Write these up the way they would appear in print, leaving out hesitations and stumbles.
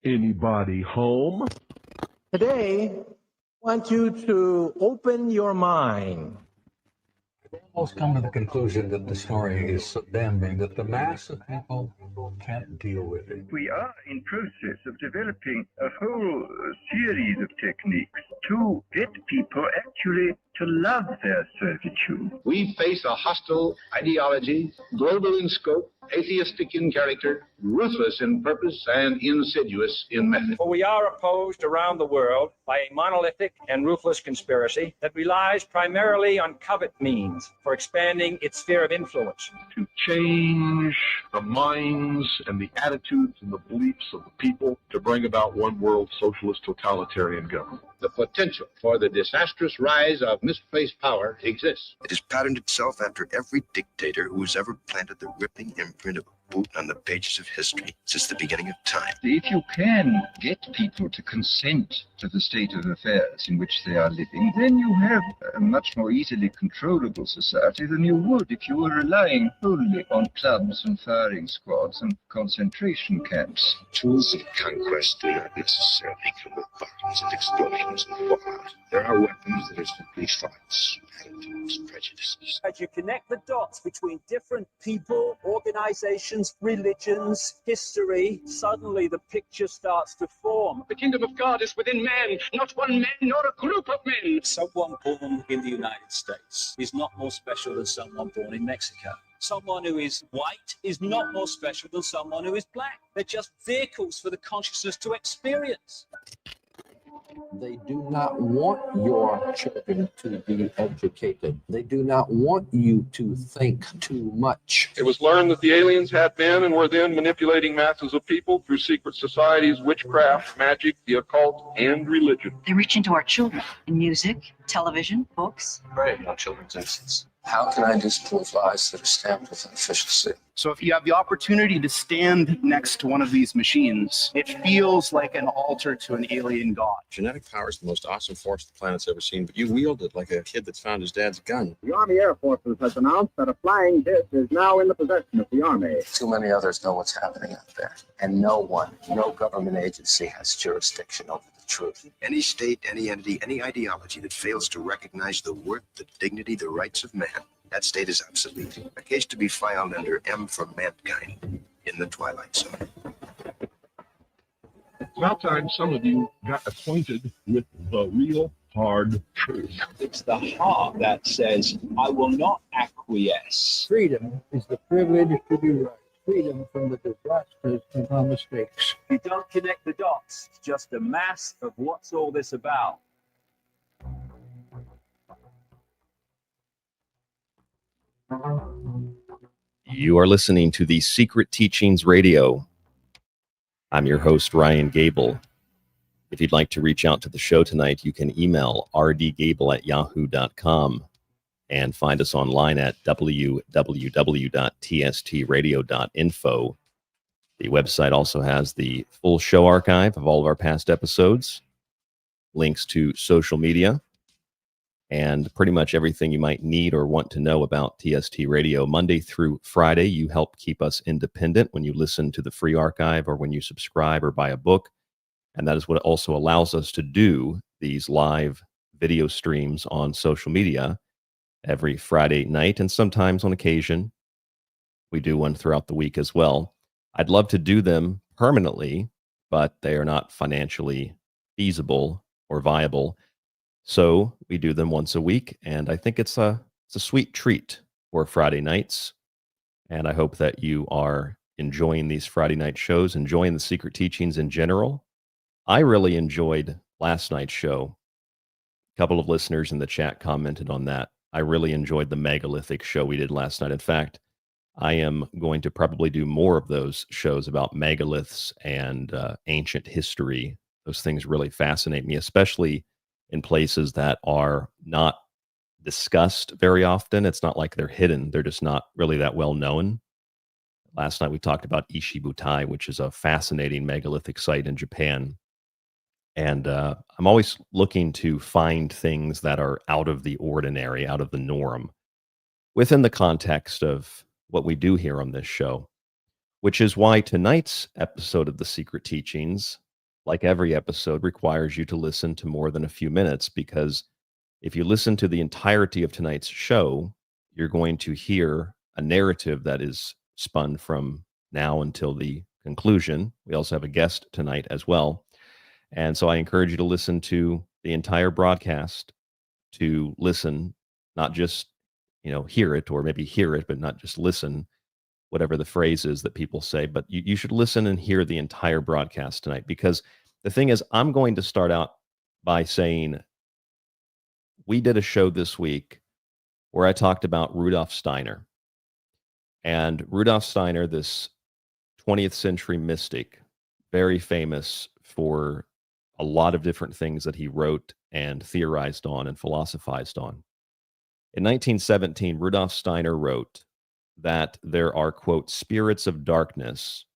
Anybody home? Today, I want you to open your mind. I've almost come to the conclusion that the story is so damn big that the mass of people can't deal with it. We are in process of developing a whole series of techniques to get people actually to love their servitude. We face a hostile ideology, global in scope, atheistic in character, ruthless in purpose, and insidious in method. For we are opposed around the world by a monolithic and ruthless conspiracy that relies primarily on covert means for expanding its sphere of influence. To change the minds and the attitudes and the beliefs of the people to bring about one world socialist totalitarian government. The potential for the disastrous rise of misplaced power exists. It has patterned itself after every dictator who has ever planted the ripping imprint of a boot on the pages of history since the beginning of time. If you can get people to consent to the state of affairs in which they are living, then you have a much more easily controllable society than you would if you were relying wholly on clubs and firing squads and concentration camps. Tools of conquest do not necessarily come with bombs and explosions and fallout. There are weapons that are simply thoughts, attitudes, prejudices. As you connect the dots between different people, organizations, religions, history, suddenly the picture starts to form. The kingdom of God is within man, not one man nor a group of men. Someone born in the United States is not more special than someone born in Mexico. Someone who is white is not more special than someone who is black. They're just vehicles for the consciousness to experience. They do not want your children to be educated. They do not want you to think too much. It was learned that the aliens had been and were then manipulating masses of people through secret societies, witchcraft, magic, the occult, and religion. They reach into our children in music, television, books. Prey on children's innocence. How can I disprove lies that are stamped with an official seal? So if you have the opportunity to stand next to one of these machines, it feels like an altar to an alien god. Genetic power is the most awesome force the planet's ever seen, but you wield it like a kid that's found his dad's gun. The Army Air Forces has announced that a flying disc is now in the possession of the Army. Too many others know what's happening out there. And no government agency has jurisdiction over the truth. Any state, any entity, any ideology that fails to recognize the worth, the dignity, the rights of man, that state is obsolete. A case to be filed under M for Mankind in the Twilight Zone. It's about time some of you got acquainted with the real hard truth. It's the heart that says, I will not acquiesce. Freedom is the privilege to be right. Freedom from the disasters and our mistakes. You don't connect the dots. It's just a mass of what's all this about. You are listening to the Secret Teachings Radio. I'm your host, Ryan Gable. If you'd like to reach out to the show tonight, you can email rdgable@yahoo.com and find us online at www.tstradio.info. The website also has the full show archive of all of our past episodes, links to social media, and pretty much everything you might need or want to know about TST Radio. Monday through Friday, you help keep us independent when you listen to the free archive or when you subscribe or buy a book. And that is what also allows us to do these live video streams on social media every Friday night, and sometimes on occasion we do one throughout the week as well. I'd love to do them permanently, but they are not financially feasible or viable. So we do them once a week, and I think it's a sweet treat for Friday nights. And I hope that you are enjoying these Friday night shows, enjoying the Secret Teachings in general. I really enjoyed last night's show. A couple of listeners in the chat commented on that. I really enjoyed the megalithic show we did last night. In fact, I am going to probably do more of those shows about megaliths and ancient history. Those things really fascinate me, especially in places that are not discussed very often. It's not like they're hidden. They're just not really that well known. Last night we talked about Ishibutai, which is a fascinating megalithic site in Japan. And I'm always looking to find things that are out of the ordinary, out of the norm, within the context of what we do here on this show, which is why tonight's episode of The Secret Teachings like every episode, requires you to listen to more than a few minutes, because if you listen to the entirety of tonight's show, you're going to hear a narrative that is spun from now until the conclusion. We also have a guest tonight as well. And so I encourage you to listen to the entire broadcast, to listen, not just, hear it, or maybe hear it, but not just listen, whatever the phrase is that people say, but you should listen and hear the entire broadcast tonight. Because the thing is, I'm going to start out by saying we did a show this week where I talked about Rudolf Steiner. And Rudolf Steiner, this 20th century mystic, very famous for a lot of different things that he wrote and theorized on and philosophized on. In 1917, Rudolf Steiner wrote that there are, quote, spirits of darkness,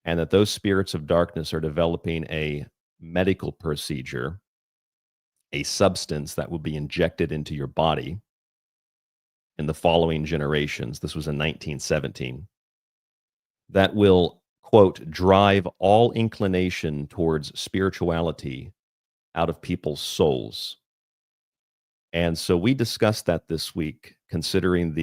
and that those spirits of darkness are developing a medical procedure, a substance that will be injected into your body in the following generations. This was in 1917. That will, quote, drive all inclination towards spirituality out of people's souls. And so we discussed that this week, considering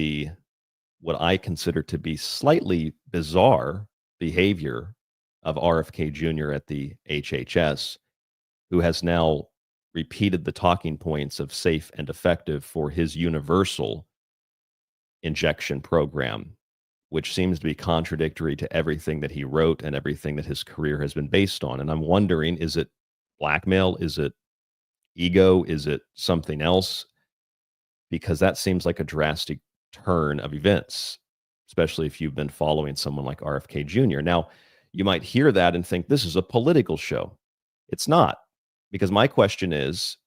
what I consider to be slightly bizarre behavior of RFK Jr. at the HHS, who has now repeated the talking points of safe and effective for his universal injection program, which seems to be contradictory to everything that he wrote and everything that his career has been based on. And I'm wondering, is it blackmail? Is it ego? Is it something else? Because that seems like a drastic turn of events, especially if you've been following someone like RFK Jr. Now, you might hear that and think this is a political show. It's not, because my question is,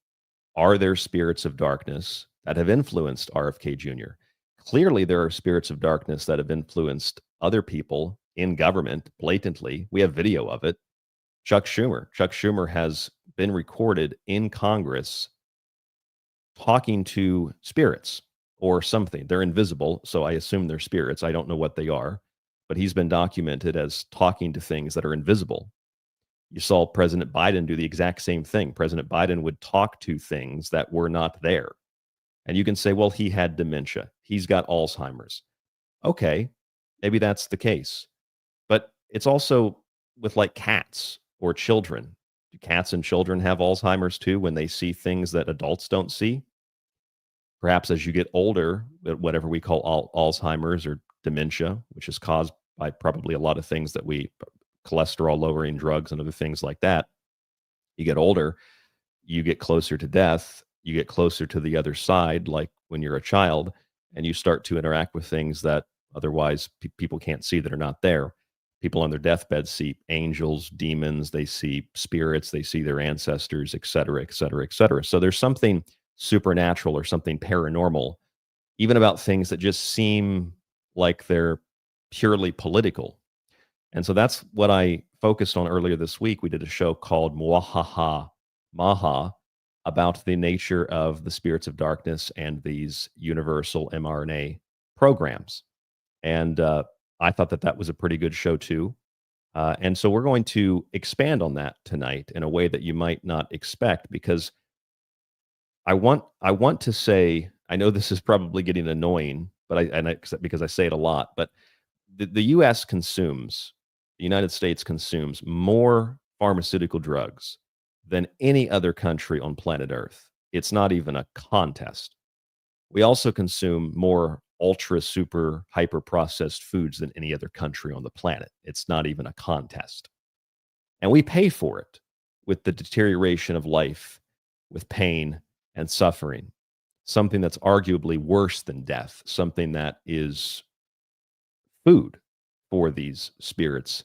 are there spirits of darkness that have influenced RFK Jr.? Clearly, there are spirits of darkness that have influenced other people in government blatantly. We have video of it. Chuck Schumer has been recorded in Congress talking to spirits or something. They're invisible, so I assume they're spirits. I don't know what they are, but he's been documented as talking to things that are invisible. You saw President Biden do the exact same thing. President Biden would talk to things that were not there. And you can say, well, he had dementia. He's got Alzheimer's. Okay, maybe that's the case. But it's also with like cats or children. Do cats and children have Alzheimer's too when they see things that adults don't see? Perhaps as you get older, whatever we call Alzheimer's or dementia, which is caused by probably a lot of things that cholesterol lowering drugs and other things like that. You get older, you get closer to death, you get closer to the other side, like when you're a child, and you start to interact with things that otherwise people can't see that are not there. People on their deathbed see angels, demons, they see spirits, they see their ancestors, et cetera, et cetera, et cetera. So there's something supernatural or something paranormal, even about things that just seem like they're purely political. And so that's what I focused on earlier this week. We did a show called Mwahaha Maha about the nature of the spirits of darkness and these universal mRNA programs. And I thought that was a pretty good show too. And so we're going to expand on that tonight in a way that you might not expect, because I want to say, I know this is probably getting annoying, but because I say it a lot, but the U.S. consumes, the United States consumes more pharmaceutical drugs than any other country on planet Earth. It's not even a contest. We also consume more ultra, super, hyper processed foods than any other country on the planet. It's not even a contest. And we pay for it with the deterioration of life, with pain and suffering, something that's arguably worse than death, something that is food for these spirits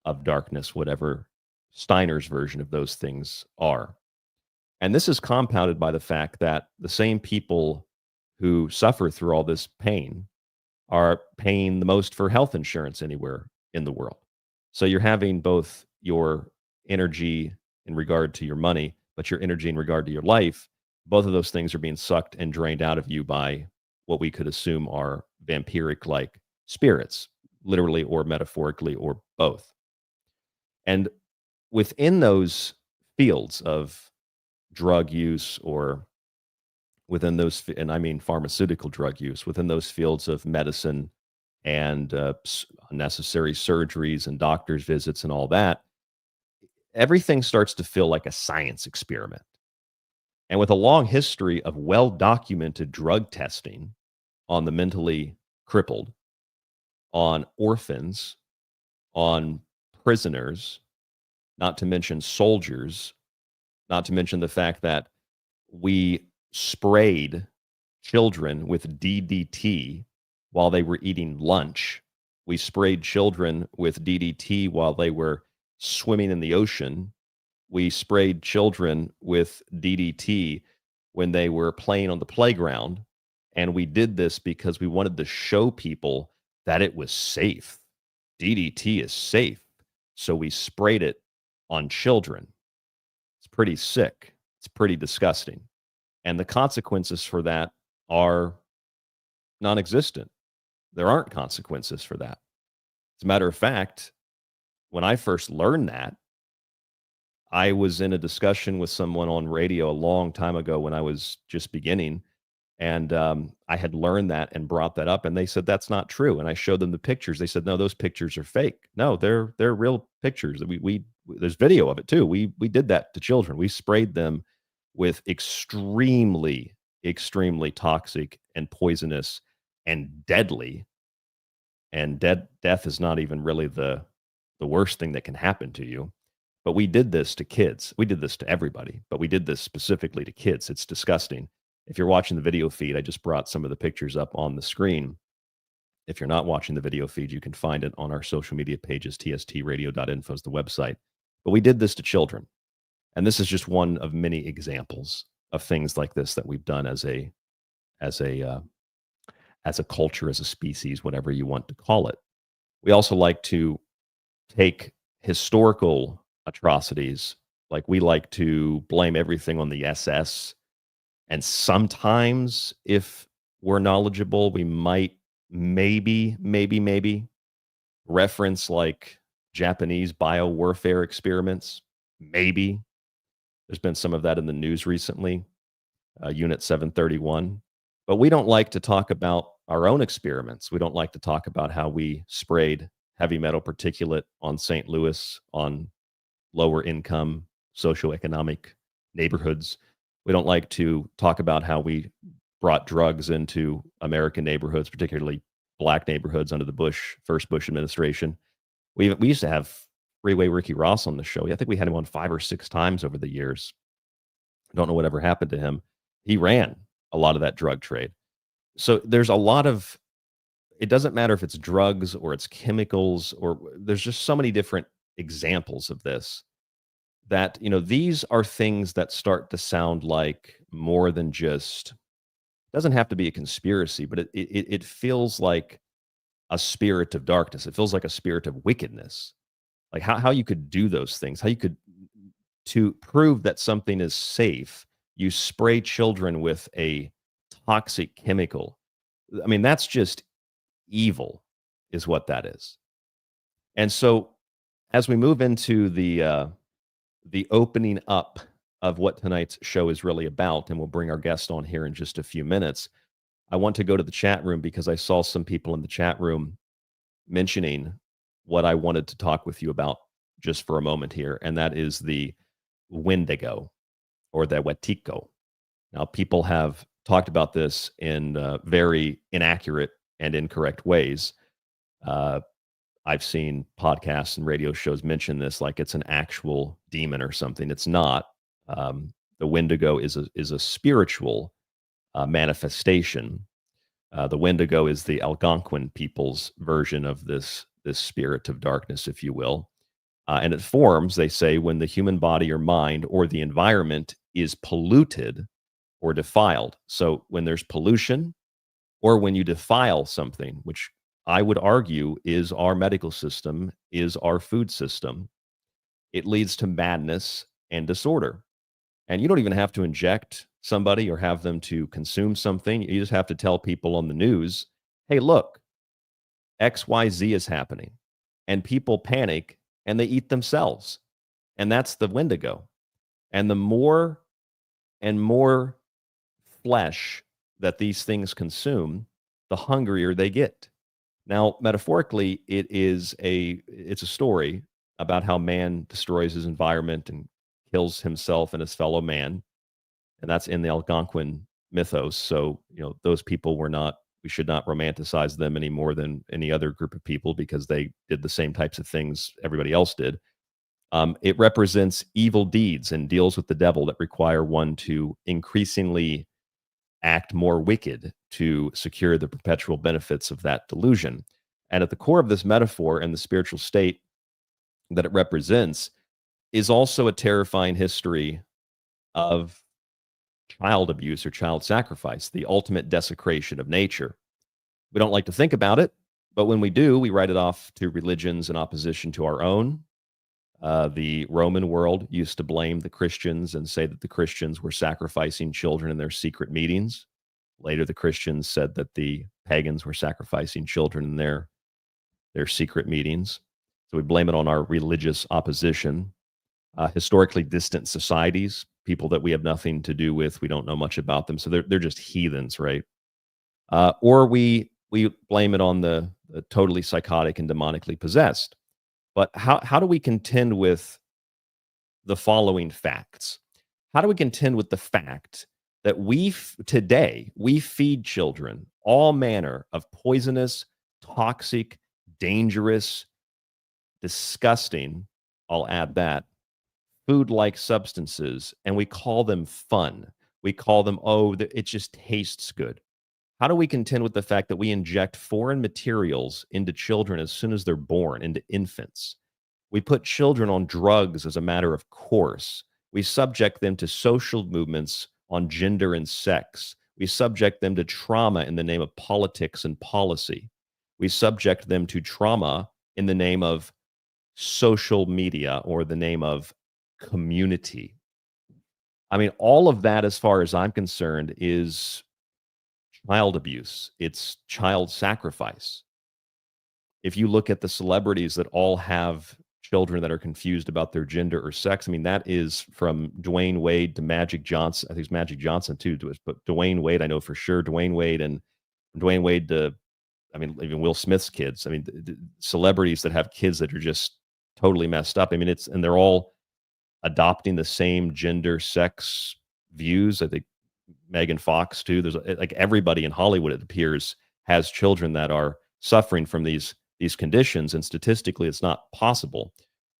of darkness, whatever Steiner's version of those things are. And this is compounded by the fact that the same people who suffer through all this pain are paying the most for health insurance anywhere in the world. So you're having both your energy in regard to your money, but your energy in regard to your life. Both of those things are being sucked and drained out of you by what we could assume are vampiric-like spirits, literally or metaphorically or both. And within those fields of drug use, or within those, and I mean pharmaceutical drug use, within those fields of medicine and unnecessary surgeries and doctor's visits and all that, everything starts to feel like a science experiment. And with a long history of well-documented drug testing on the mentally crippled, on orphans, on prisoners, not to mention soldiers, not to mention the fact that we sprayed children with DDT while they were eating lunch. We sprayed children with DDT while they were swimming in the ocean. We sprayed children with DDT when they were playing on the playground. And we did this because we wanted to show people that it was safe. DDT is safe. So we sprayed it on children. It's pretty sick. It's pretty disgusting. And the consequences for that are non-existent. There aren't consequences for that. As a matter of fact, when I first learned that, I was in a discussion with someone on radio a long time ago when I was just beginning, and I had learned that and brought that up, and they said that's not true. And I showed them the pictures. They said, no, those pictures are fake. No, they're real pictures. We there's video of it too. We did that to children. We sprayed them with extremely toxic and poisonous and deadly. And death is not even really the worst thing that can happen to you. But we did this to kids. We did this to everybody, but we did this specifically to kids. It's disgusting. If you're watching the video feed, I just brought some of the pictures up on the screen. If you're not watching the video feed, you can find it on our social media pages. tstradio.info is the website. But we did this to children. And this is just one of many examples of things like this that we've done as a culture, as a species, whatever you want to call it. We also like to take historical atrocities, like we like to blame everything on the SS. And sometimes, if we're knowledgeable, we might maybe reference like Japanese biowarfare experiments. Maybe. There's been some of that in the news recently, Unit 731. But we don't like to talk about our own experiments. We don't like to talk about how we sprayed heavy metal particulate on St. Louis, on lower income socioeconomic neighborhoods. We don't like to talk about how we brought drugs into American neighborhoods, particularly black neighborhoods under the first Bush administration. We used to have Freeway Ricky Ross on the show. I think we had him on 5 or 6 times over the years. I don't know whatever happened to him. He ran a lot of that drug trade. So there's a lot of, it doesn't matter if it's drugs or it's chemicals, or there's just so many different examples of this that, these are things that start to sound like more than just, doesn't have to be a conspiracy, but it feels like a spirit of darkness. It feels like a spirit of wickedness. Like how you could do those things, how you could, to prove that something is safe, you spray children with a toxic chemical. I mean, that's just evil, is what that is. And so as we move into the opening up of what tonight's show is really about, and we'll bring our guest on here in just a few minutes, I want to go to the chat room because I saw some people in the chat room mentioning what I wanted to talk with you about just for a moment here, and that is the Wendigo or the Wetiko. Now, people have talked about this in very inaccurate and incorrect ways. I've seen podcasts and radio shows mention this like it's an actual demon or something. It's not. The Wendigo is a spiritual manifestation. The Wendigo is the Algonquin people's version of this spirit of darkness, if you will. And it forms, they say, when the human body or mind or the environment is polluted or defiled. So when there's pollution, or when you defile something, which I would argue is our medical system, is our food system, it leads to madness and disorder. And you don't even have to inject somebody or have them to consume something. You just have to tell people on the news, hey, look, XYZ is happening. And people panic and they eat themselves. And that's the Wendigo. And the more and more flesh that these things consume, the hungrier they get. Now, metaphorically, it's a story about how man destroys his environment and kills himself and his fellow man. And that's in the Algonquin mythos. So, those people we should not romanticize them any more than any other group of people because they did the same types of things everybody else did. It represents evil deeds and deals with the devil that require one to increasingly act more wicked to secure the perpetual benefits of that delusion. And at the core of this metaphor and the spiritual state that it represents is also a terrifying history of child abuse or child sacrifice, the ultimate desecration of nature. We don't like to think about it, but when we do, we write it off to religions in opposition to our own. The Roman world used to blame the Christians and say that the Christians were sacrificing children in their secret meetings. Later, the Christians said that the pagans were sacrificing children in their secret meetings. So we blame it on our religious opposition. Historically distant societies, people that we have nothing to do with, we don't know much about them, so they're just heathens, right? Or we blame it on the totally psychotic and demonically possessed. But how do we contend with the following facts? How do we contend with the fact that today we feed children all manner of poisonous, toxic, dangerous, disgusting, I'll add that, food-like substances, and we call them fun. We call them, it just tastes good. How do we contend with the fact that we inject foreign materials into children as soon as they're born, into infants? We put children on drugs as a matter of course. We subject them to social movements on gender and sex. We subject them to trauma in the name of politics and policy. We subject them to trauma in the name of social media or the name of community. I mean, all of that, as far as I'm concerned, is child abuse. It's child sacrifice. If you look at the celebrities that all have children that are confused about their gender or sex, I mean, that is from Dwayne Wade to Magic Johnson. I think it's Magic Johnson too, but Dwayne Wade, I know for sure. Dwayne Wade to, I mean, even Will Smith's kids. I mean, the celebrities that have kids that are just totally messed up. I mean, and they're all adopting the same gender, sex views. I think Megan Fox too. There's like everybody in Hollywood, it appears, has children that are suffering from these conditions, and statistically, it's not possible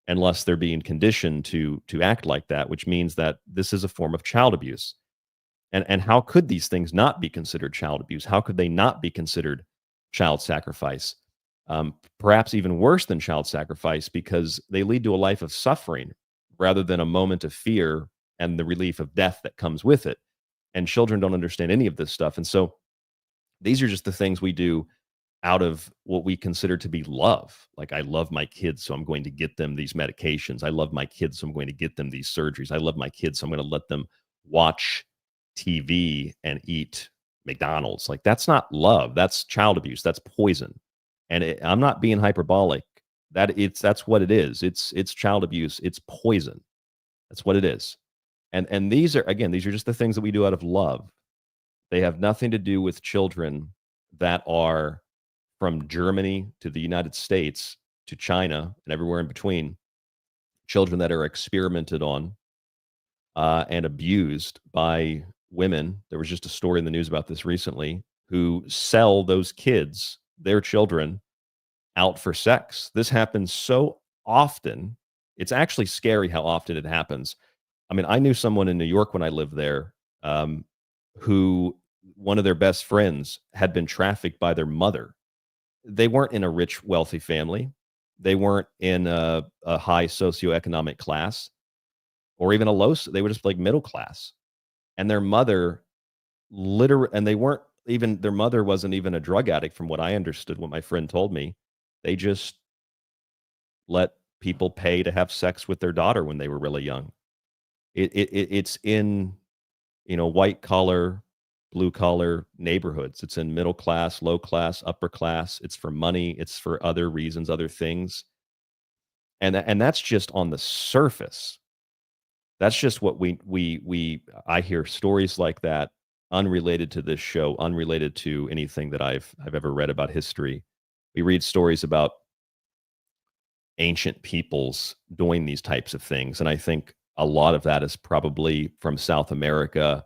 unless they're being conditioned to act like that, which means that this is a form of child abuse. And how could these things not be considered child abuse? How could they not be considered child sacrifice? Perhaps even worse than child sacrifice, because they lead to a life of suffering rather than a moment of fear and the relief of death that comes with it. And children don't understand any of this stuff. And so these are just the things we do out of what we consider to be love. Like, I love my kids, so I'm going to get them these medications. I love my kids, so I'm going to get them these surgeries. I love my kids, so I'm going to let them watch TV and eat McDonald's. Like, that's not love. That's child abuse. That's poison. And I'm not being hyperbolic. That's what it is. It's child abuse. It's poison. That's what it is. And these are just the things that we do out of love. They have nothing to do with children that are from Germany to the United States to China and everywhere in between. Children that are experimented on and abused by women. There was just a story in the news about this recently, who sell those kids, their children, out for sex. This happens so often. It's actually scary how often it happens. I mean, I knew someone in New York when I lived there, who one of their best friends had been trafficked by their mother. They weren't in a rich, wealthy family. They weren't in a high socioeconomic class or even a low. They were just like middle class. And their mother their mother wasn't even a drug addict, from what I understood, what my friend told me. They just let people pay to have sex with their daughter when they were really young. It's in, white collar, blue collar neighborhoods. It's in middle class, low class, upper class. It's for money. It's for other reasons, other things. And that's just on the surface. That's just what I hear stories like that, unrelated to this show, unrelated to anything that I've ever read about history. We read stories about ancient peoples doing these types of things, and I think a lot of that is probably from South America,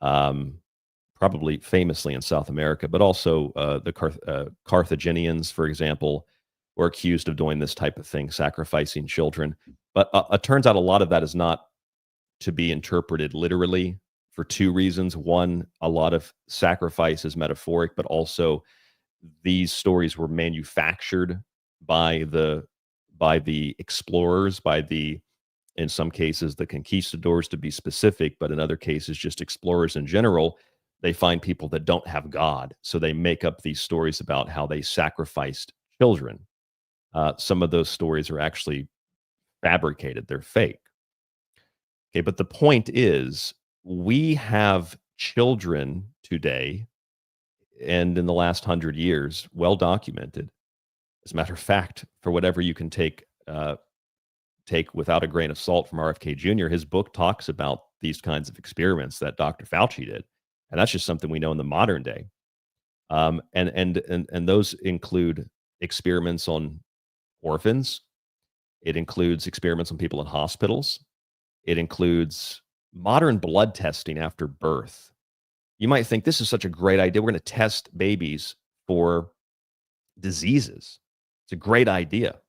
probably famously in South America, but also the Carthaginians, for example, were accused of doing this type of thing, sacrificing children. But it turns out a lot of that is not to be interpreted literally for two reasons. One, a lot of sacrifice is metaphoric, but also these stories were manufactured by the explorers, in some cases, the conquistadors, to be specific, but in other cases, just explorers in general. They find people that don't have God, so they make up these stories about how they sacrificed children. Some of those stories are actually fabricated. They're fake. Okay, but the point is, we have children today, and in the last 100 years, well documented. As a matter of fact, for whatever you can take without a grain of salt from RFK Jr., his book talks about these kinds of experiments that Dr. Fauci did, and that's just something we know in the modern day. And those include experiments on orphans. It includes experiments on people in hospitals. It includes modern blood testing after birth. You might think this is such a great idea. We're going to test babies for diseases. It's a great idea.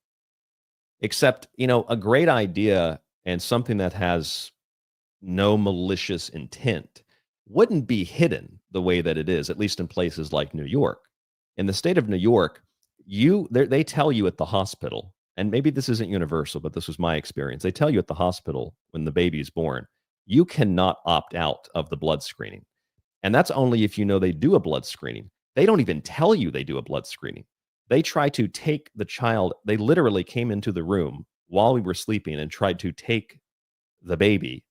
Except, a great idea and something that has no malicious intent wouldn't be hidden the way that it is, at least in places like New York. In the state of New York, they tell you at the hospital, and maybe this isn't universal, but this was my experience. They tell you at the hospital when the baby is born, you cannot opt out of the blood screening. And that's only if you know they do a blood screening. They don't even tell you they do a blood screening. They try to take the child. They literally came into the room while we were sleeping and tried to take the baby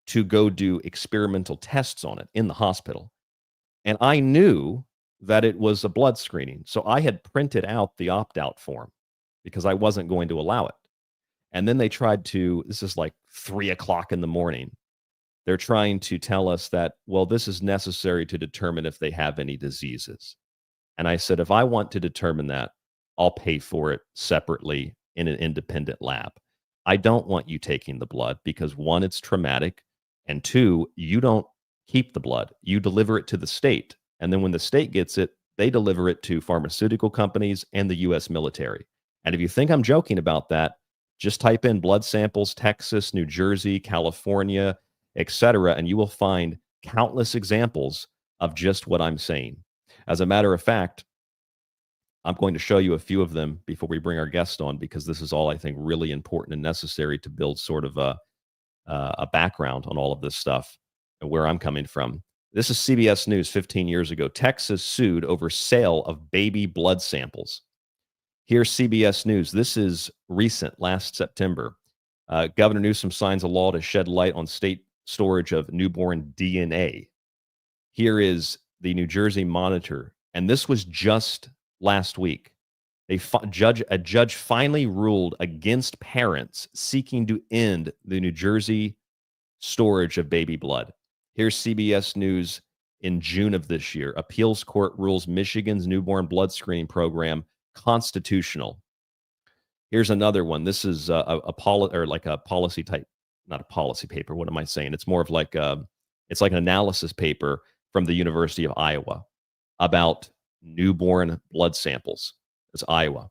to go do experimental tests on it in the hospital. And I knew that it was a blood screening. So I had printed out the opt-out form because I wasn't going to allow it. And then they tried to, this is like 3:00 in the morning. They're trying to tell us that, well, this is necessary to determine if they have any diseases. And I said, if I want to determine that, I'll pay for it separately in an independent lab. I don't want you taking the blood because, one, it's traumatic, and two, you don't keep the blood. You deliver it to the state. And then when the state gets it, they deliver it to pharmaceutical companies and the U.S. military. And if you think I'm joking about that, just type in blood samples, Texas, New Jersey, California, etc., and you will find countless examples of just what I'm saying. As a matter of fact, I'm going to show you a few of them before we bring our guest on, because this is all, I think, really important and necessary to build sort of a background on all of this stuff and where I'm coming from. This is CBS News 15 years ago. Texas sued over sale of baby blood samples. Here's CBS News. This is recent, last September. Governor Newsom signs a law to shed light on state storage of newborn DNA. Here is the New Jersey Monitor, and this was just last week. A judge finally ruled against parents seeking to end the New Jersey storage of baby blood. Here's CBS News in June of this year. Appeals court rules Michigan's newborn blood screening program constitutional. Here's another one. This is a policy type, not a policy paper. What am I saying? It's more of like it's like an analysis paper from the University of Iowa about newborn blood samples. It's Iowa.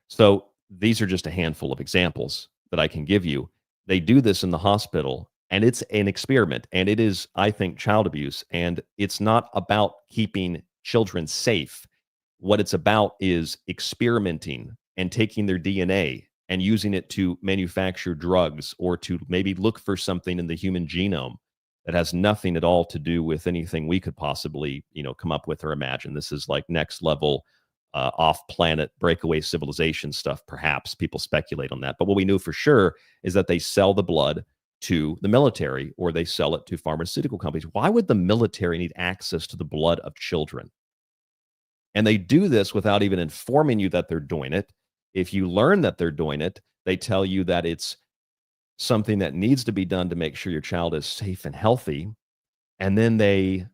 So these are just a handful of examples that I can give you. They do this in the hospital, and it's an experiment, and it is, I think, child abuse, and it's not about keeping children safe. What it's about is experimenting and taking their DNA and using it to manufacture drugs or to maybe look for something in the human genome that has nothing at all to do with anything we could possibly, come up with or imagine. This is like next level off-planet breakaway civilization stuff, perhaps. People speculate on that. But what we know for sure is that they sell the blood to the military or they sell it to pharmaceutical companies. Why would the military need access to the blood of children? And they do this without even informing you that they're doing it. If you learn that they're doing it, They tell you that it's something that needs to be done to make sure your child is safe and healthy. And then they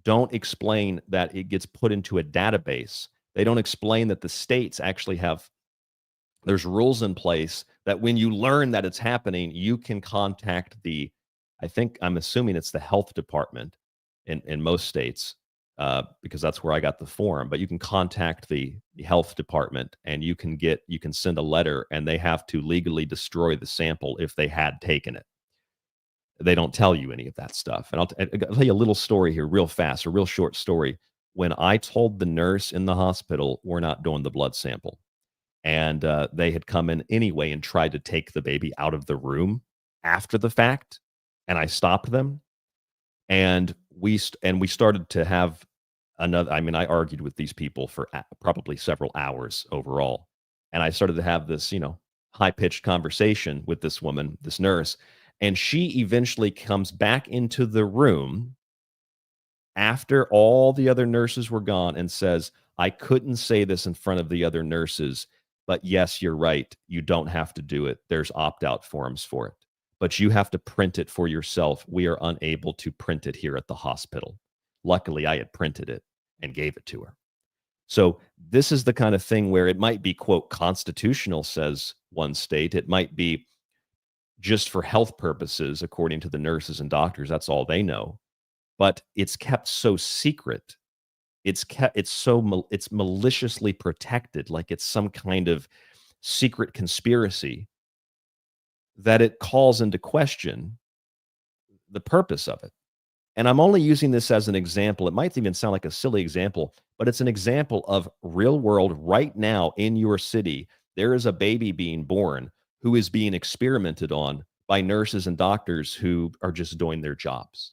don't explain that it gets put into a database. They don't explain that the states actually there's rules in place that when you learn that it's happening, you can contact I'm assuming it's the health department in most states, because that's where I got the form, but you can contact the health department and you can send a letter, and they have to legally destroy the sample if they had taken it. They don't tell you any of that stuff. And I'll tell you a little story here real fast, a real short story. When I told the nurse in the hospital, we're not doing the blood sample, and they had come in anyway and tried to take the baby out of the room after the fact, and I stopped them. And we started to have another, I mean, I argued with these people for probably several hours overall. And I started to have this, high-pitched conversation with this woman, this nurse. And she eventually comes back into the room after all the other nurses were gone and says, I couldn't say this in front of the other nurses, but yes, you're right. You don't have to do it. There's opt-out forms for it, but you have to print it for yourself. We are unable to print it here at the hospital. Luckily, I had printed it and gave it to her. So this is the kind of thing where it might be, quote, constitutional, says one state. It might be just for health purposes, according to the nurses and doctors. That's all they know. But it's kept so secret. It's maliciously protected, like it's some kind of secret conspiracy, that it calls into question the purpose of it. And I'm only using this as an example. It might even sound like a silly example, but it's an example of real world right now in your city. There is a baby being born who is being experimented on by nurses and doctors who are just doing their jobs.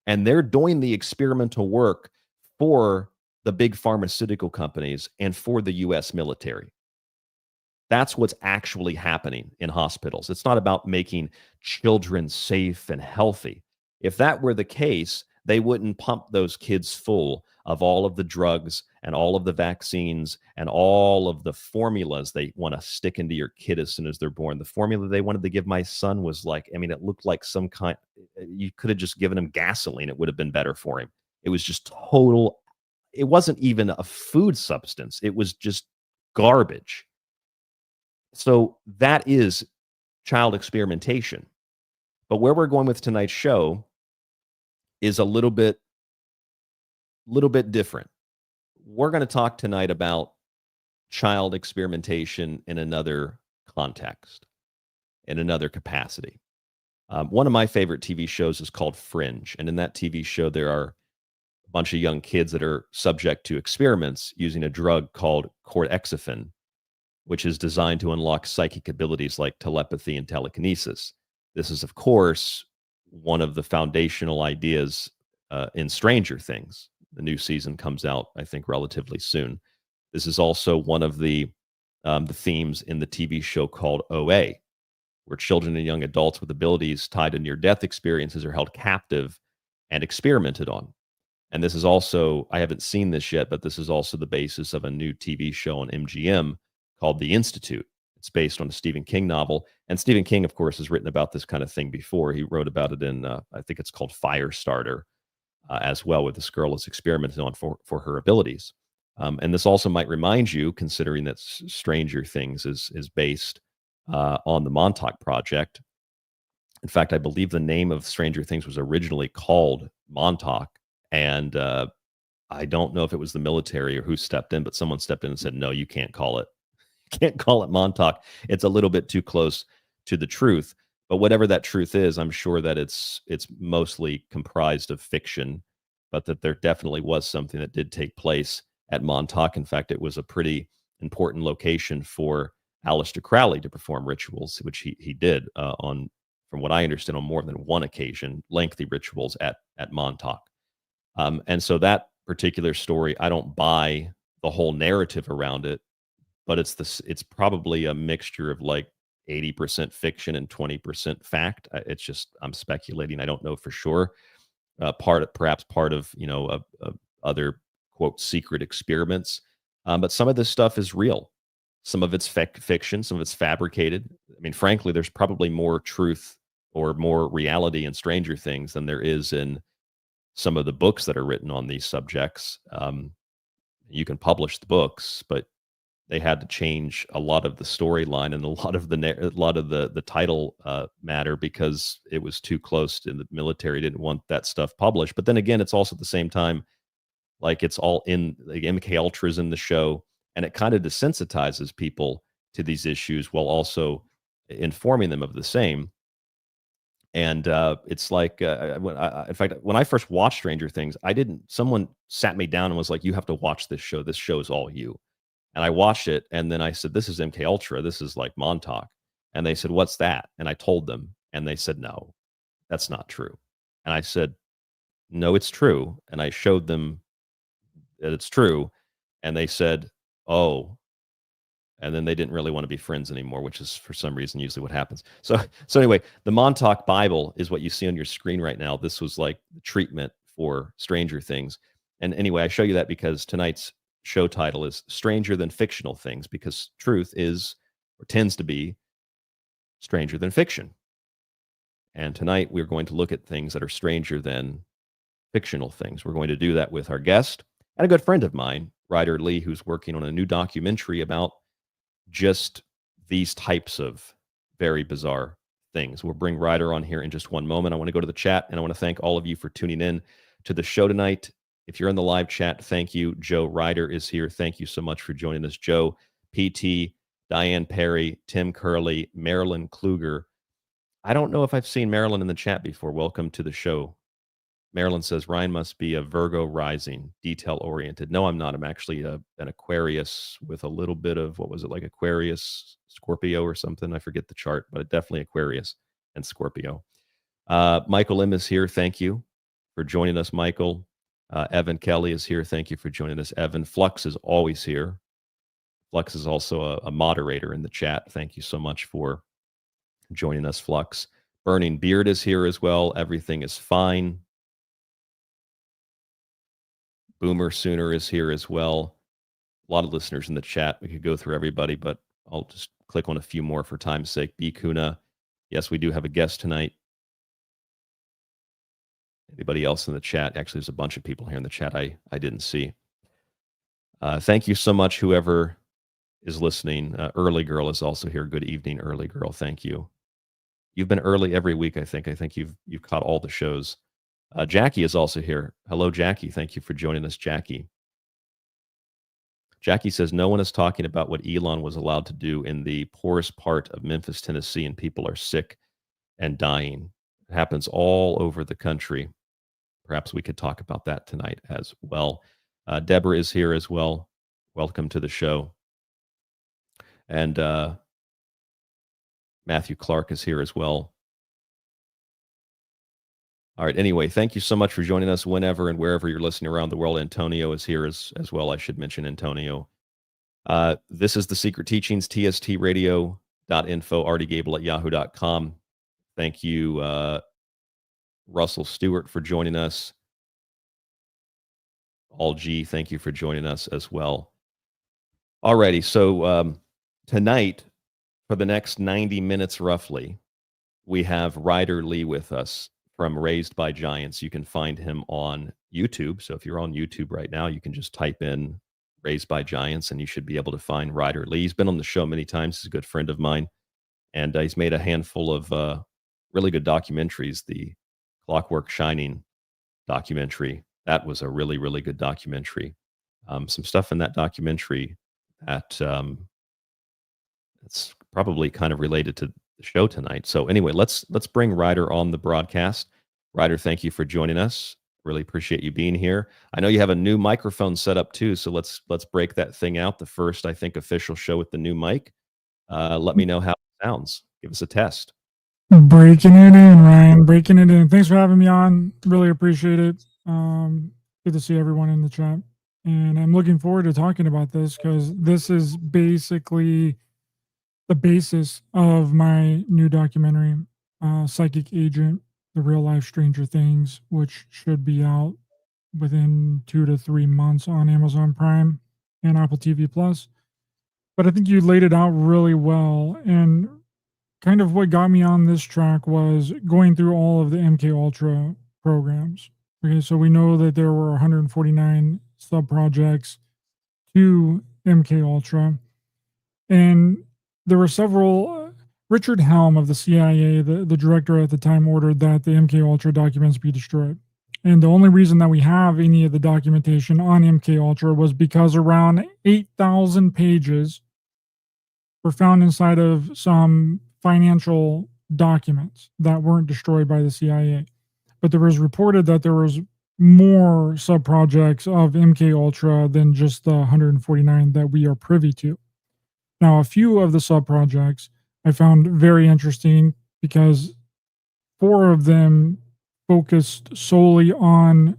And they're doing the experimental work for the big pharmaceutical companies and for the US military. That's what's actually happening in hospitals. It's not about making children safe and healthy. If that were the case, they wouldn't pump those kids full of all of the drugs and all of the vaccines and all of the formulas they want to stick into your kid as soon as they're born. The formula they wanted to give my son was like, I mean, it looked like some kind, you could have just given him gasoline. It would have been better for him. It was just total, it wasn't even a food substance. It was just garbage. So that is child experimentation. But where we're going with tonight's show is a little bit different. We're going to talk tonight about child experimentation in another context, in another capacity. One of my favorite TV shows is called Fringe. And in that TV show, there are a bunch of young kids that are subject to experiments using a drug called cortexiphin, which is designed to unlock psychic abilities like telepathy and telekinesis. This is, of course, one of the foundational ideas in Stranger Things. The new season comes out, I think, relatively soon. This is also one of the themes in the TV show called OA, where children and young adults with abilities tied to near-death experiences are held captive and experimented on. And this is also, I haven't seen this yet, but this is also the basis of a new TV show on MGM called The Institute. It's based on a Stephen King novel. And Stephen King, of course, has written about this kind of thing before. He wrote about it in, I think it's called Firestarter, as well, where this girl is experimenting on for her abilities. And this also might remind you, considering that Stranger Things is based on the Montauk Project. In fact, I believe the name of Stranger Things was originally called Montauk. And I don't know if it was the military or who stepped in, but someone stepped in and said, no, you can't call it. Can't call it Montauk. It's a little bit too close to the truth. But whatever that truth is, I'm sure that it's mostly comprised of fiction, but that there definitely was something that did take place at Montauk. In fact, it was a pretty important location for Aleister Crowley to perform rituals, which he did on, from what I understand, on more than one occasion, lengthy rituals at Montauk. And so that particular story, I don't buy the whole narrative around it, but it's probably a mixture of like 80% fiction and 20% fact. It's just, I'm speculating. I don't know for sure. Perhaps part of, other quote secret experiments. But some of this stuff is real. Some of it's fiction, some of it's fabricated. I mean, frankly, there's probably more truth or more reality in Stranger Things than there is in some of the books that are written on these subjects. You can publish the books, but they had to change a lot of the storyline and a lot of the title matter because it was too close, and the military didn't want that stuff published. But then again, it's also at the same time, like, it's all in, like, MK Ultra's in the show, and it kind of desensitizes people to these issues while also informing them of the same. And it's like, in fact, when I first watched Stranger Things, someone sat me down and was like, "You have to watch this show. This show is all you." And I watched it, and then I said, "This is MK Ultra. This is like Montauk." And they said, "What's that?" And I told them, and they said, "No, that's not true." And I said, "No, it's true." And I showed them that it's true, and they said, "Oh." And then they didn't really want to be friends anymore, which is for some reason usually what happens. So anyway, the Montauk Bible is what you see on your screen right now. This was like the treatment for Stranger Things. And anyway, I show you that because tonight's show title is Stranger Than Fictional Things, because truth is, or tends to be, stranger than fiction. And tonight we're going to look at things that are stranger than fictional things. We're going to do that with our guest and a good friend of mine, Ryder Lee, who's working on a new documentary about just these types of very bizarre things. We'll bring Ryder on here in just one moment. I want to go to the chat, and I want to thank all of you for tuning in to the show tonight. If you're in the live chat, thank you. Joe Ryder is here. Thank you so much for joining us. Joe, PT, Diane Perry, Tim Curley, Marilyn Kluger. I don't know if I've seen Marilyn in the chat before. Welcome to the show. Marilyn says, Ryan must be a Virgo rising, detail-oriented. No, I'm not. I'm actually an Aquarius with a little bit of, what was it, like Aquarius, Scorpio or something? I forget the chart, but definitely Aquarius and Scorpio. Michael M. is here. Thank you for joining us, Michael. Evan Kelly is here. Thank you for joining us, Evan. Flux is always here. Flux is also a moderator in the chat. Thank you so much for joining us, Flux. Burning Beard is here as well. Everything is fine. Boomer Sooner is here as well. A lot of listeners in the chat. We could go through everybody, but I'll just click on a few more for time's sake. B. Kuna. Yes, we do have a guest tonight. Anybody else in the chat? Actually, there's a bunch of people here in the chat I didn't see. Thank you so much, whoever is listening. Early Girl is also here. Good evening, Early Girl. Thank you. You've been early every week, I think. I think you've caught all the shows. Jackie is also here. Hello, Jackie. Thank you for joining us, Jackie. Jackie says, no one is talking about what Elon was allowed to do in the poorest part of Memphis, Tennessee, and people are sick and dying. It happens all over the country. Perhaps we could talk about that tonight as well. Deborah is here as well. Welcome to the show. And Matthew Clark is here as well. All right. Anyway, thank you so much for joining us whenever and wherever you're listening around the world. Antonio is here as well. I should mention Antonio. This is The Secret Teachings, tstradio.info, rdgable@yahoo.com. Thank you, Russell Stewart, for joining us. All G, thank you for joining us as well. Alrighty, so tonight, for the next 90 minutes roughly, we have Ryder Lee with us from Raised by Giants. You can find him on YouTube. So if you're on YouTube right now, you can just type in Raised by Giants and you should be able to find Ryder Lee. He's been on the show many times. He's a good friend of mine. And he's made a handful of really good documentaries. The Clockwork Shining documentary, that was a really, really good documentary. Some stuff in that documentary that it's probably kind of related to the show tonight. So anyway, let's bring Ryder on the broadcast. Ryder, thank you for joining us. Really appreciate you being here. I know you have a new microphone set up too, so let's break that thing out. The first, I think, official show with the new mic. Let me know how it sounds. Give us a test. Breaking it in, Ryan. Breaking it in. Thanks for having me on. Really appreciate it. Good to see everyone in the chat. And I'm looking forward to talking about this because this is basically the basis of my new documentary, Psychic Agent, The Real Life Stranger Things, which should be out within 2 to 3 months on Amazon Prime and Apple TV Plus. but I think you laid it out really well. And kind of what got me on this track was going through all of the MK Ultra programs. Okay, so we know that there were 149 sub-projects to MK Ultra, and there were several. Richard Helm of the CIA, the director at the time, ordered that the MK Ultra documents be destroyed. And the only reason that we have any of the documentation on MK Ultra was because around 8,000 pages were found inside of some financial documents that weren't destroyed by the CIA. But there was reported that there was more sub-projects of MK Ultra than just the 149 that we are privy to. Now, a few of the sub-projects I found very interesting because 4 of them focused solely on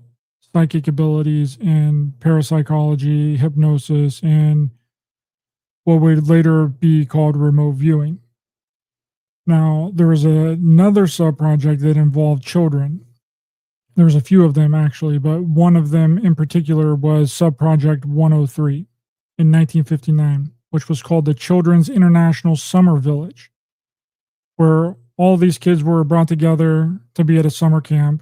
psychic abilities and parapsychology, hypnosis, and what would later be called remote viewing. Now, there was another sub-project that involved children. There was a few of them actually, but one of them in particular was sub-project 103 in 1959, which was called the Children's International Summer Village, where all these kids were brought together to be at a summer camp.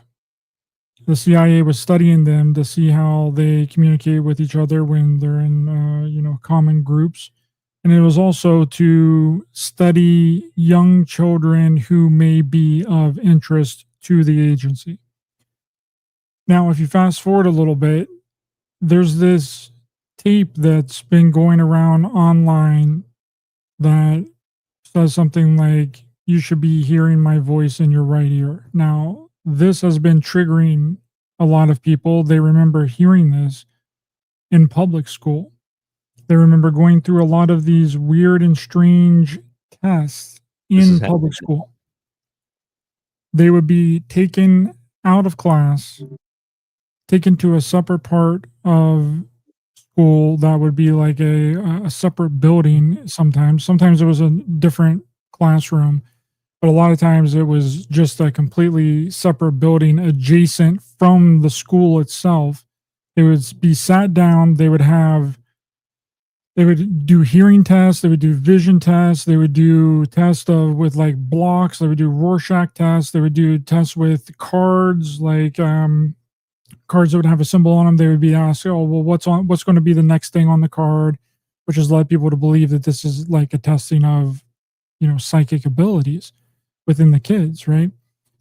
The CIA was studying them to see how they communicate with each other when they're in, common groups. And it was also to study young children who may be of interest to the agency. Now, if you fast forward a little bit, there's this tape that's been going around online that says something like, "You should be hearing my voice in your right ear." Now, this has been triggering a lot of people. They remember hearing this in public school. They remember going through a lot of these weird and strange tests in public school. They would be taken out of class, taken to a separate part of school that would be like a separate building sometimes. Sometimes it was a different classroom, but a lot of times it was just a completely separate building adjacent from the school itself. They would be sat down, they would do hearing tests, they would do vision tests, they would do tests with like blocks, they would do Rorschach tests, they would do tests with cards, like cards that would have a symbol on them. They would be asked, "Oh, well, what's going to be the next thing on the card?" Which has led people to believe that this is like a testing of, psychic abilities within the kids, right?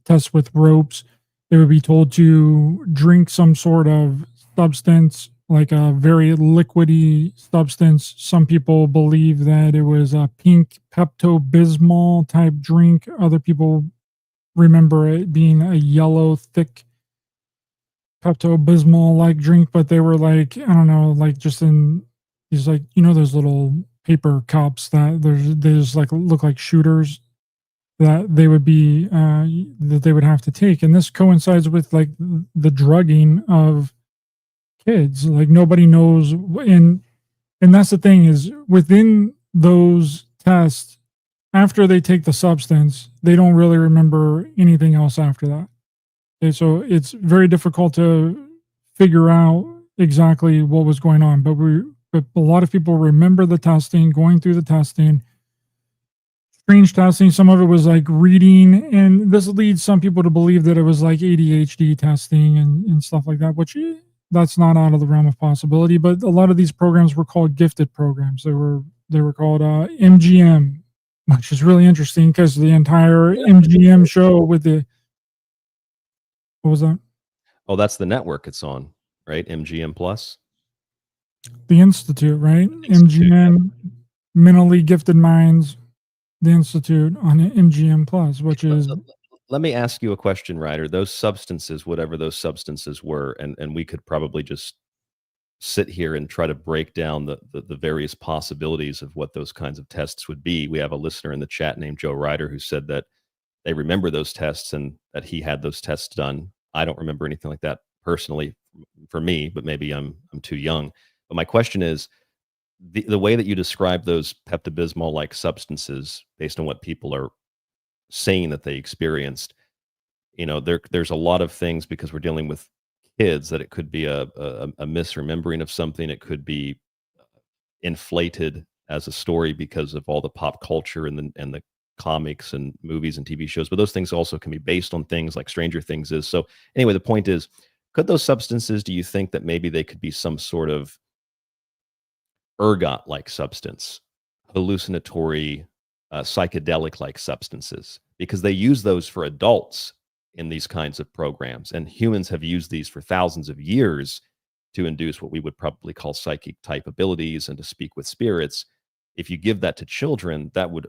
Tests with ropes. They would be told to drink some sort of substance, like a very liquidy substance. Some people believe that it was a pink Pepto-Bismol type drink. Other people remember it being a yellow, thick Pepto-Bismol like drink, but they were like, I don't know, like just in these, like, those little paper cups that they just like look like shooters that they would be that they would have to take. And this coincides with like the drugging of kids. Like nobody knows, and that's the thing, is within those tests, after they take the substance, they don't really remember anything else after that. Okay, so it's very difficult to figure out exactly what was going on, but a lot of people remember the testing, going through the testing, strange testing. Some of it was like reading, and this leads some people to believe that it was like ADHD testing and stuff like that, which that's not out of the realm of possibility. But a lot of these programs were called gifted programs. They were called MGM, which is really interesting because the entire MGM show with the, what was that? Oh, that's the network it's on, right? MGM Plus. The Institute, right? MGM, Mentally Gifted Minds, the Institute on MGM Plus, which is. Let me ask you a question, Ryder. Those substances, whatever those substances were, and we could probably just sit here and try to break down the various possibilities of what those kinds of tests would be. We have a listener in the chat named Joe Ryder who said that they remember those tests and that he had those tests done. I don't remember anything like that personally for me, but maybe I'm too young. But my question is, the way that you describe those Pepto-Bismol-like substances, based on what people are saying that they experienced, there's a lot of things, because we're dealing with kids, that it could be a misremembering of something. It could be inflated as a story because of all the pop culture and the comics and movies and TV shows, but those things also can be based on things like Stranger Things is. So anyway, the point is, could those substances, do you think that maybe they could be some sort of ergot-like substance, hallucinatory, psychedelic-like substances? Because they use those for adults in these kinds of programs, and humans have used these for thousands of years to induce what we would probably call psychic type abilities and to speak with spirits. If you give that to children, that would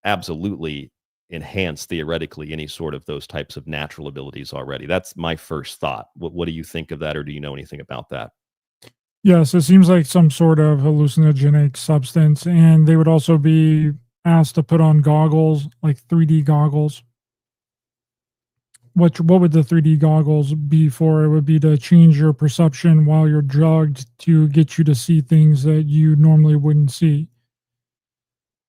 absolutely enhance theoretically any sort of those types of natural abilities already. That's my first thought. What do you think of that, or do you know anything about that? Yes, it seems like some sort of hallucinogenic substance, and they would also be asked to put on goggles, like 3D goggles. What would the 3D goggles be for? It would be to change your perception while you're drugged to get you to see things that you normally wouldn't see.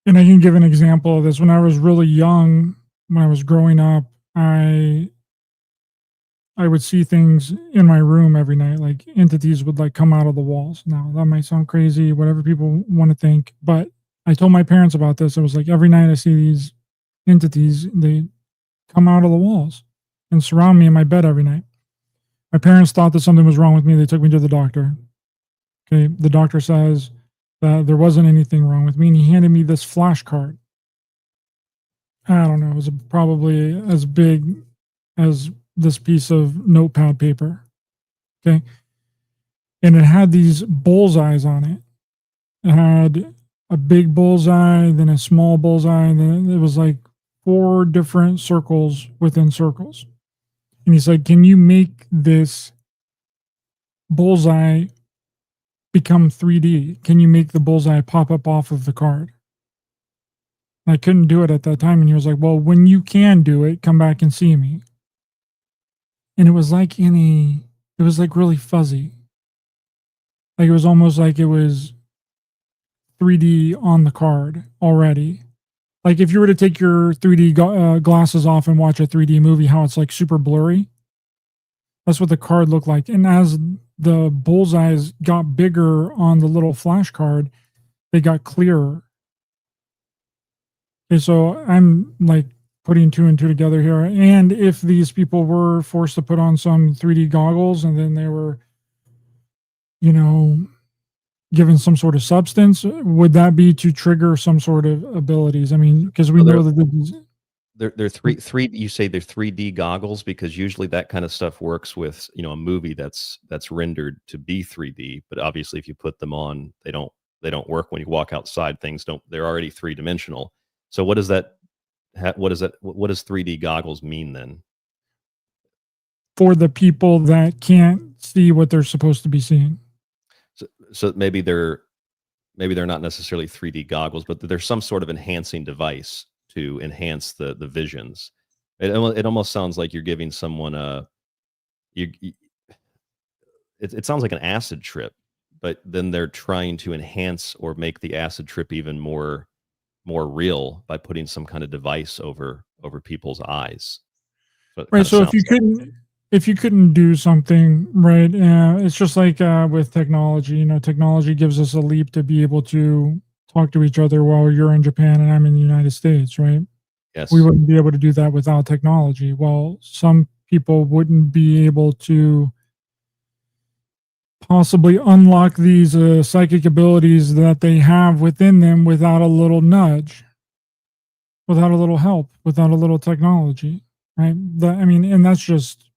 And I can give an example of this. When I was really young, when I was growing up, I would see things in my room every night, like entities would like come out of the walls. Now that might sound crazy, whatever people want to think, but I told my parents about this. It was like every night I see these entities, they come out of the walls and surround me in my bed every night. My parents thought that something was wrong with me. They took me to the doctor. Okay, the doctor says that there wasn't anything wrong with me, and he handed me this flashcard. I don't know, it was probably as big as this piece of notepad paper. Okay, and it had these bullseyes on it. It had a big bullseye, then a small bullseye, and then it was like 4 different circles within circles. And he said, can you make this bullseye become 3D? Can you make the bullseye pop up off of the card? And I couldn't do it at that time. And he was like, well, when you can do it, come back and see me. And it was like it was like really fuzzy. Like it was almost like it was 3D on the card already. Like if you were to take your 3D glasses off and watch a 3D movie, how it's like super blurry. That's what the card looked like. And as the bullseyes got bigger on the little flash card, they got clearer. Okay, so I'm like putting 2 and 2 together here. And if these people were forced to put on some 3D goggles and then they were, given some sort of substance, would that be to trigger some sort of abilities? I mean, because we know that they're three. You say they're 3D goggles because usually that kind of stuff works with a movie that's rendered to be 3D. But obviously, if you put them on, they don't work when you walk outside. Things don't. They're already 3-dimensional. So what does that? What does 3D goggles mean then? For the people that can't see what they're supposed to be seeing. So maybe they're not necessarily 3D goggles, but there's some sort of enhancing device to enhance the visions. It almost sounds like you're giving someone it sounds like an acid trip, but then they're trying to enhance or make the acid trip even more real by putting some kind of device over people's eyes. Right. So if you couldn't do something right, it's just like with technology. Technology gives us a leap to be able to talk to each other while you're in Japan and I'm in the United States, right? Yes. We wouldn't be able to do that without technology. Well, some people wouldn't be able to possibly unlock these psychic abilities that they have within them without a little nudge, without a little help, without a little technology, right? And that's just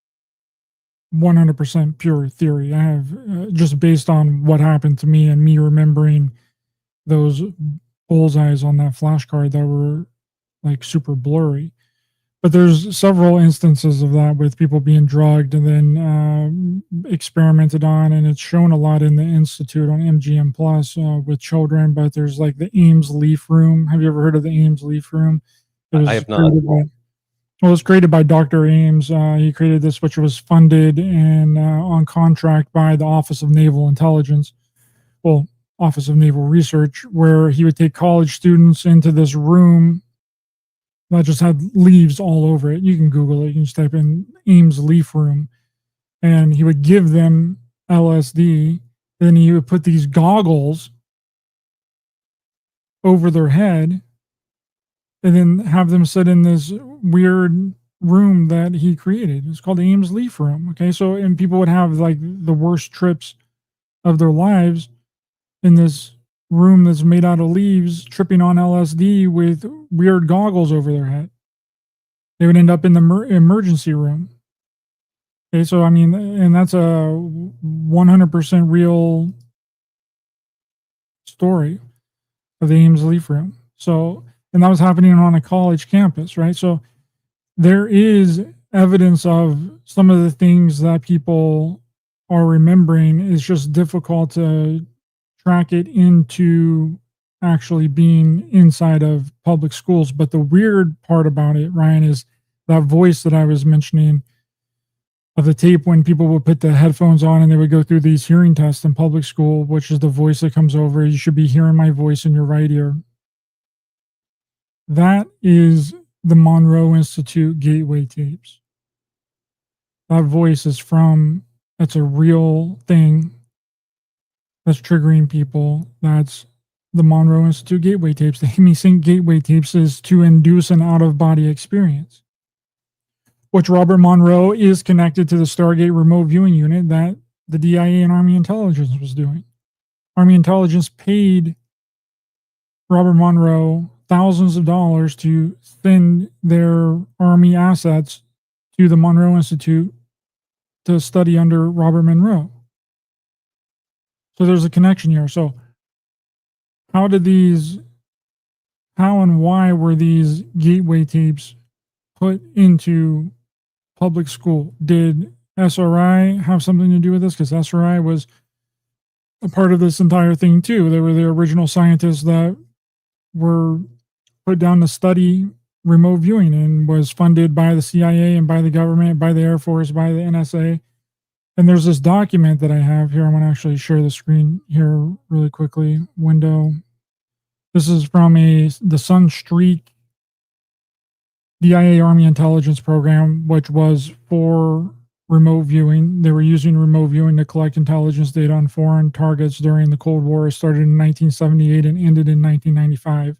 100% pure theory. I have just based on what happened to me and me remembering those bullseyes on that flashcard that were like super blurry. But there's several instances of that with people being drugged and then experimented on, and it's shown a lot in the Institute on MGM Plus with children. But there's like the Ames Leaf Room. Have you ever heard of the Ames Leaf Room? I have not. Well, it was created by Dr. Ames. He created this, which was funded and on contract by the Office of Naval Intelligence, Office of Naval Research, where he would take college students into this room that just had leaves all over it. You can Google it. You can just type in Ames Leaf Room. And he would give them LSD. Then he would put these goggles over their head and then have them sit in this weird room that he created. It's called the Ames Leaf Room. Okay. So, and people would have like the worst trips of their lives in this room that's made out of leaves, tripping on LSD with weird goggles over their head. They would end up in the emergency room. Okay. So, I mean, and that's a 100% real story of the Ames Leaf Room. So, and that was happening on a college campus, right? So there is evidence of some of the things that people are remembering. It's just difficult to track it into actually being inside of public schools. But the weird part about it, Ryan, is that voice that I was mentioning of the tape when people would put the headphones on and they would go through these hearing tests in public school, which is the voice that comes over. You should be hearing my voice in your right ear. That is the Monroe Institute Gateway tapes. That voice is that's a real thing that's triggering people. That's the Monroe Institute Gateway tapes. The Hemi-Sync Gateway tapes is to induce an out-of-body experience, which Robert Monroe is connected to the Stargate remote viewing unit that the DIA and Army Intelligence was doing. Army Intelligence paid Robert Monroe thousands of dollars to send their Army assets to the Monroe Institute to study under Robert Monroe. So there's a connection here. So how and why were these gateway tapes put into public school? Did SRI have something to do with this? Because SRI was a part of this entire thing too. They were the original scientists that were put down to study remote viewing and was funded by the CIA and by the government, by the Air Force, by the NSA. And there's this document that I have here. I'm going to actually share the screen here really quickly. Window. This is from the Sunstreak DIA Army Intelligence Program, which was for remote viewing. They were using remote viewing to collect intelligence data on foreign targets during the Cold War. It started in 1978 and ended in 1995.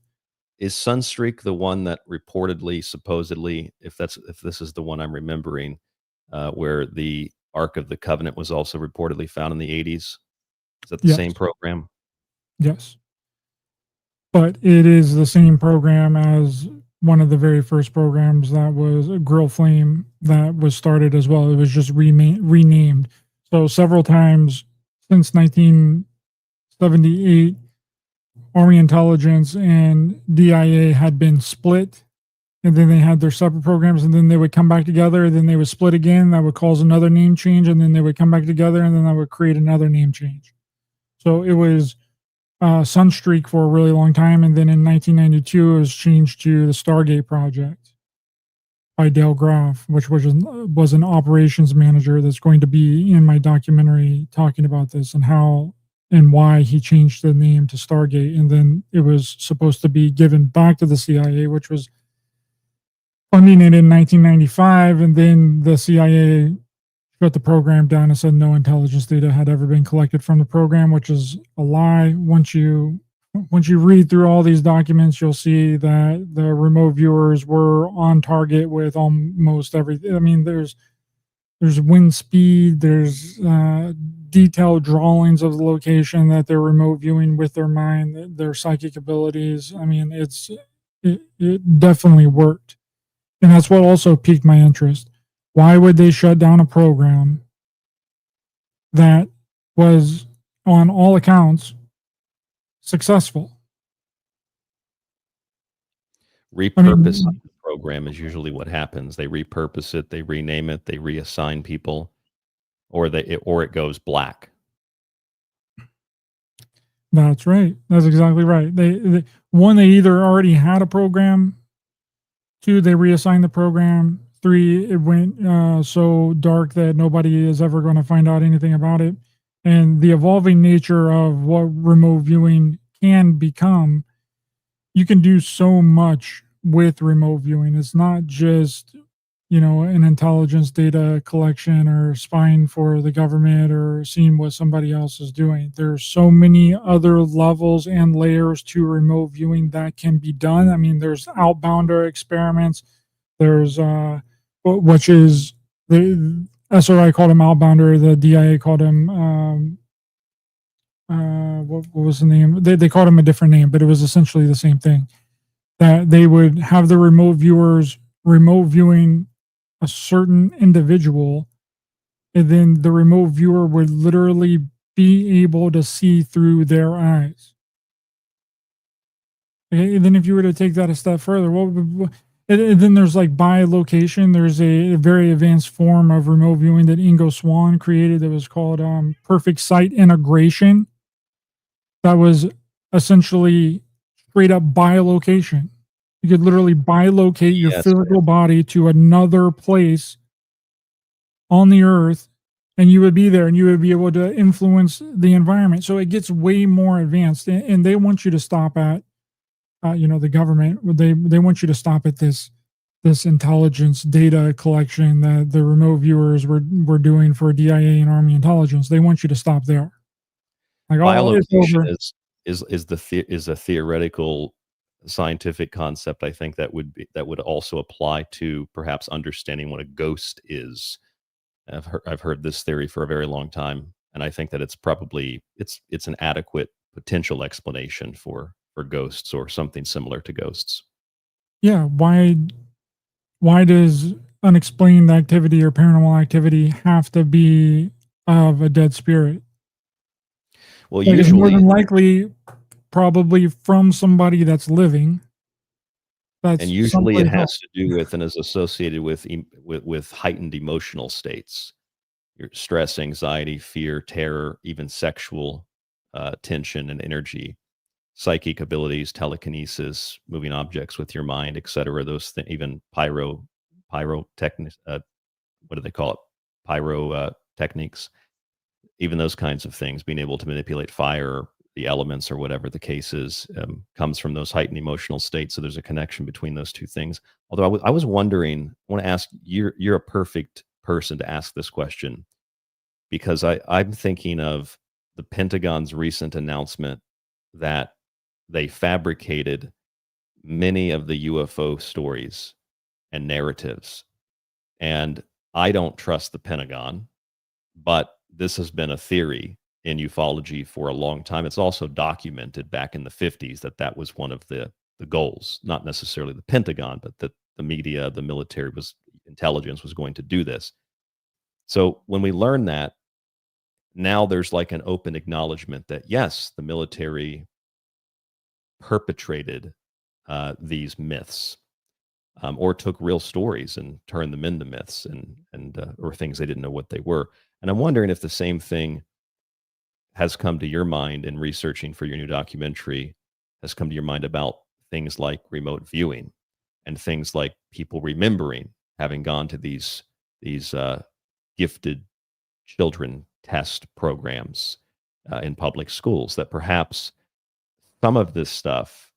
Is Sunstreak the one that reportedly, supposedly, if this is the one I'm remembering, where the Ark of the Covenant was also reportedly found in the 80s? Is that the same program? Yes. But it is the same program as one of the very first programs that was a Grill Flame that was started as well. It was just renamed. So several times since 1978, Army Intelligence and DIA had been split, and then they had their separate programs, and then they would come back together, then they would split again. That would cause another name change, and then they would come back together, and then that would create another name change. So it was Sunstreak for a really long time, and then in 1992 it was changed to the Stargate Project by Dale Graff, which was an operations manager that's going to be in my documentary talking about this and how and why he changed the name to Stargate. And then it was supposed to be given back to the CIA, which was funding it in 1995, and then the CIA shut the program down and said no intelligence data had ever been collected from the program, which is a lie. Once you read through all these documents, you'll see that the remote viewers were on target with almost everything. I mean, there's wind speed, there's detailed drawings of the location that they're remote viewing with their mind, their psychic abilities. I mean, it definitely worked. And that's what also piqued my interest. Why would they shut down a program that was, on all accounts, successful? Repurposing the program is usually what happens. They repurpose it, they rename it, they reassign people, or it goes black. That's right. That's exactly right. They either already had a program. 2, they reassigned the program. 3, it went so dark that nobody is ever going to find out anything about it. And the evolving nature of what remote viewing can become, you can do so much with remote viewing. It's not just an intelligence data collection or spying for the government or seeing what somebody else is doing. There's so many other levels and layers to remote viewing that can be done. I mean, there's outbounder experiments. There's which is the SRI called him outbounder. The DIA called him what was the name? They called him a different name, but it was essentially the same thing. That they would have the remote viewers remote viewing a certain individual, and then the remote viewer would literally be able to see through their eyes. Okay, and then if you were to take that a step further, and then there's like by location. There's a very advanced form of remote viewing that Ingo Swann created that was called perfect site integration. That was essentially straight up bilocation. You could literally bilocate your physical body to another place on the earth, and you would be there and you would be able to influence the environment. So it gets way more advanced, and they want you to stop at, the government. They want you to stop at this intelligence data collection that the remote viewers were doing for DIA and Army intelligence. They want you to stop there. Like, bilocation is a theoretical scientific concept. I think that would also apply to perhaps understanding what a ghost is. I've heard this theory for a very long time, and I think that it's probably it's an adequate potential explanation for ghosts or something similar to ghosts. Yeah, why does unexplained activity or paranormal activity have to be of a dead spirit? Well, Like, it's more usually, than likely probably from somebody that's living. and usually it someplace has else. to do with and is associated with heightened emotional states. Your stress, anxiety, fear, terror, even sexual tension and energy, psychic abilities, telekinesis, moving objects with your mind, etc. Those even pyrotechnics. What do they call it? Techniques. Even those kinds of things, being able to manipulate fire, the elements, or whatever the case is, comes from those heightened emotional states. So there's a connection between those two things. Although I was wondering, I want to ask, you're a perfect person to ask this question, because I'm thinking of the Pentagon's recent announcement that they fabricated many of the UFO stories and narratives. And I don't trust the Pentagon, but this has been a theory in ufology for a long time. It's also documented back in the 50s that was one of the goals, not necessarily the Pentagon, but that the media, the military, intelligence was going to do this. So when we learn that, now there's like an open acknowledgement that yes, the military perpetrated these myths, or took real stories and turned them into myths and or things they didn't know what they were. And I'm wondering if the same thing has come to your mind in researching for your new documentary, has come to your mind about things like remote viewing and things like people remembering having gone to these gifted children test programs in public schools, that perhaps some of this stuff,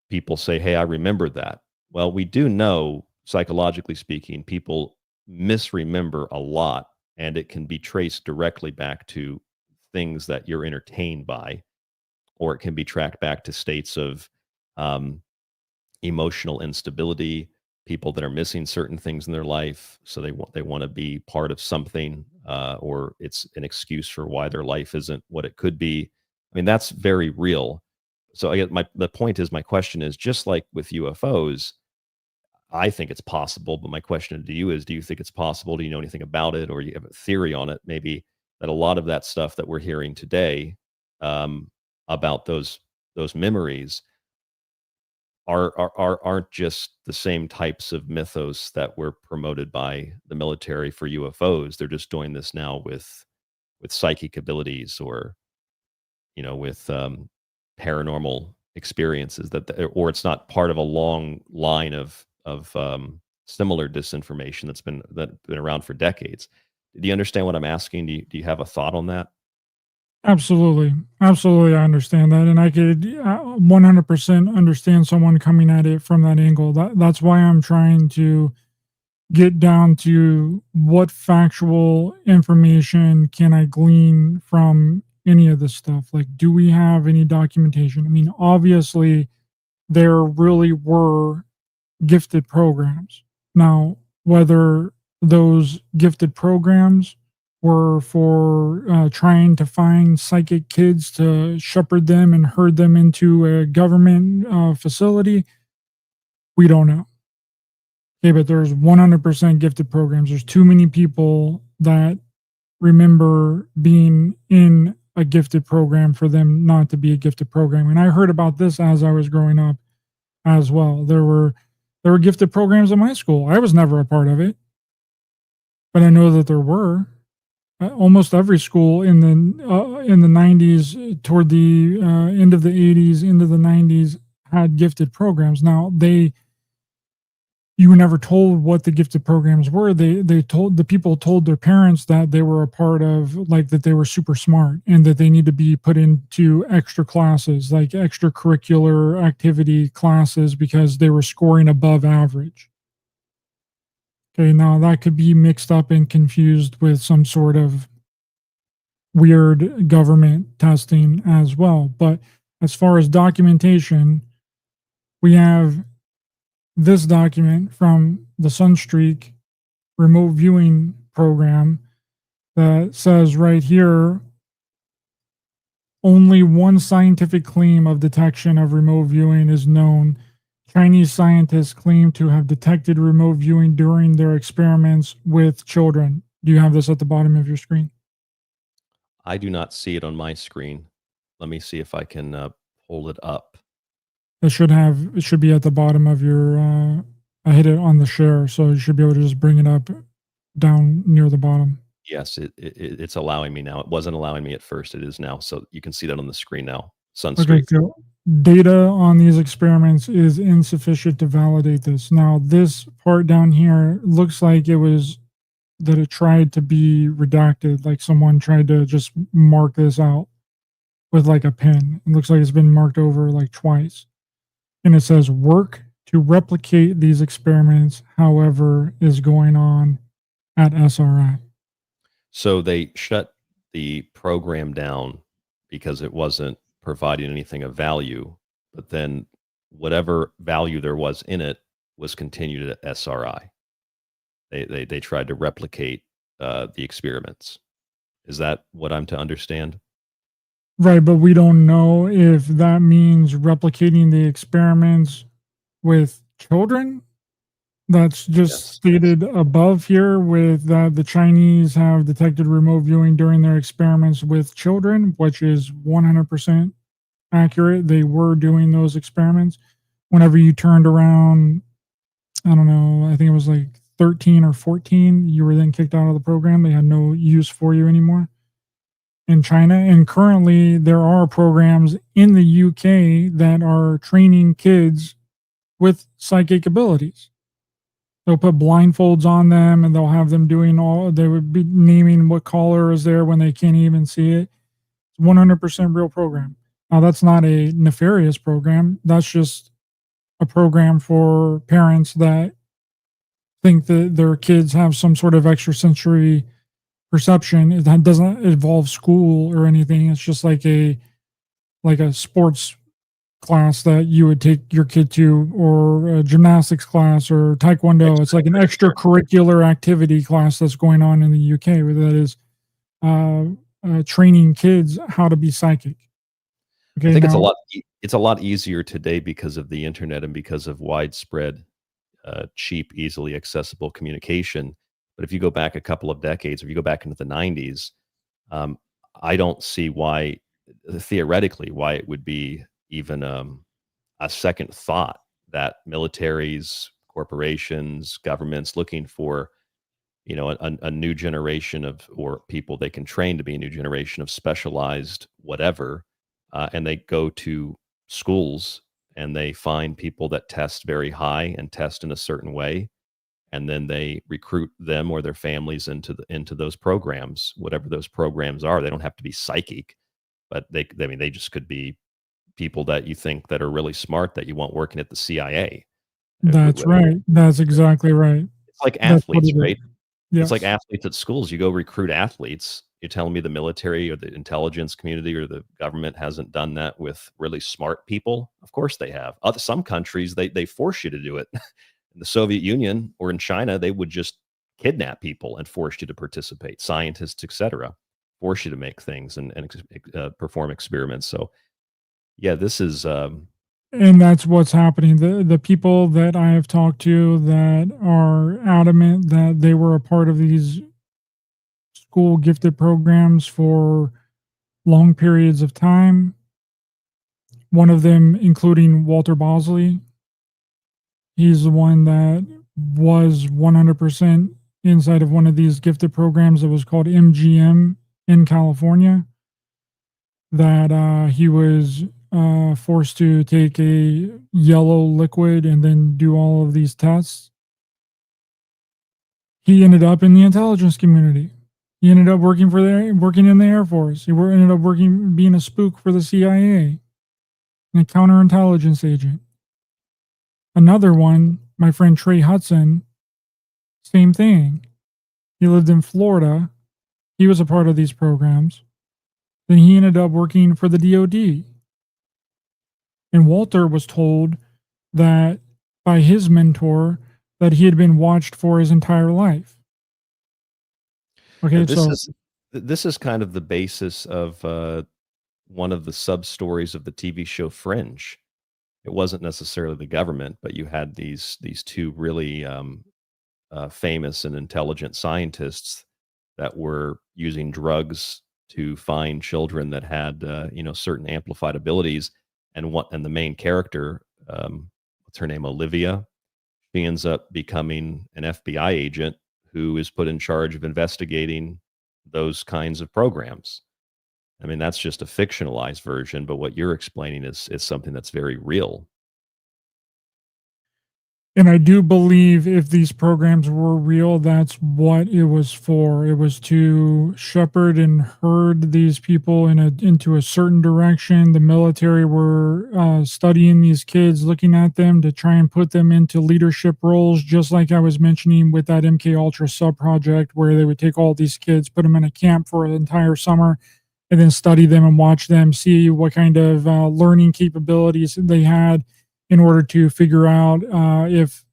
people say, hey, I remember that. Well, we do know, psychologically speaking, people misremember a lot, and it can be traced directly back to things that you're entertained by, or it can be tracked back to states of emotional instability, people that are missing certain things in their life, so they want to be part of something, or it's an excuse for why their life isn't what it could be. I mean, that's very real. So I get the point is, my question is, just like with UFOs, I think it's possible, but my question to you is, do you think it's possible? Do you know anything about it, or you have a theory on it, maybe, that a lot of that stuff that we're hearing today about those memories aren't just the same types of mythos that were promoted by the military for UFOs? They're just doing this now with psychic abilities, or with paranormal experiences, or it's not part of a long line of similar disinformation that's been around for decades. Do you understand what I'm asking? Do you have a thought on that? Absolutely. Absolutely. I understand that. And I could 100% understand someone coming at it from that angle. That's why I'm trying to get down to what factual information can I glean from any of this stuff. Like, do we have any documentation? I mean, obviously, there really were gifted programs. Now, whether those gifted programs were for trying to find psychic kids to shepherd them and herd them into a government facility, we don't know. Okay, but there's 100% gifted programs. There's too many people that remember being in a gifted program for them not to be a gifted program. And I heard about this as I was growing up as well. There were gifted programs in my school. I was never a part of it, but I know that there were. Almost every school in the 90s, toward the end of the 80s, into the 90s, had gifted programs. Now you were never told what the gifted programs were. The people told their parents that they were a part of, like, that they were super smart and that they need to be put into extra classes, like extracurricular activity classes, because they were scoring above average. Okay, now that could be mixed up and confused with some sort of weird government testing as well. But as far as documentation, we have this document from the Sunstreak remote viewing program that says right here, only one scientific claim of detection of remote viewing is known. Chinese scientists claim to have detected remote viewing during their experiments with children. Do you have this at the bottom of your screen? I do not see it on my screen. Let me see if I can pull it up. It should be at the bottom of your, I hit it on the share, so you should be able to just bring it up down near the bottom. Yes, it's allowing me now. It wasn't allowing me at first. It is now. So you can see that on the screen now. Sunstreak. Okay, so data on these experiments is insufficient to validate this. Now, this part down here looks like it tried to be redacted, like someone tried to just mark this out with like a pen. It looks like it's been marked over like twice. And it says work to replicate these experiments, however, is going on at SRI. So they shut the program down because it wasn't providing anything of value, but then whatever value there was in it was continued at SRI. They tried to replicate the experiments. Is that what I'm to understand? Right, but we don't know if that means replicating the experiments with children. That's just stated above here with the Chinese have detected remote viewing during their experiments with children, which is 100% accurate. They were doing those experiments. Whenever you turned around, I don't know, I think it was like 13 or 14, you were then kicked out of the program. They had no use for you anymore in China. And currently there are programs in the UK that are training kids with psychic abilities. They'll put blindfolds on them and they'll have them they would be naming what color is there when they can't even see it. It's 100% real program. Now, that's not a nefarious program. That's just a program for parents that think that their kids have some sort of extrasensory perception. That doesn't involve school or anything. It's just like a sports class that you would take your kid to, or a gymnastics class or taekwondo. It's like an extracurricular activity class that's going on in the UK, where that is training kids how to be psychic. Okay, I think it's a lot easier today because of the internet and because of widespread, cheap, easily accessible communication. But if you go back a couple of decades, if you go back into the 90s, I don't see why, theoretically, why it would be even a second thought that militaries, corporations, governments looking for, a new generation or people they can train to be a new generation of specialized whatever, and they go to schools and they find people that test very high and test in a certain way, and then they recruit them or their families into those programs, whatever those programs are. They don't have to be psychic, but they just could be people that you think that are really smart that you want working at the CIA. That's right. That's exactly right. It's like That's what athletes, he did. right? It's like Yes. athletes at schools. You go recruit athletes. You're telling me the military or the intelligence community or the government hasn't done that with really smart people? Of course they have. Some countries, they force you to do it. In the Soviet Union or in China, they would just kidnap people and force you to participate, scientists, etc., force you to make things and perform experiments. So, yeah, this is And that's what's happening. The people that I have talked to that are adamant that they were a part of these school gifted programs for long periods of time, one of them including Walter Bosley, he's the one that was 100% inside of one of these gifted programs that was called MGM in California, that he was forced to take a yellow liquid and then do all of these tests. He ended up in the intelligence community. He ended up working in the Air Force. He ended up being a spook for the CIA, and a counterintelligence agent. Another one, my friend Trey Hudson, same thing. He lived in Florida. He was a part of these programs. Then he ended up working for the DOD. And Walter was told that by his mentor that he had been watched for his entire life. Okay, this is kind of the basis of one of the sub stories of the TV show Fringe. It wasn't necessarily the government, but you had these two really famous and intelligent scientists that were using drugs to find children that had certain amplified abilities, and the main character, what's her name, Olivia, she ends up becoming an FBI agent who is put in charge of investigating those kinds of programs. I mean, that's just a fictionalized version, but what you're explaining is something that's very real. And I do believe if these programs were real, that's what it was for. It was to shepherd and herd these people into a certain direction. The military were studying these kids, looking at them to try and put them into leadership roles, just like I was mentioning with that MK Ultra sub project, where they would take all these kids, put them in a camp for an entire summer, and then study them and watch them, see what kind of learning capabilities they had, in order to figure out if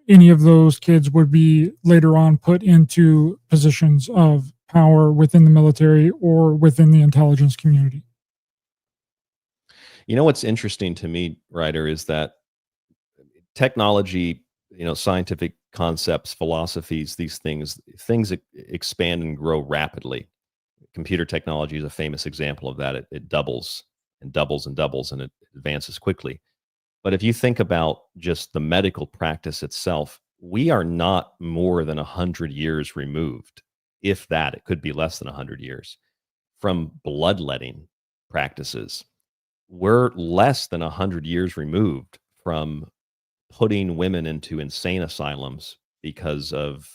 any of those kids would be later on put into positions of power within the military or within the intelligence community. You know what's interesting to me, Ryder, is that technology, scientific concepts, philosophies, these things expand and grow rapidly. Computer technology is a famous example of that. It doubles and doubles and doubles, and it advances quickly. But if you think about just the medical practice itself, we are not more than 100 years removed, if that. It could be less than 100 years, from bloodletting practices. We're less than 100 years removed from putting women into insane asylums because of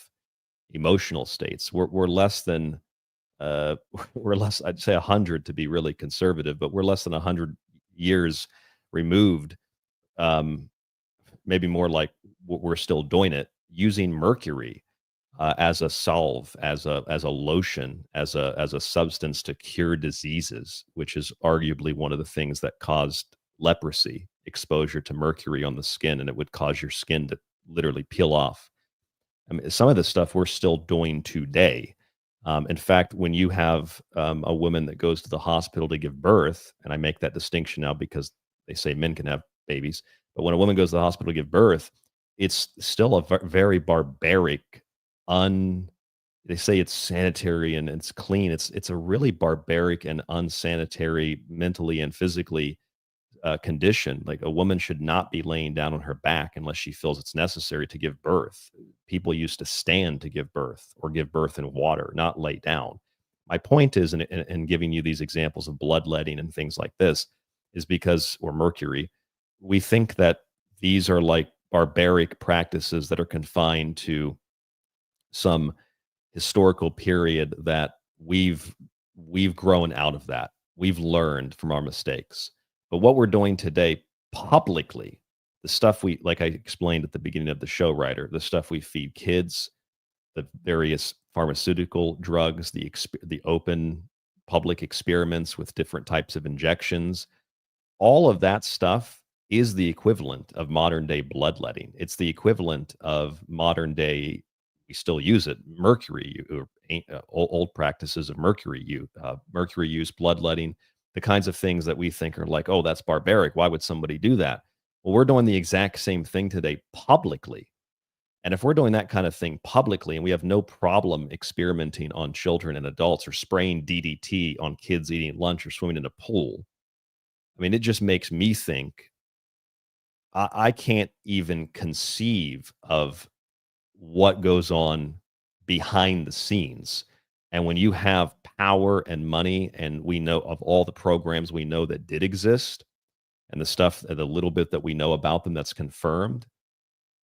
emotional states. We're less than, I'd say 100 to be really conservative, but we're less than 100 years removed. Maybe more like we're still doing it, using mercury as a salve, as a lotion, as a substance to cure diseases, which is arguably one of the things that caused leprosy, exposure to mercury on the skin, and it would cause your skin to literally peel off. I mean, some of this stuff we're still doing today. In fact, when you have a woman that goes to the hospital to give birth, and I make that distinction now because they say men can have babies, but when a woman goes to the hospital to give birth, it's still a very barbaric, they say it's sanitary and it's clean. It's a really barbaric and unsanitary, mentally and physically, condition. Like, a woman should not be laying down on her back unless she feels it's necessary to give birth. People used to stand to give birth, or give birth in water, not lay down. My point is, in giving you these examples of bloodletting and things like this, is because, or mercury, we think that these are like barbaric practices that are confined to some historical period, that we've grown out of that. We've learned from our mistakes. But what we're doing today publicly, the stuff we, like I explained at the beginning of the show, Ryder, the stuff we feed kids, the various pharmaceutical drugs, the open public experiments with different types of injections, all of that stuff is the equivalent of modern day bloodletting. It's the equivalent of modern day, we still use it, mercury, or old practices of mercury use, bloodletting, the kinds of things that we think are like, oh, that's barbaric. Why would somebody do that? Well, we're doing the exact same thing today publicly. And if we're doing that kind of thing publicly, and we have no problem experimenting on children and adults, or spraying DDT on kids eating lunch or swimming in a pool, I mean, it just makes me think, I can't even conceive of what goes on behind the scenes. And when you have power and money, and we know of all the programs we know that did exist, and the stuff, the little bit that we know about them that's confirmed,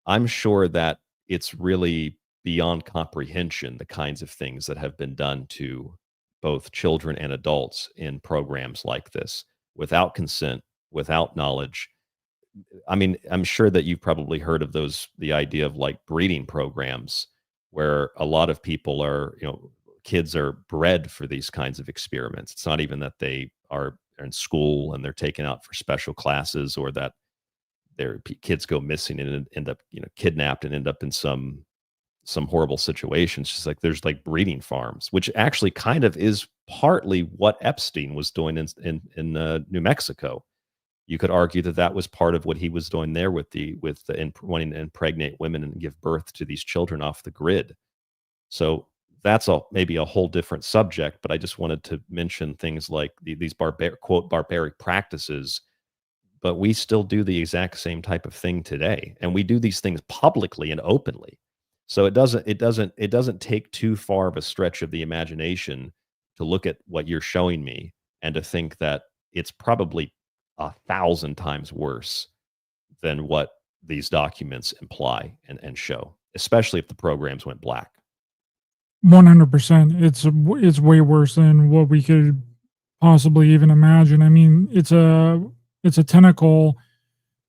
I'm sure that it's really beyond comprehension, the kinds of things that have been done to both children and adults in programs like this, without consent, without knowledge. I mean, I'm sure that you've probably heard of those, the idea of like breeding programs, where a lot of people are, kids are bred for these kinds of experiments. It's not even that they are in school and they're taken out for special classes, or that their kids go missing and end up, kidnapped and end up in some horrible situations. Just like there's like breeding farms, which actually kind of is partly what Epstein was doing in New Mexico. You could argue that that was part of what he was doing there with wanting to impregnate women and give birth to these children off the grid. So that's maybe a whole different subject, but I just wanted to mention things like these quote barbaric practices. But we still do the exact same type of thing today, and we do these things publicly and openly. So it doesn't take too far of a stretch of the imagination to look at what you're showing me and to think that it's probably 1,000 times worse than what these documents imply and show, especially if the programs went black. 100%. It's way worse than what we could possibly even imagine. I mean, it's a tentacle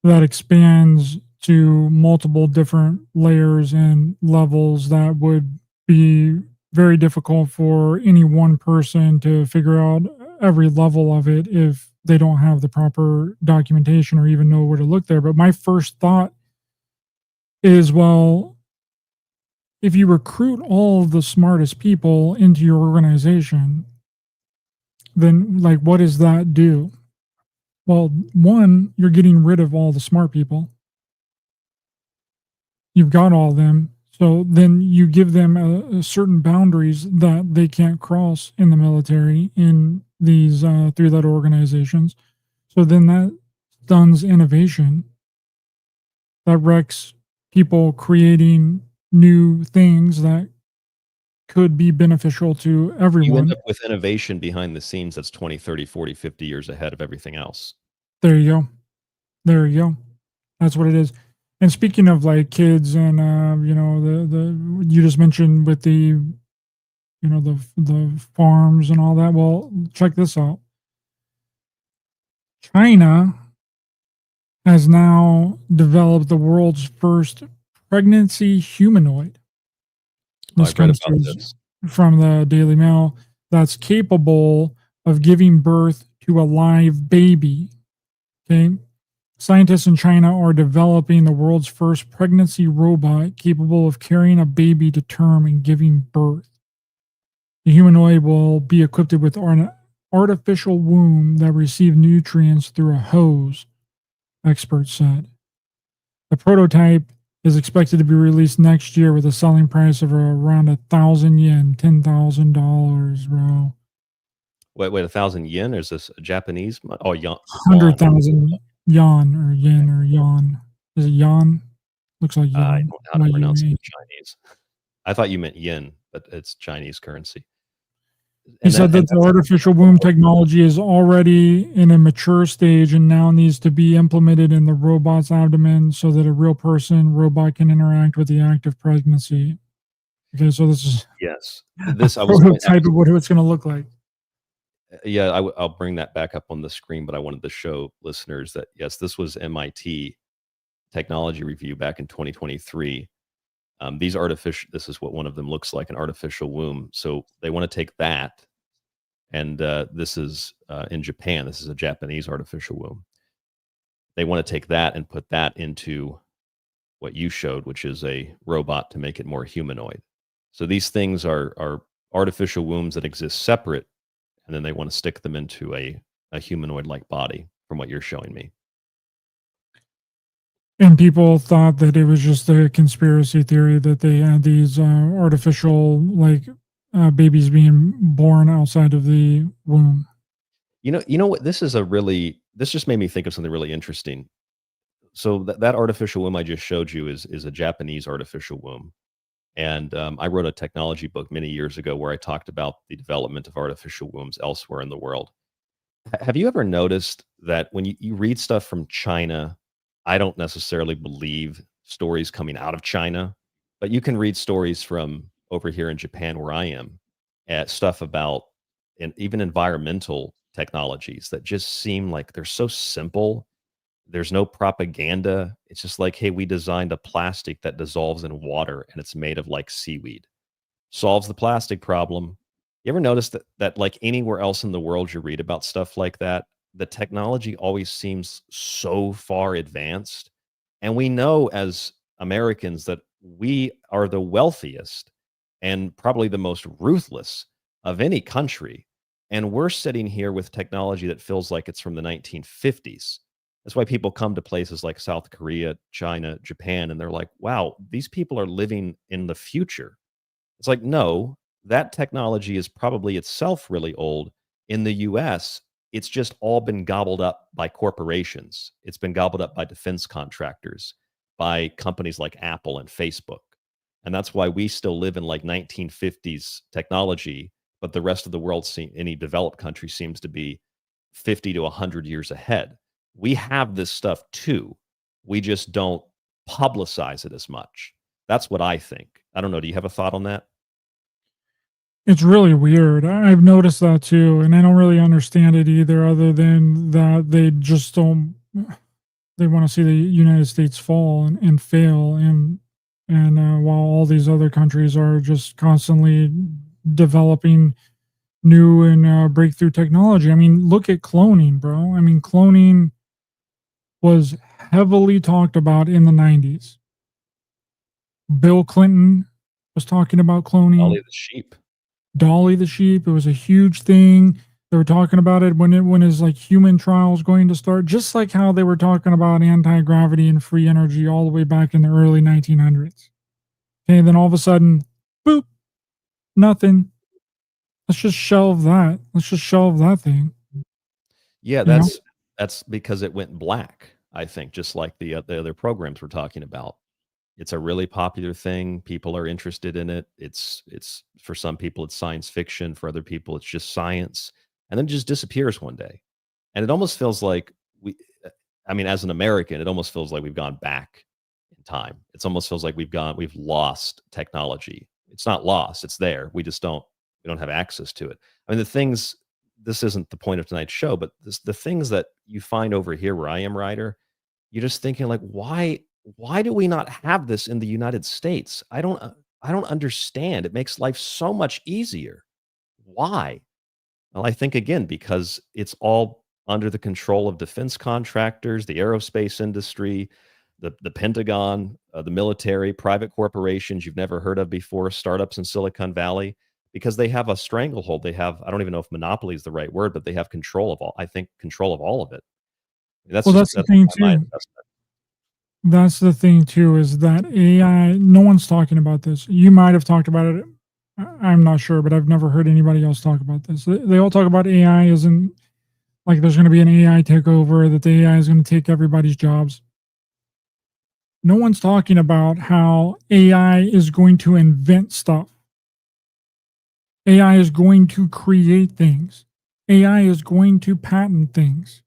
that expands to multiple different layers and levels that would be very difficult for any one person to figure out every level of it if they don't have the proper documentation or even know where to look there. But my first thought is, well, if you recruit all of the smartest people into your organization, then like, what does that do? Well, one, you're getting rid of all the smart people. You've got all of them. So then you give them a certain boundaries that they can't cross in the military, in these three-letter organizations. So then that stuns innovation. That wrecks people creating new things that could be beneficial to everyone. You end up with innovation behind the scenes that's 20, 30, 40, 50 years ahead of everything else. There you go. There you go. That's what it is. And speaking of like kids and the you just mentioned with the the farms and all that. Well, check this out. China has now developed the world's first pregnancy humanoid. This comes from the Daily Mail. That's capable of giving birth to a live baby. Okay. Scientists in China are developing the world's first pregnancy robot capable of carrying a baby to term and giving birth. The humanoid will be equipped with an artificial womb that receives nutrients through a hose, experts said. The prototype is expected to be released next year with a selling price of around 1,000 yen, $10,000, bro. Wait, 1,000 yen? Or is this a Japanese? Oh, 100,000 yuan or yen or yuan. Is it yuan? Looks like yuan. I don't know how to pronounce it in Chinese. I thought you meant yen, but it's Chinese currency. He said that the artificial womb technology is already in a mature stage and now needs to be implemented in the robot's abdomen so that a real robot can interact with the act of pregnancy. Okay, so this is this a prototype of what it's going to look like. Yeah, I'll bring that back up on the screen, but I wanted to show listeners that, yes, this was MIT technology review back in 2023. This is what one of them looks like, an artificial womb. So they want to take that, and this is in Japan. This is a Japanese artificial womb. They want to take that and put that into what you showed, which is a robot to make it more humanoid. So these things are artificial wombs that exist separate, and then they want to stick them into a humanoid-like body, from what you're showing me. And people thought that it was just a conspiracy theory that they had these artificial, like, babies being born outside of the womb. You know what? This just made me think of something really interesting. So that artificial womb I just showed you is a Japanese artificial womb. And I wrote a technology book many years ago where I talked about the development of artificial wombs elsewhere in the world. Have you ever noticed that when you read stuff from China, I don't necessarily believe stories coming out of China, but you can read stories from over here in Japan where I am, stuff about and even environmental technologies that just seem like they're so simple. There's no propaganda. It's just like, hey, we designed a plastic that dissolves in water and it's made of like seaweed. Solves the plastic problem. You ever notice that like anywhere else in the world you read about stuff like that, the technology always seems so far advanced. And we know as Americans that we are the wealthiest and probably the most ruthless of any country. And we're sitting here with technology that feels like it's from the 1950s. That's why people come to places like South Korea, China, Japan, and they're like, wow, these people are living in the future. It's like, no, that technology is probably itself really old. In the US, it's just all been gobbled up by corporations. It's been gobbled up by defense contractors, by companies like Apple and Facebook. And that's why we still live in like 1950s technology, but the rest of the world, any developed country, seems to be 50 to 100 years ahead. We have this stuff too. We just don't publicize it as much. That's what I think. I don't know. Do you have a thought on that? It's really weird. I've noticed that too, and I don't really understand it either, other than that they just don't. They want to see the United States fall and fail, and while all these other countries are just constantly developing new and breakthrough technology. I mean, look at cloning, bro. I mean, cloning was heavily talked about in the 90s. Bill Clinton was talking about cloning. Dolly the sheep. Dolly the sheep. It was a huge thing. They were talking about it when his like human trials going to start, just like how they were talking about anti-gravity and free energy all the way back in the early 1900s. Okay, then all of a sudden, boop, nothing. Let's just shelve that. Let's just shelve that thing. Yeah, that's because it went black, I think, just like the other programs we're talking about. It's a really popular thing. People are interested in it. It's for some people it's science fiction. For other people it's just science, and then it just disappears one day. And it almost feels like as an American, it almost feels like we've gone back in time. It almost feels like we've lost technology. It's not lost. It's there. We don't have access to it. I mean, this isn't the point of tonight's show, but the things that you find over here where I am, Ryder, you're just thinking like, why do we not have this in the United States? I don't understand. It makes life so much easier. Why? Well, I think again, because it's all under the control of defense contractors, the aerospace industry, the Pentagon, the military, private corporations you've never heard of before, startups in Silicon Valley, because they have a stranglehold. They have, I don't even know if monopoly is the right word, but they have control of all of it. That's the thing too. That's the thing too, is that AI, no one's talking about this. You might have talked about it. I'm not sure, but I've never heard anybody else talk about this. They all talk about AI isn't like there's going to be an AI takeover, that the AI is going to take everybody's jobs. No one's talking about how AI is going to invent stuff. AI is going to create things. AI is going to patent things.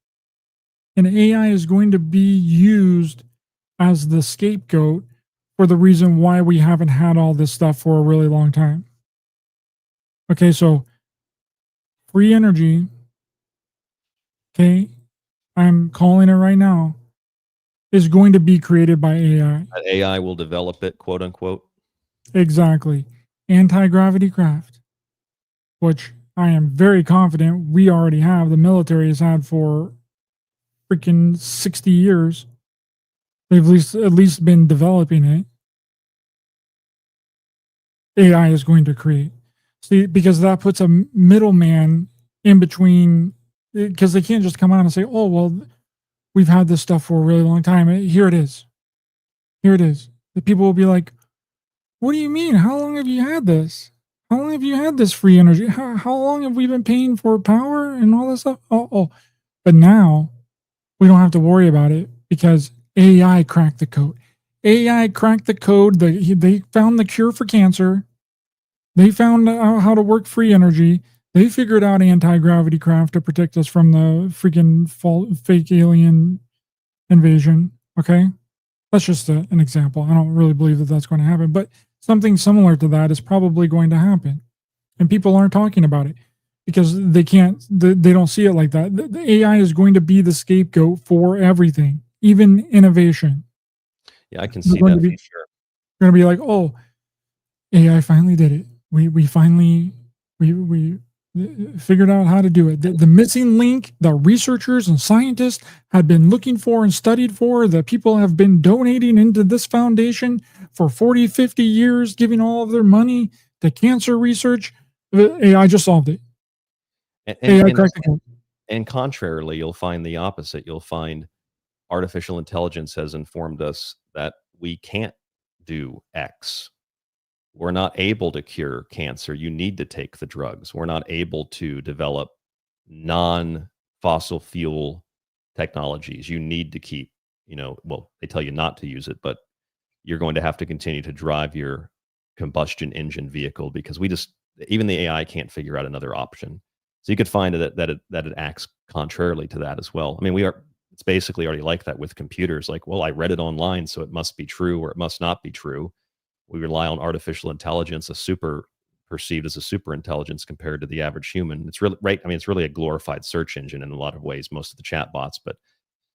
And AI is going to be used as the scapegoat for the reason why we haven't had all this stuff for a really long time. Okay, so free energy, okay, I'm calling it right now. is going to be created by AI. That AI will develop it, quote unquote. Exactly. Anti-gravity craft, which I am very confident we already have. The military has had for freaking 60 years. They've at least been developing it. AI is going to create. See, because that puts a middleman in between, because they can't just come out and say, oh, well, we've had this stuff for a really long time. Here it is. Here it is. The people will be like, what do you mean? How long have you had this? How long have you had this free energy? How long have we been paying for power and all this stuff? Oh. But now we don't have to worry about it because AI cracked the code. AI cracked the code. They found the cure for cancer. They found out how to work free energy. They figured out anti-gravity craft to protect us from the freaking fake alien invasion. Okay? That's just an example. I don't really believe that that's going to happen, but something similar to that is probably going to happen. And people aren't talking about it because they don't see it like that. The AI is going to be the scapegoat for everything, even innovation. Yeah, I can see that for sure. They're going to be like, oh, AI finally did it. We finally figured out how to do it. The missing link that researchers and scientists had been looking for and studied for, that people have been donating into this foundation for 40, 50 years, giving all of their money to cancer research. AI just solved it. And contrarily, you'll find the opposite. You'll find artificial intelligence has informed us that we can't do X. We're not able to cure cancer. You need to take the drugs. We're not able to develop non-fossil fuel technologies. You need to keep, well, they tell you not to use it, but you're going to have to continue to drive your combustion engine vehicle because even the AI can't figure out another option. So you could find that it acts contrarily to that as well. I mean, it's basically already like that with computers. Like, well, I read it online, so it must be true or it must not be true. We rely on artificial intelligence, perceived as a super intelligence compared to the average human. It's really right. I mean, it's really a glorified search engine in a lot of ways, most of the chat bots, but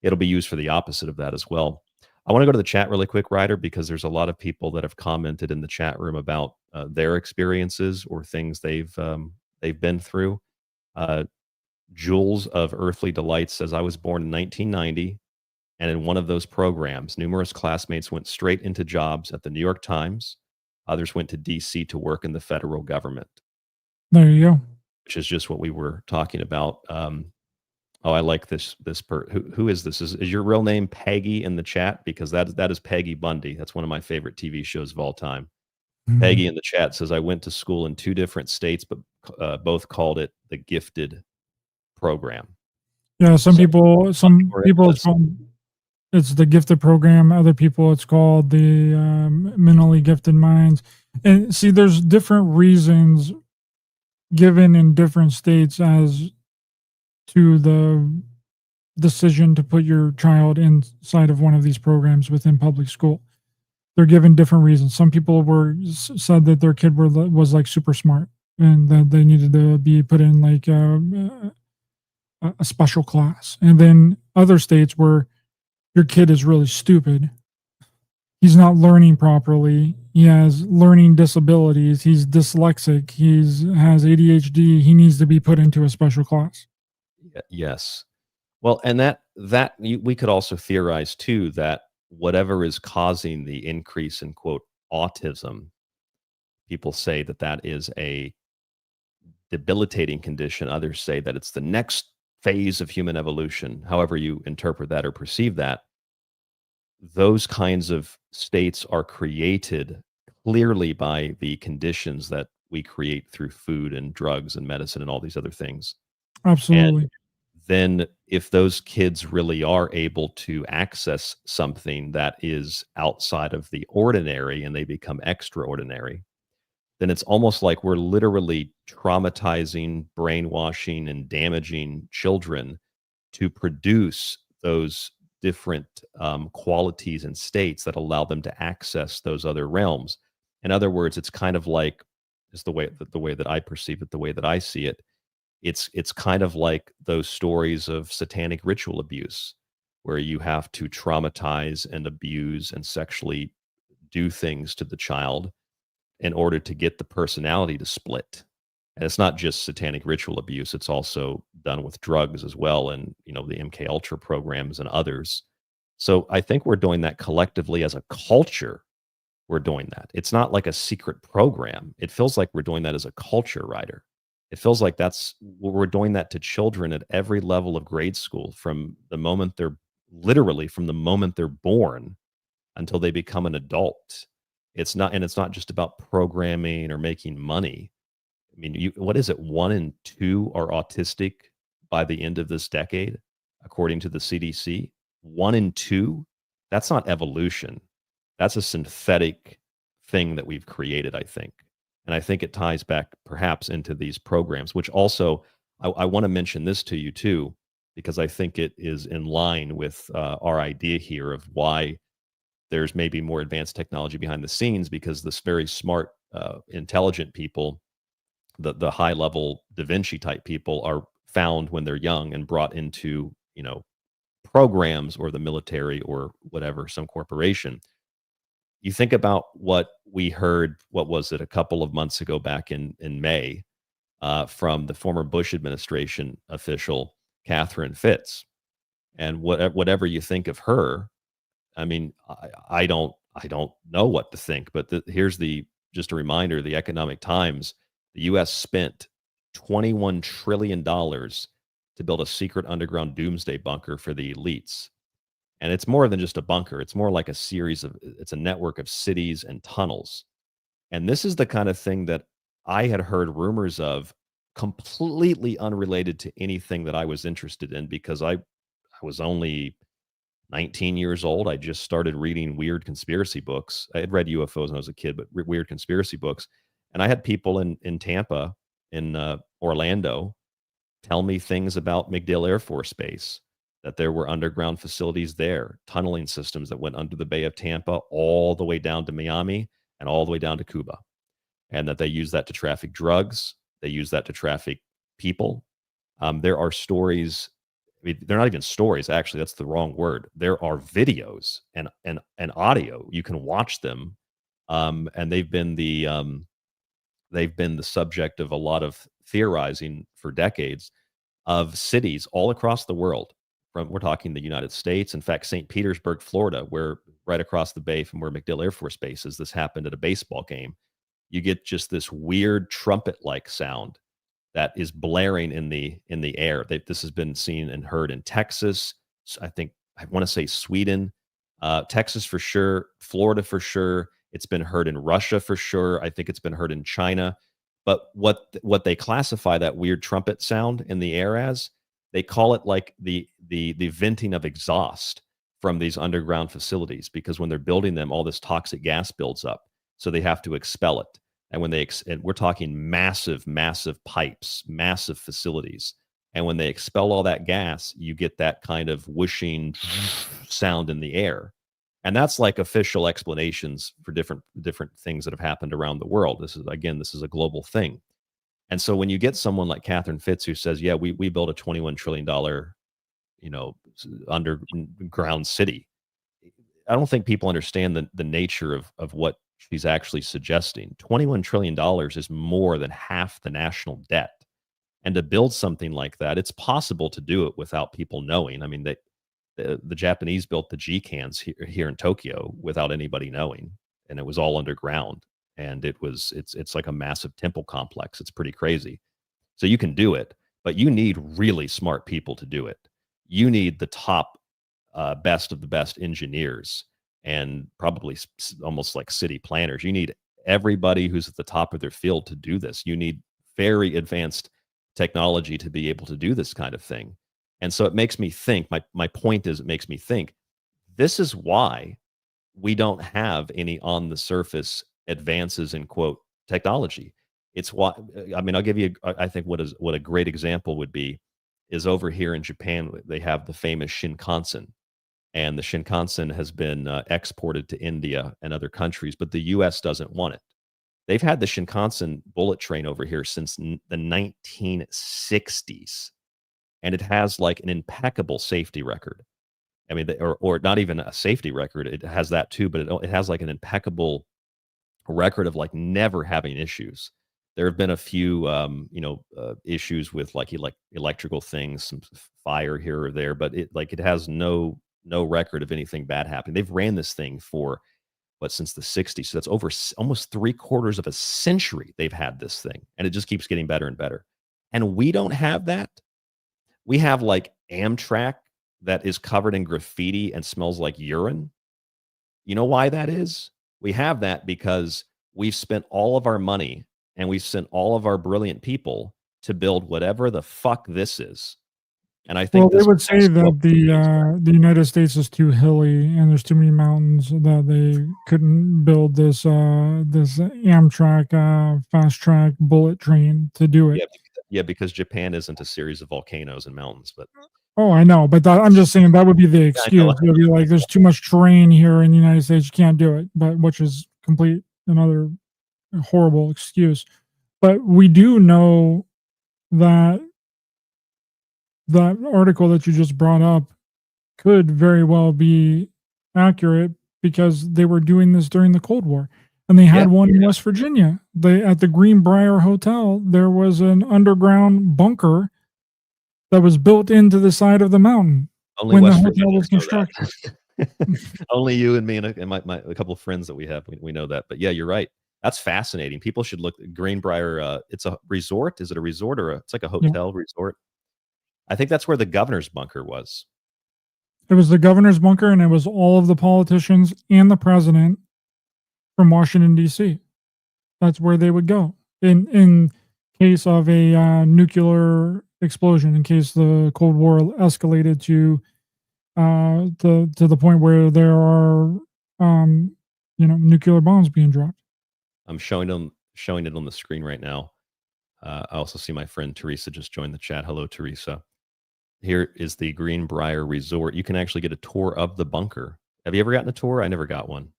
it'll be used for the opposite of that as well. I want to go to the chat really quick, Ryder, because there's a lot of people that have commented in the chat room about their experiences or things they've been through. Jules of Earthly Delights says, I was born in 1990. And in one of those programs, numerous classmates went straight into jobs at the New York Times. Others went to D.C. to work in the federal government. There you go. Which is just what we were talking about. I like this. Who is this? Is your real name Peggy in the chat? Because that is Peggy Bundy. That's one of my favorite TV shows of all time. Mm-hmm. Peggy in the chat says, I went to school in 2 different states, but both called it the Gifted program. Yeah, some people it's the Gifted program. Other people, it's called the Mentally Gifted Minds. And see, there's different reasons given in different states as to the decision to put your child inside of one of these programs within public school. They're given different reasons. Some people said that their kid was like super smart and that they needed to be put in like a special class. And then other states where your kid is really stupid. He's not learning properly. He has learning disabilities. He's dyslexic. Has ADHD. He needs to be put into a special class. Yes. Well, and that we could also theorize too that whatever is causing the increase in quote autism, people say that is a debilitating condition. Others say that it's the next phase of human evolution, however you interpret that or perceive that. Those kinds of states are created clearly by the conditions that we create through food and drugs and medicine and all these other things. Absolutely. And then if those kids really are able to access something that is outside of the ordinary and they become extraordinary, then it's almost like we're literally traumatizing, brainwashing, and damaging children to produce those different qualities and states that allow them to access those other realms. In other words, it's kind of like, is the way that I perceive it, the way that I see it. It's kind of like those stories of satanic ritual abuse. where you have to traumatize and abuse and sexually do things to the child in order to get the personality to split. And it's not just satanic ritual abuse, it's also done with drugs as well, and the MK Ultra programs and others. So I think we're doing that collectively as a culture. We're doing that. It's not like a secret program. It feels like we're doing that as a culture, Ryder. It feels like we're doing that to children at every level of grade school, from the moment they're born until they become an adult. It's not just about programming or making money. I mean, what is it? 1 in 2 are autistic by the end of this decade, according to the CDC. 1 in 2? That's not evolution. That's a synthetic thing that we've created, I think. And I think it ties back perhaps into these programs, which also, I want to mention this to you too, because I think it is in line with our idea here of why there's maybe more advanced technology behind the scenes, because this very smart, intelligent people, the high level Da Vinci type people, are found when they're young and brought into, programs or the military or whatever, some corporation. You think about what we heard, what was it, a couple of months ago back in May, from the former Bush administration official, Catherine Fitz. And whatever you think of her, I mean, I don't know what to think, but here's just a reminder, the Economic Times, the U.S. spent $21 trillion to build a secret underground doomsday bunker for the elites. And it's more than just a bunker. It's more like it's a network of cities and tunnels. And this is the kind of thing that I had heard rumors of, completely unrelated to anything that I was interested in, because I was only 19 years old. I just started reading weird conspiracy books. I had read UFOs when I was a kid, but weird conspiracy books. And I had people in Tampa, in Orlando, tell me things about MacDill Air Force Base, that there were underground facilities there, tunneling systems that went under the Bay of Tampa all the way down to Miami and all the way down to Cuba, and that they use that to traffic drugs. They use that to traffic people. There are stories. I mean, they're not even stories, actually. That's the wrong word. There are videos and audio. You can watch them, and they've been the subject of a lot of theorizing for decades, of cities all across the world. We're talking the United States. In fact, St. Petersburg, Florida, where right across the bay from where MacDill Air Force Base is, this happened at a baseball game. You get just this weird trumpet-like sound that is blaring in the air. This has been seen and heard in Texas. I want to say Sweden, Texas for sure, Florida for sure. It's been heard in Russia for sure. I think it's been heard in China. But what they classify that weird trumpet sound in the air as, they call it like the venting of exhaust from these underground facilities, because when they're building them, all this toxic gas builds up, so they have to expel it. And and we're talking massive pipes, massive facilities. And when they expel all that gas, you get that kind of whooshing sound in the air. And that's like official explanations for different things that have happened around the world. This is a global thing. And so when you get someone like Catherine Fitz, who says, yeah, we built a $21 trillion, underground city, I don't think people understand the nature of what she's actually suggesting. $21 trillion is more than half the national debt. And to build something like that, it's possible to do it without people knowing. I mean, the Japanese built the G-cans here in Tokyo without anybody knowing, and it was all underground. And it's like a massive temple complex. It's pretty crazy. So you can do it, but you need really smart people to do it. You need the top, best of the best engineers, and probably almost like city planners. You need everybody who's at the top of their field to do this. You need very advanced technology to be able to do this kind of thing. And so it makes me think, my point is, it makes me think, this is why we don't have any on the surface advances in quote technology. It's why, I mean, I'll give you, I think what a great example would be is over here in Japan, they have the famous Shinkansen, and the Shinkansen has been exported to India and other countries, but the US doesn't want it. They've had the Shinkansen bullet train over here since the 1960s, and it has like an impeccable safety record. I mean, or not even a safety record. It has that too, but it has like an impeccable record of like never having issues. There have been a few, issues with like electrical things, some fire here or there, but it has no record of anything bad happening. They've ran this thing for since the 60s. So that's over almost 3/4 of a century they've had this thing, and it just keeps getting better and better. And we don't have that. We have like Amtrak that is covered in graffiti and smells like urine. You know why that is? We have that because we've spent all of our money and we've sent all of our brilliant people to build whatever the fuck this is. And I think they would say that the United States is too hilly and there's too many mountains that they couldn't build this Amtrak fast track bullet train to do it. Yeah, because Japan isn't a series of volcanoes and mountains, but Oh, I know, but I'm just saying that would be the excuse. It would be like, there's too much terrain here in the United States, you can't do it, but which is another horrible excuse. But we do know that that article that you just brought up could very well be accurate because they were doing this during the Cold War. And they had one in West Virginia. At the Greenbrier Hotel, there was an underground bunker that was built into the side of the mountain when the hotel was constructed. Only you and me and a couple of friends that we have, we know that. But yeah, you're right. That's fascinating. People should look at Greenbrier. It's a resort. Is it a resort or it's like a hotel resort? I think that's where the governor's bunker was. It was the governor's bunker, and it was all of the politicians and the president from Washington, D.C. That's where they would go in case of a nuclear explosion, in case the Cold War escalated to the point where there are nuclear bombs being dropped. I'm showing it on the screen right now. I also see my friend Teresa just joined the chat. Hello, Teresa. Here is the Greenbrier Resort. You can actually get a tour of the bunker. Have you ever gotten a tour? I never got one.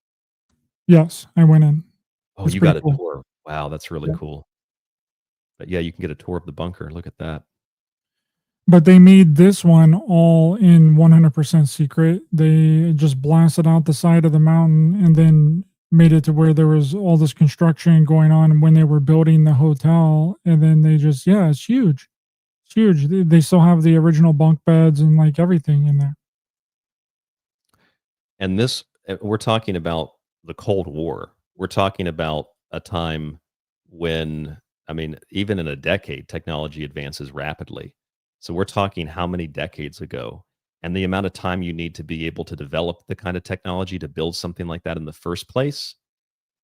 Yes, I went in. Oh, you got a tour. Wow, that's really cool. But yeah, you can get a tour of the bunker. Look at that. But they made this one all in 100% secret. They just blasted out the side of the mountain and then made it to where there was all this construction going on when they were building the hotel. And then they just, it's huge. It's huge. They still have the original bunk beds and like everything in there. And this, we're talking about the Cold War. We're talking about a time when, I mean, even in a decade, technology advances rapidly. So we're talking how many decades ago, and the amount of time you need to be able to develop the kind of technology to build something like that in the first place.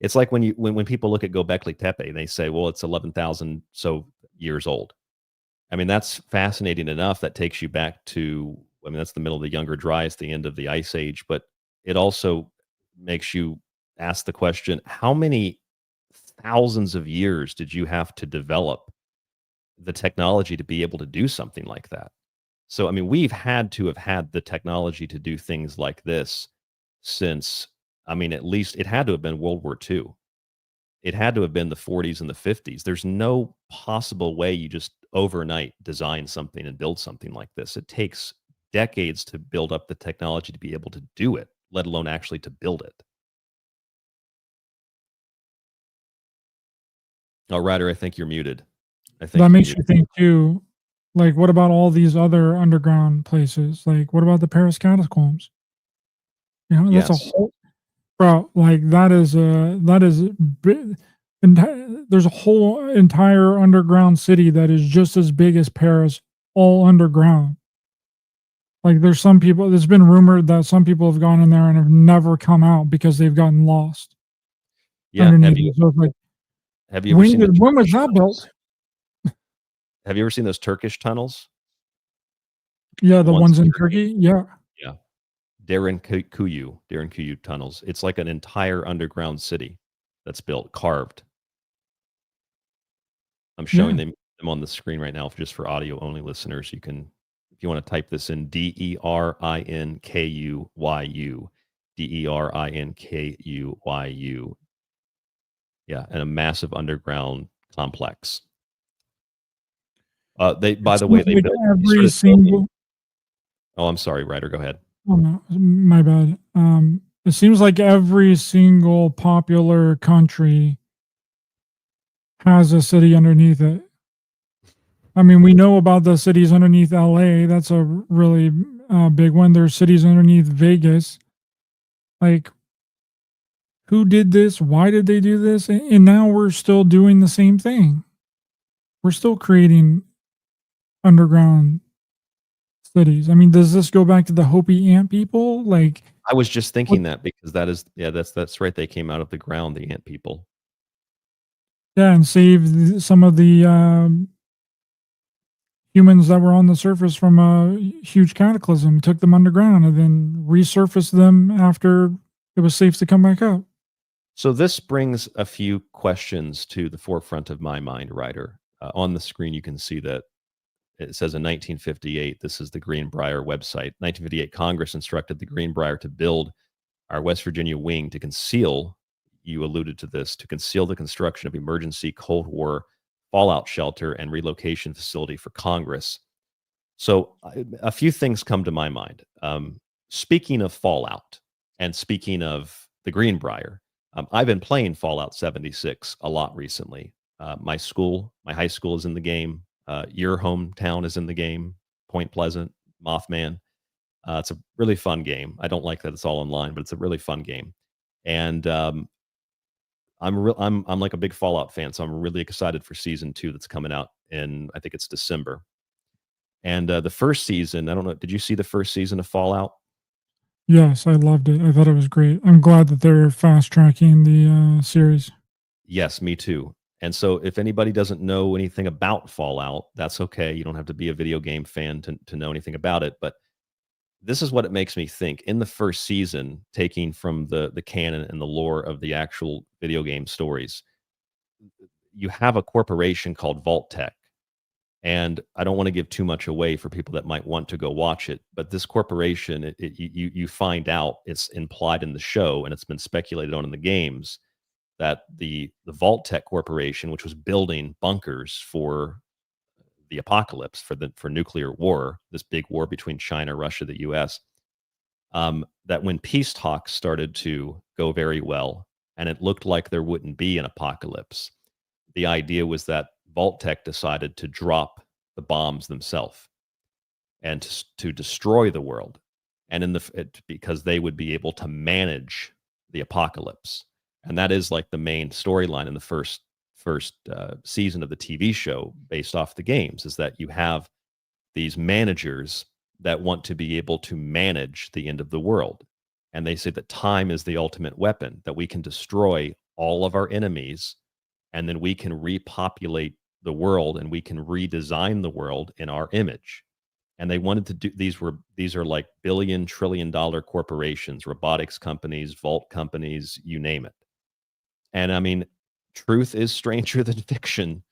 It's like when people look at Göbekli Tepe, they say, well, it's 11,000 so years old. I mean, that's fascinating enough. That takes you back to, I mean, that's the middle of the Younger Dryas, the end of the Ice Age, but it also makes you ask the question, how many thousands of years did you have to develop the technology to be able to do something like that? So, I mean, we've had to have had the technology to do things like this since, I mean, at least it had to have been World War II. It had to have been the 40s and the 50s. There's no possible way you just overnight design something and build something like this. It takes decades to build up the technology to be able to do it, let alone actually to build it. Oh, Ryder, I think you're muted. I think that makes you think too, like, what about all these other underground places? Like, what about the Paris catacombs? You know, that's a whole, bro, like there's a whole entire underground city that is just as big as Paris, all underground. Like, there's been rumored that some people have gone in there and have never come out because they've gotten lost. Yeah. Have you ever seen when was that built? Have you ever seen those Turkish tunnels? Yeah, the ones in Turkey. Yeah. Yeah. Derinkuyu tunnels. It's like an entire underground city that's built, carved. I'm showing them on the screen right now, just for audio only listeners. You can, if you want to type this in, DERINKUYU, DERINKUYU. Yeah, and a massive underground complex. By the way, they built every single. Oh, I'm sorry, Ryder. Go ahead. Oh no, my bad. It seems like every single popular country has a city underneath it. I mean, we know about the cities underneath LA. That's a really big one. There's cities underneath Vegas. Like, who did this? Why did they do this? And now we're still doing the same thing. We're still creating underground cities. I mean, does this go back to the Hopi ant people? Like, I was just thinking that because that's right. They came out of the ground, the ant people. yeah, and save some of the humans that were on the surface from a huge cataclysm, took them underground, and then resurfaced them after it was safe to come back up. So this brings a few questions to the forefront of my mind, Ryder. On the screen, you can see that it says in 1958, this is the Greenbrier website. 1958, Congress instructed the Greenbrier to build our West Virginia wing to conceal, you alluded to this, to conceal the construction of emergency Cold War fallout shelter and relocation facility for Congress. So a few things come to my mind. Speaking of Fallout and speaking of the Greenbrier, I've been playing Fallout 76 a lot recently. My high school is in the game. Your hometown is in the game. Point Pleasant, Mothman. It's a really fun game. I don't like that it's all online, but it's a really fun game. And I'm like a big Fallout fan, so I'm really excited for season 2 that's coming out in, I think it's December. And the first season, I don't know, did you see the first season of Fallout? Yes, I loved it. I thought it was great. I'm glad that they're fast tracking the series. Yes, me too. And so if anybody doesn't know anything about Fallout, that's okay. You don't have to be a video game fan to know anything about it. But this is what it makes me think. In the first season, taking from the canon and the lore of the actual video game stories, you have a corporation called Vault-Tec. And I don't want to give too much away for people that might want to go watch it. But this corporation, you find out, it's implied in the show, and it's been speculated on in the games, that the Vault-Tec Corporation, which was building bunkers for the apocalypse, for nuclear war, this big war between China, Russia, the U.S., that when peace talks started to go very well, and it looked like there wouldn't be an apocalypse, the idea was that Vault-Tec decided to drop the bombs themselves and to destroy the world, and because they would be able to manage the apocalypse. And that is like the main storyline in the first season of the TV show, based off the games, is that you have these managers that want to be able to manage the end of the world. And they say that time is the ultimate weapon, that we can destroy all of our enemies, and then we can repopulate the world, and we can redesign the world in our image. And they wanted to do, these are like billion, $trillion corporations, robotics companies, vault companies, you name it. And I mean, truth is stranger than fiction,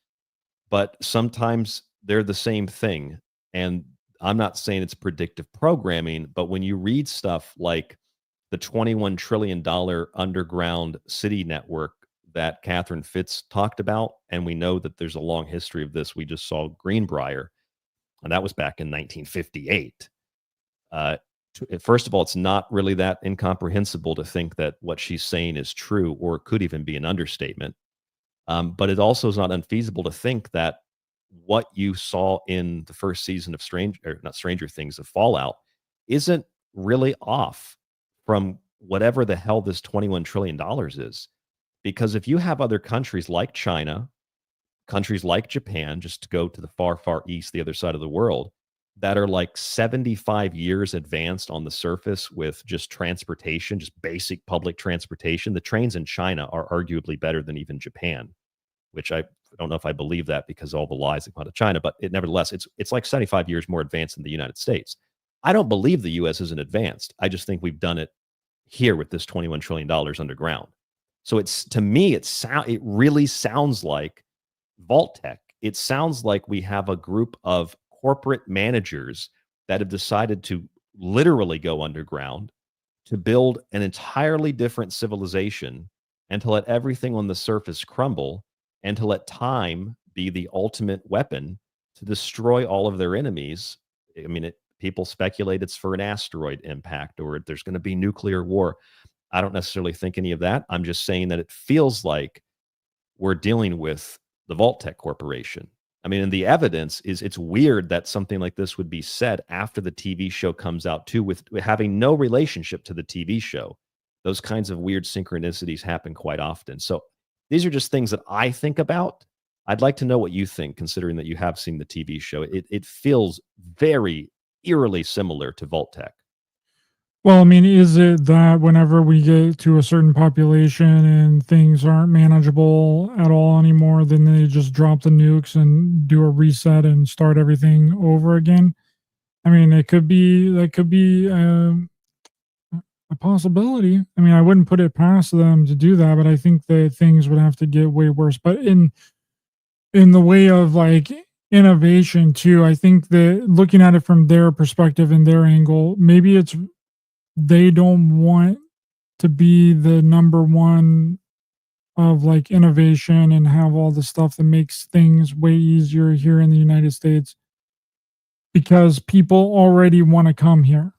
but sometimes they're the same thing. And I'm not saying it's predictive programming, but when you read stuff like the $21 trillion underground city network that Catherine Fitz talked about, and we know that there's a long history of this. We just saw Greenbrier, and that was back in 1958. First of all, it's not really that incomprehensible to think that what she's saying is true, or it could even be an understatement. But it also is not unfeasible to think that what you saw in the first season of Stranger Things, of Fallout, isn't really off from whatever the hell this $21 trillion is. Because if you have other countries like China, countries like Japan, just to go to the far, far east, the other side of the world, that are like 75 years advanced on the surface with just transportation, just basic public transportation. The trains in China are arguably better than even Japan, which I don't know if I believe that because all the lies that come out of China, but nevertheless, it's like 75 years more advanced than the United States. I don't believe the U.S. isn't advanced. I just think we've done it here with this $21 trillion underground. So to me, it really sounds like Vault-Tec. It sounds like we have a group of corporate managers that have decided to literally go underground to build an entirely different civilization, and to let everything on the surface crumble, and to let time be the ultimate weapon to destroy all of their enemies. I mean, People speculate it's for an asteroid impact or there's going to be nuclear war. I don't necessarily think any of that. I'm just saying that it feels like we're dealing with the Vault-Tec Corporation. I mean, and the evidence is, it's weird that something like this would be said after the TV show comes out too, with having no relationship to the TV show. Those kinds of weird synchronicities happen quite often. So these are just things that I think about. I'd like to know what you think, considering that you have seen the TV show. It feels very eerily similar to Vault-Tec. Well, I mean, is it that whenever we get to a certain population and things aren't manageable at all anymore, then they just drop the nukes and do a reset and start everything over again? I mean, that could be a possibility. I mean, I wouldn't put it past them to do that, but I think that things would have to get way worse. But in the way of like innovation too, I think that looking at it from their perspective and their angle, maybe it's they don't want to be the number one of like innovation and have all the stuff that makes things way easier here in the United States, because people already want to come here.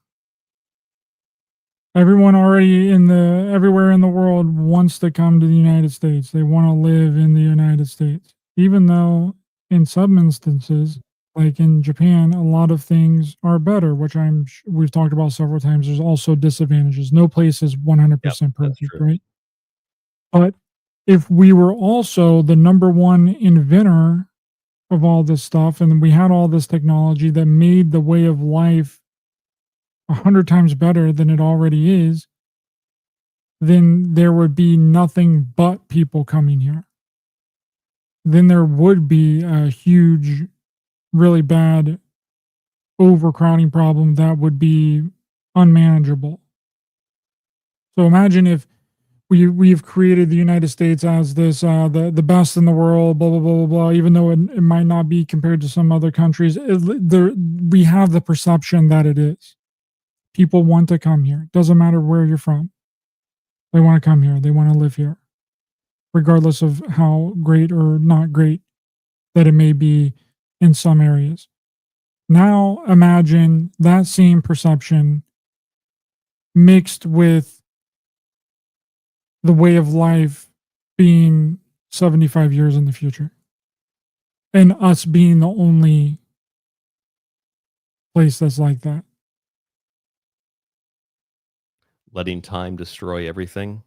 Everyone already everywhere in the world wants to come to the United States. They want to live in the United States, even though in some instances, like in Japan, a lot of things are better, which we've talked about several times. There's also disadvantages. No place is 100% perfect, right? But if we were also the number one inventor of all this stuff, and we had all this technology that made the way of life 100 times better than it already is, then there would be nothing but people coming here. Then there would be a huge, really bad overcrowding problem that would be unmanageable. So imagine if we've created the United States as this the best in the world, blah blah blah blah blah. Even though it might not be compared to some other countries, we have the perception that it is. People want to come here. Doesn't matter where you're from. They want to come here. They want to live here, regardless of how great or not great that it may be in some areas. Now imagine that same perception mixed with the way of life being 75 years in the future, and us being the only place that's like that. Letting time destroy everything.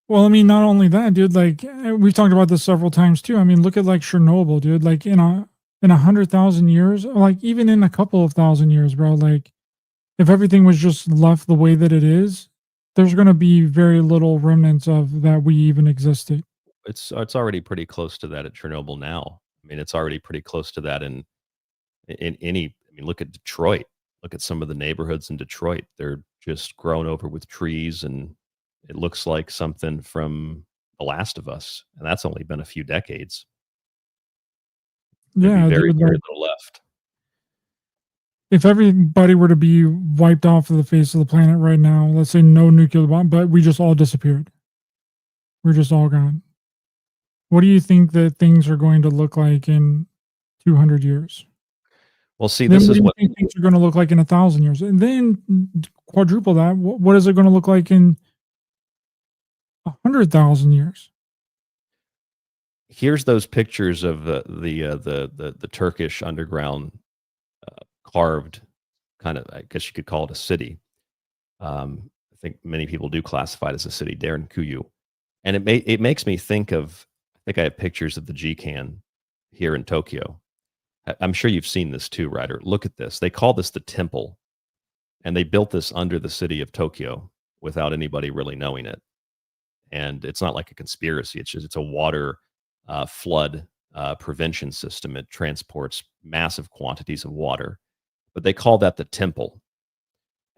Well, I mean, not only that, dude, like we've talked about this several times too. I mean, look at like Chernobyl, dude, like in 100,000 years, like even in a couple of thousand years, bro, like if everything was just left the way that it is, there's going to be very little remnants of that we even existed. It's already pretty close to that at Chernobyl now. I mean, it's already pretty close to that in any, I mean, look at Detroit. Look at some of the neighborhoods in Detroit. They're just grown over with trees, and it looks like something from The Last of Us, and that's only been a few decades. There'd Yeah, be very, dude, very like, little left. if everybody were to be wiped off of the face of the planet right now, let's say no nuclear bomb, but we just all disappeared. We're just all gone. What do you think that things are going to look like in 200 years? Well, see, Then this what is do you what think things are going to look like in 1,000 years? And then quadruple that. What is it going to look like in 100,000 years? here's those pictures of the Turkish underground carved kind of, I guess you could call it a city. I think many people do classify it as a city, Derinkuyu. And it makes me think of, I think I have pictures of the GCAN here in Tokyo. I'm sure you've seen this too, Ryder. Look at this. They call this the temple, and they built this under the city of Tokyo without anybody really knowing it. And it's not like a conspiracy. It's a water flood prevention system. It transports massive quantities of water, but they call that the temple.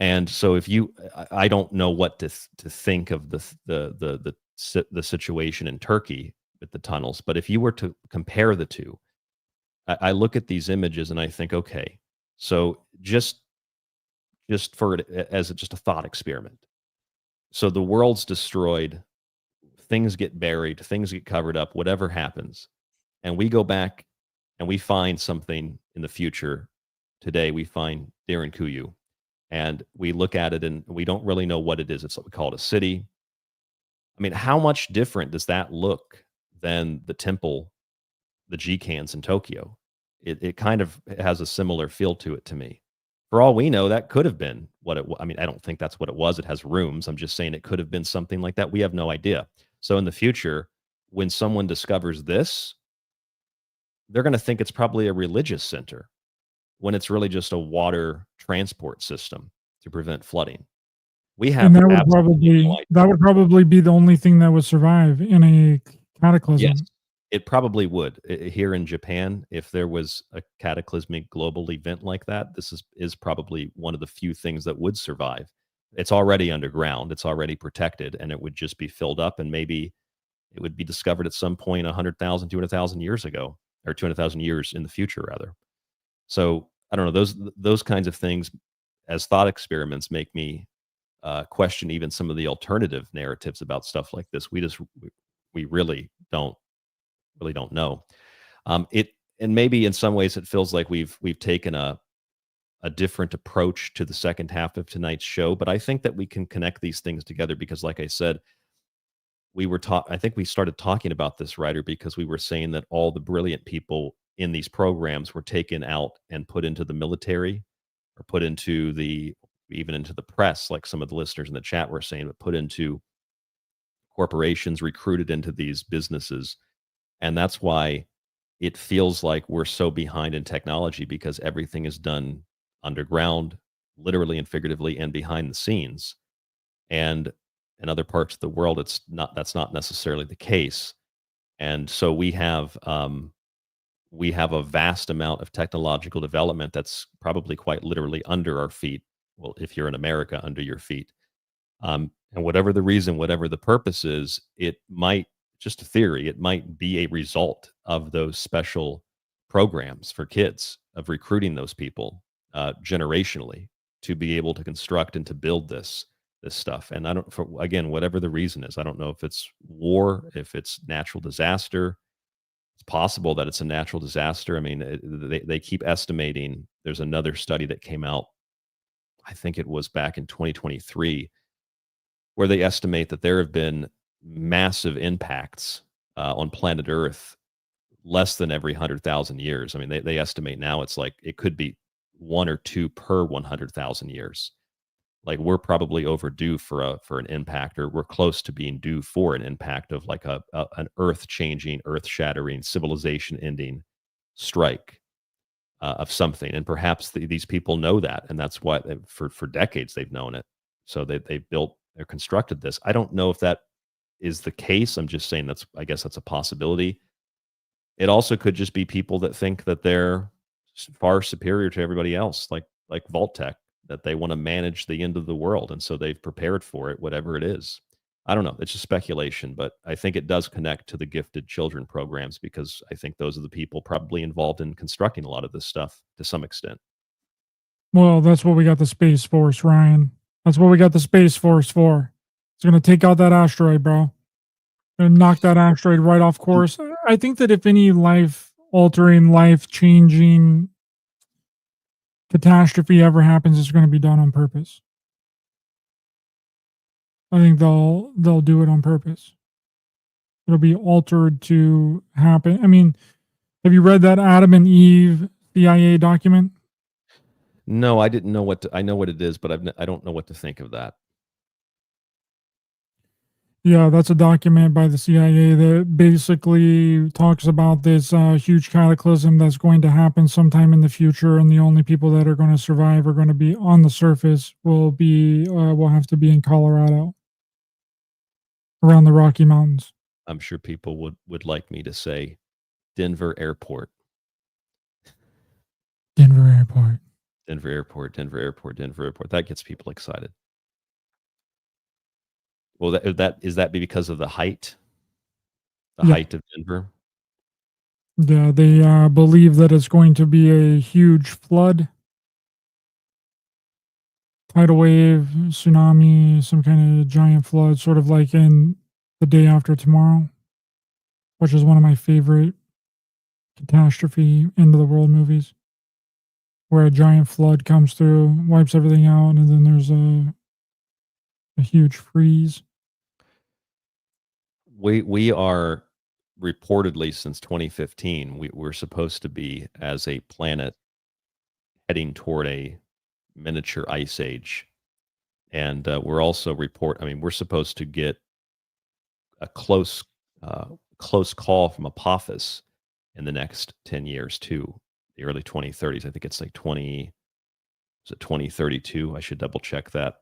And so if you, I don't know what to think of the situation in Turkey with the tunnels, but if you were to compare the two, I look at these images and I think, okay, so just for it as just a thought experiment. So the world's destroyed, things get buried, things get covered up, whatever happens, and we go back and we find something in the future. Today we find Darren Kuyu, and we look at it and we don't really know what it is. It's what we call it a city. I mean, how much different does that look than the temple, the G-cans in Tokyo? It kind of has a similar feel to it to me. For all we know, that could have been what it was. I mean, I don't think that's what it was. It has rooms. I'm just saying it could have been something like that. We have no idea. So in the future, when someone discovers this, they're going to think it's probably a religious center when it's really just a water transport system to prevent flooding. We have And that would probably be the only thing that would survive in a cataclysm. Yes, it probably would. Here in Japan, if there was a cataclysmic global event like that, this is probably one of the few things that would survive. It's already underground. It's already protected, and it would just be filled up, and maybe it would be discovered at some point 100,000, 200,000 years ago, or 200,000 years in the future, rather. So I don't know. Those kinds of things as thought experiments make me question even some of the alternative narratives about stuff like this. We really don't know. And maybe in some ways it feels like we've taken a different approach to the second half of tonight's show, but I think that we can connect these things together because, like I said, I think we started talking about this, Ryder, because we were saying that all the brilliant people in these programs were taken out and put into the military, or put into even into the press, like some of the listeners in the chat were saying, but put into corporations, recruited into these businesses. And that's why it feels like we're so behind in technology, because everything is done underground, literally and figuratively, and behind the scenes. And in other parts of the world, that's not necessarily the case. And so we have a vast amount of technological development that's probably quite literally under our feet. Well, if you're in America, under your feet. And whatever the reason, whatever the purpose is, it might, just a theory, it might be a result of those special programs for kids, of recruiting those people generationally to be able to construct and to build this stuff. And again, whatever the reason is, I don't know if it's war, if it's natural disaster. It's possible that it's a natural disaster. I mean, they keep estimating. There's another study that came out, I think it was back in 2023, where they estimate that there have been massive impacts on planet Earth less than every 100,000 years. I mean, they estimate now it's like it could be 1 or 2 per 100,000 years. Like, we're probably overdue for an impact, or we're close to being due for an impact of like an earth-changing, earth-shattering, civilization-ending strike of something. And perhaps these people know that, and that's why for decades they've known it. So they've constructed this. I don't know if that is the case. I'm just saying I guess that's a possibility. It also could just be people that think that they're far superior to everybody else, like Vault-Tec, that they want to manage the end of the world, and so they've prepared for it, whatever it is. I don't know. It's just speculation, but I think it does connect to the gifted children programs, because I think those are the people probably involved in constructing a lot of this stuff to some extent. Well, that's what we got the Space Force, Ryan. That's what we got the Space Force for. It's going to take out that asteroid, bro. Going to knock that asteroid right off course. I think that if any life-altering, life-changing catastrophe ever happens, it's going to be done on purpose. I think they'll do it on purpose. It'll be altered to happen. I mean, have you read that Adam and Eve CIA document? No, I didn't know I know what it is, but I don't know what to think of that. Yeah, that's a document by the CIA that basically talks about this huge cataclysm that's going to happen sometime in the future, and the only people that are going to survive are going to be on the surface. Will have to be in Colorado, around the Rocky Mountains. I'm sure people would like me to say Denver Airport. Denver Airport. Denver Airport, Denver Airport, Denver Airport. That gets people excited. Well, is that because of the height? The height of Denver? Yeah, they believe that it's going to be a huge flood, tidal wave, tsunami, some kind of giant flood, sort of like in The Day After Tomorrow, which is one of my favorite catastrophe, end of the world movies, where a giant flood comes through, wipes everything out, and then there's a huge freeze. We are reportedly since 2015, we're supposed to be as a planet heading toward a miniature ice age, and we're also we're supposed to get a close call from Apophis in the next 10 years too, the early 2030s. I think it's like 2032? I should double check that.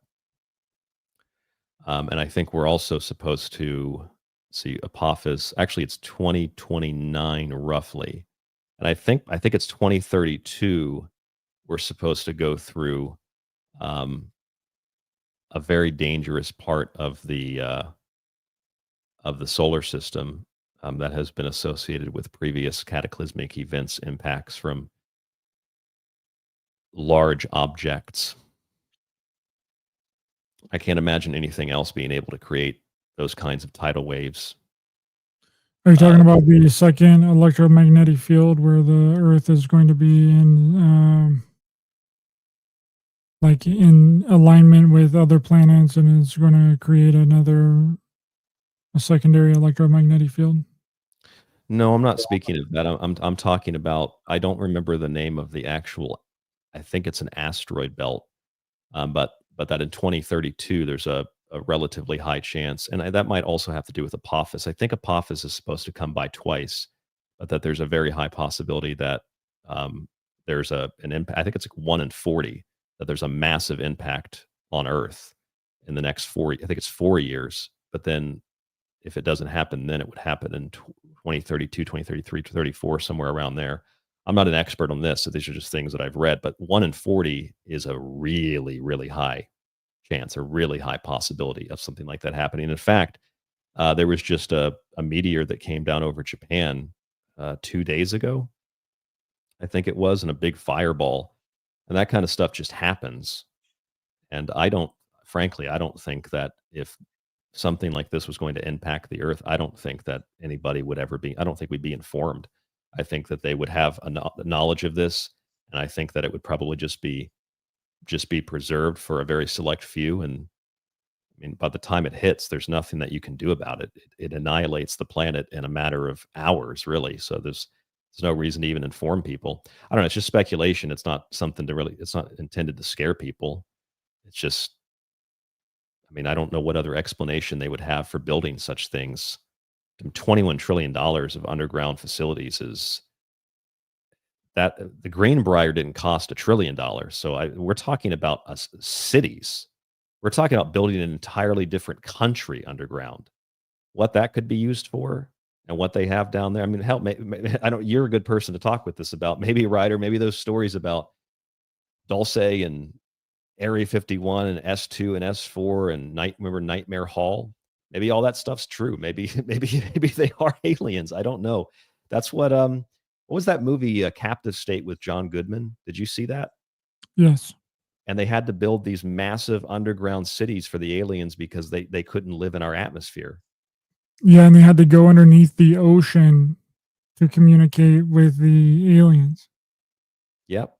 And I think we're also supposed to see Apophis. Actually, it's 2029 roughly, and I think it's 2032. We're supposed to go through a very dangerous part of the solar system that has been associated with previous cataclysmic events, impacts from large objects. I can't imagine anything else being able to create those kinds of tidal waves. Are you talking about the second electromagnetic field where the Earth is going to be in alignment with other planets, and it's going to create a secondary electromagnetic field? No, I'm not speaking of that. I'm talking about, I don't remember the name of the actual, I think it's an asteroid belt, but that in 2032 there's a relatively high chance, and that might also have to do with Apophis. I think Apophis is supposed to come by twice, but that there's a very high possibility that there's an impact. I think it's like 1 in 40 that there's a massive impact on Earth in the next 4 years. But then if it doesn't happen, then it would happen in 2032, 2033, 2034, somewhere around there. I'm not an expert on this, so these are just things that I've read, but 1 in 40 is a really, really high chance, a really high possibility of something like that happening. In fact, there was just a meteor that came down over Japan 2 days ago, I think it was, in a big fireball. And that kind of stuff just happens. And I don't think that if something like this was going to impact the Earth, I don't think that anybody would ever be, I don't think we'd be informed. I think that they would have a knowledge of this, and I think that it would probably just be preserved for a very select few. And I mean, by the time it hits, there's nothing that you can do about it. It annihilates the planet in a matter of hours, really. So there's no reason to even inform people. I don't know. It's just speculation. It's not something to really, it's not intended to scare people. It's just, I mean, I don't know what other explanation they would have for building such things. $21 trillion of underground facilities is that the Greenbrier didn't cost $1 trillion. So we're talking about cities. We're talking about building an entirely different country underground. What that could be used for and what they have down there. I mean, hell, I don't. You're a good person to talk with this about. Maybe Ryder, maybe those stories about Dulce and Area 51 and S2 and S4 and remember Nightmare Hall. Maybe all that stuff's true. Maybe they are aliens. I don't know. That's what was that movie, Captive State, with John Goodman? Did you see that? Yes. And they had to build these massive underground cities for the aliens because they couldn't live in our atmosphere. Yeah, and they had to go underneath the ocean to communicate with the aliens. Yep,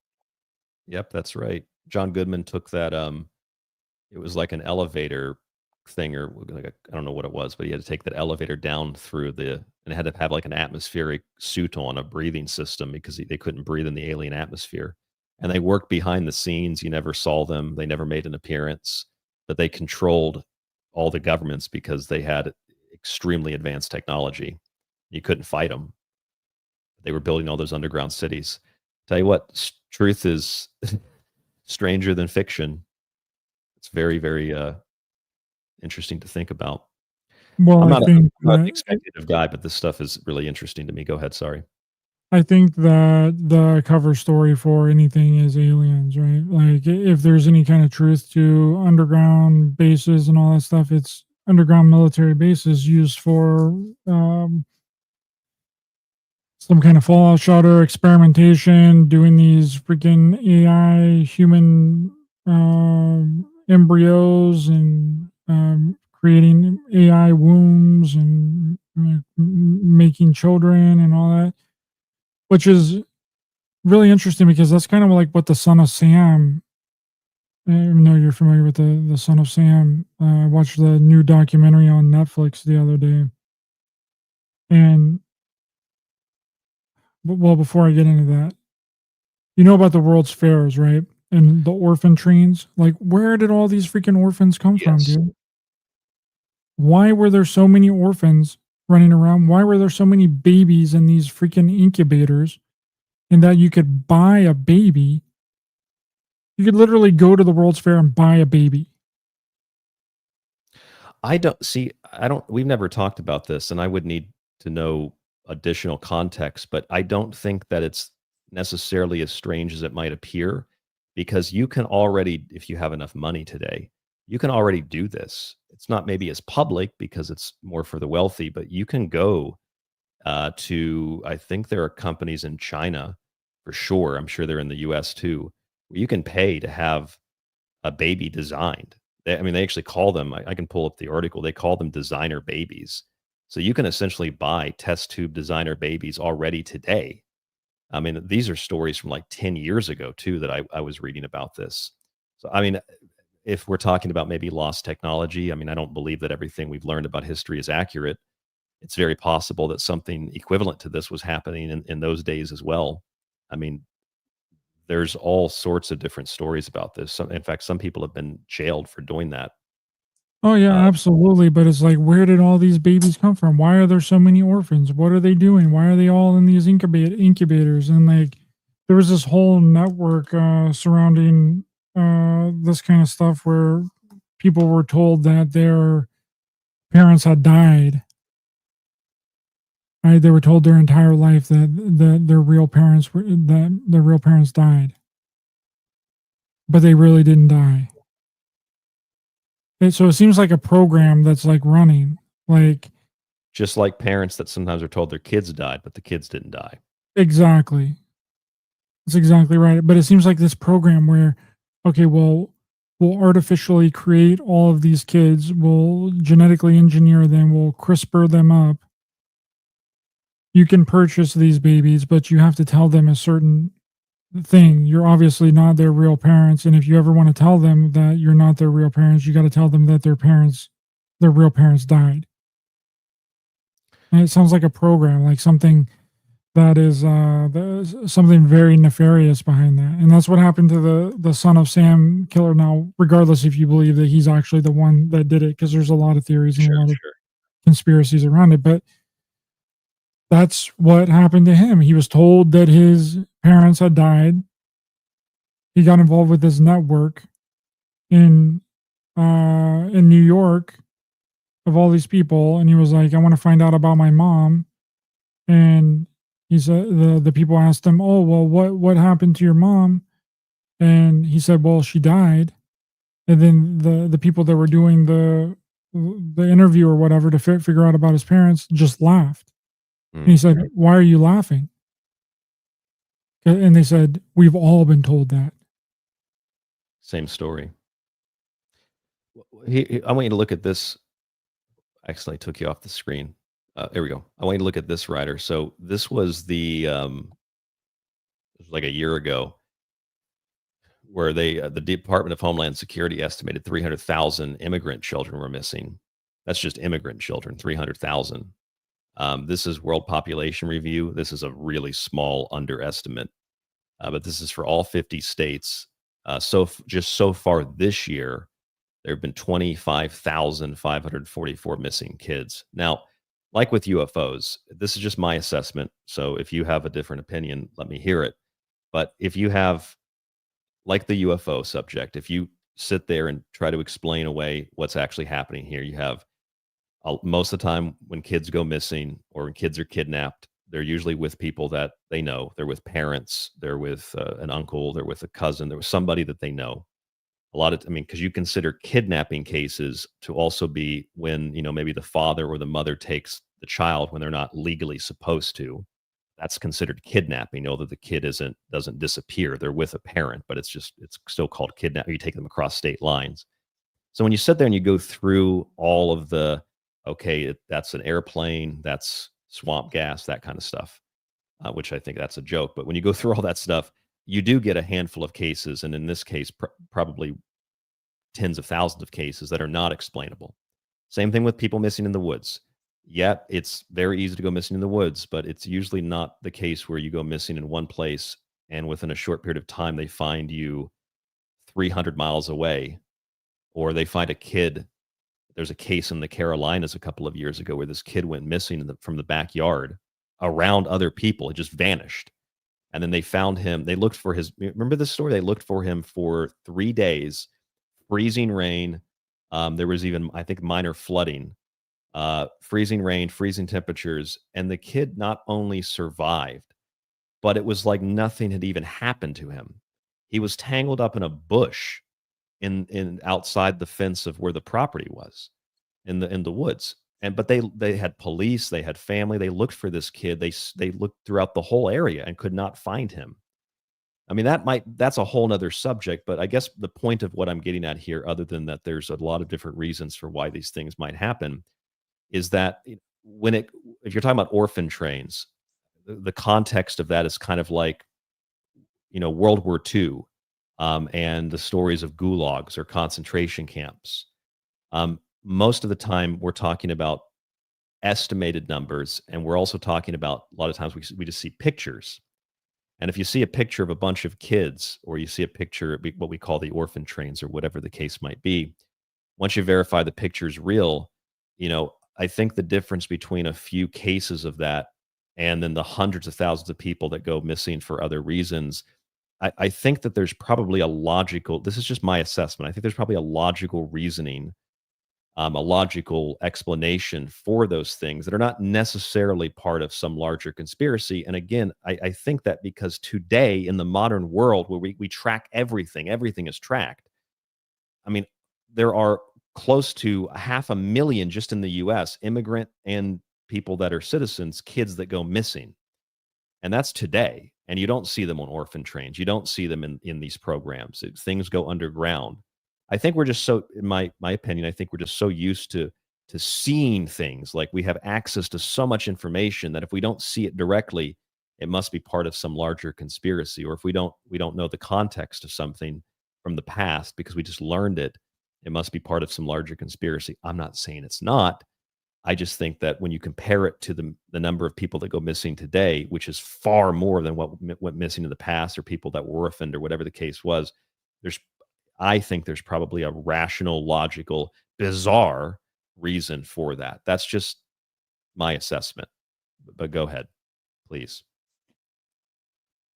that's right. John Goodman took that. It was like an elevator thing, or like I don't know what it was, but he had to take that elevator down through and had to have like an atmospheric suit on, a breathing system, because they couldn't breathe in the alien atmosphere. And they worked behind the scenes. You never saw them. They never made an appearance, but they controlled all the governments because they had extremely advanced technology. You couldn't fight them. They were building all those underground cities. Tell you what, truth is stranger than fiction. It's very, very interesting to think about. Well, I'm not an that expectative guy, but this stuff is really interesting to me. Go ahead. Sorry. I think that the cover story for anything is aliens, right? Like, if there's any kind of truth to underground bases and all that stuff, it's underground military bases used for some kind of fallout shelter, experimentation, doing these freaking AI human embryos, and creating AI wombs, and making children and all that. which is really interesting because that's kind of like what the Son of Sam. I know you're familiar with the Son of Sam. I watched the new documentary on Netflix the other day, and well, before I get into that, you know about the World's Fairs, right? And the orphan trains. Like, where did all these freaking orphans come from, Yes. dude? Why were there so many orphans running around? Why were there so many babies in these freaking incubators? And that you could buy a baby. You could literally go to the World's Fair and buy a baby. We've never talked about this, and I would need to know additional context, but I don't think that it's necessarily as strange as it might appear, because you can already, if you have enough money today, you can already do this. It's not maybe as public because it's more for the wealthy, but you can go to, I think there are companies in China for sure. I'm sure they're in the US too, where you can pay to have a baby designed. They actually call them, I can pull up the article, they call them designer babies. So you can essentially buy test tube designer babies already today. I mean, these are stories from like 10 years ago too that I was reading about this. So, I mean, if we're talking about maybe lost technology, I mean, I don't believe that everything we've learned about history is accurate. It's very possible that something equivalent to this was happening in those days as well. I mean, there's all sorts of different stories about this. In fact, some people have been jailed for doing that. Oh yeah, absolutely. But it's like, where did all these babies come from? Why are there so many orphans? What are they doing? Why are they all in these incubators? And like, there was this whole network surrounding this kind of stuff where people were told that their parents had died. Right? They were told their entire life that their real parents died, but they really didn't die. And so it seems like a program that's like running, like just like parents that sometimes are told their kids died, but the kids didn't die. Exactly. That's exactly right. But it seems like this program where, okay, well, we'll artificially create all of these kids, we'll genetically engineer them, we'll CRISPR them up. You can purchase these babies, but you have to tell them a certain thing. You're obviously not their real parents. And if you ever want to tell them that you're not their real parents, you got to tell them that their real parents died. And it sounds like a program, like something that is there's something very nefarious behind that. And that's what happened to the Son of Sam killer. Now, regardless if you believe that he's actually the one that did it, because there's a lot of theories and a lot of conspiracies around it, but that's what happened to him. He was told that his parents had died. He got involved with this network in New York of all these people, and he was like, I want to find out about my mom. And he said, the people asked him, oh, well, what happened to your mom? And he said, well, she died. And then the people that were doing the interview or whatever to figure out about his parents just laughed. And he said, why are you laughing? And they said, we've all been told that. Same story. I want you to look at this. I accidentally took you off the screen. There we go. I want you to look at this writer. So this was like a year ago, where the Department of Homeland Security estimated 300,000 immigrant children were missing. That's just immigrant children, 300,000. This is World Population Review. This is a really small underestimate, but this is for all 50 states. Just so far this year, there have been 25,544 missing kids. Now, like with UFOs, this is just my assessment. So if you have a different opinion, let me hear it. But if you have, like the UFO subject, if you sit there and try to explain away what's actually happening here, you have most of the time when kids go missing or when kids are kidnapped, they're usually with people that they know. They're with parents, they're with an uncle, they're with a cousin, they're with somebody that they know. Because you consider kidnapping cases to also be when, maybe the father or the mother takes the child when they're not legally supposed to. That's considered kidnapping. That the kid doesn't disappear. They're with a parent, but it's still called kidnapping. You take them across state lines. So when you sit there and you go through all of the, that's an airplane, that's swamp gas, that kind of stuff. which I think that's a joke. But when you go through all that stuff, you do get a handful of cases, and in this case, probably tens of thousands of cases that are not explainable. Same thing with people missing in the woods. Yet it's very easy to go missing in the woods, but it's usually not the case where you go missing in one place and within a short period of time they find you 300 miles away, or they find a kid. There's a case in the Carolinas a couple of years ago where this kid went missing from the backyard around other people. It just vanished. And then they found him. They looked for his, remember this story? They looked for him for 3 days, freezing rain. There was even, I think, minor flooding, freezing rain, freezing temperatures. And the kid not only survived, but it was like nothing had even happened to him. He was tangled up in a bush in outside the fence of where the property was in the woods. But they had police, they had family, they looked for this kid. They looked throughout the whole area and could not find him. I mean, that's a whole nother subject, but I guess the point of what I'm getting at here, other than that there's a lot of different reasons for why these things might happen, is that if you're talking about orphan trains, the context of that is kind of like, World War II, and the stories of gulags or concentration camps. Most of the time we're talking about estimated numbers, and we're also talking about, a lot of times we just see pictures. And if you see a picture of a bunch of kids, or you see a picture, what we call the orphan trains or whatever the case might be, once you verify the picture is real, I think the difference between a few cases of that and then the hundreds of thousands of people that go missing for other reasons, I think that there's probably this is just my assessment, I think there's probably a logical reasoning, a logical explanation for those things that are not necessarily part of some larger conspiracy. And again, I think that because today in the modern world where we track everything is tracked. I mean, there are close to 500,000 just in the US, immigrant and people that are citizens, kids that go missing. And that's today. And you don't see them on orphan trains. You don't see them in these programs. Things go underground. I think we're just so, in my opinion, I think we're just so used to seeing things. Like, we have access to so much information that if we don't see it directly, it must be part of some larger conspiracy. Or if we don't know the context of something from the past because we just learned it, it must be part of some larger conspiracy. I'm not saying it's not. I just think that when you compare it to the number of people that go missing today, which is far more than what went missing in the past, or people that were orphaned or whatever the case was, I think there's probably a rational, logical, bizarre reason for that. That's just my assessment. But go ahead, please.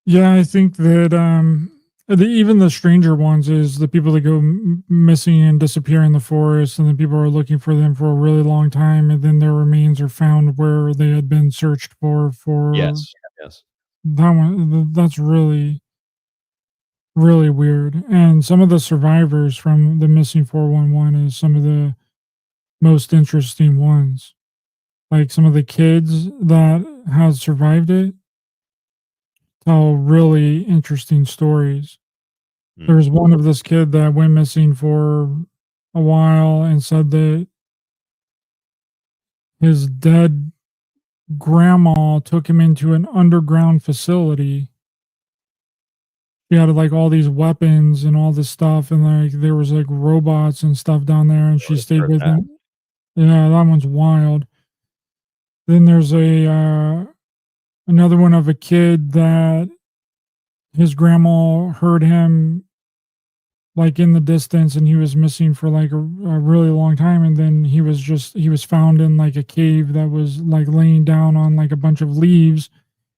Yeah, I think that even the stranger ones is the people that go missing and disappear in the forest, and then people are looking for them for a really long time, and then their remains are found where they had been searched for. Yes. That one, that's really, really weird. And some of the survivors from the missing 411 is some of the most interesting ones. Like, some of the kids that have survived it tell really interesting stories. There was one of this kid that went missing for a while and said that his dead grandma took him into an underground facility. She had like all these weapons and all this stuff, and like there was like robots and stuff down there, and she stayed with him. Yeah, that one's wild. Then there's another one of a kid that his grandma heard him like in the distance, and he was missing for like a really long time, and then he was found in like a cave that was like laying down on like a bunch of leaves.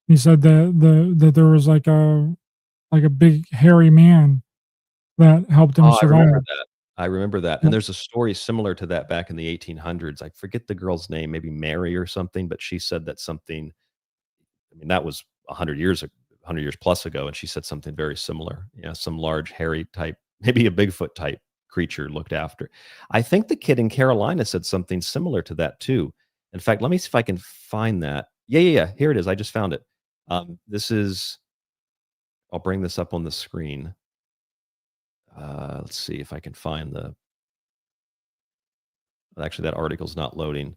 He said that there was like a big hairy man that helped him survive. I remember that. And there's a story similar to that back in the 1800s. I forget the girl's name, maybe Mary or something, but she said that something, I mean, that was 100 years plus ago, and she said something very similar. Some large hairy type, maybe a Bigfoot type creature looked after. I think the kid in Carolina said something similar to that too. In fact, let me see if I can find that. Yeah. Here it is. I just found it. I'll bring this up on the screen. Let's see if I can find actually that article's not loading.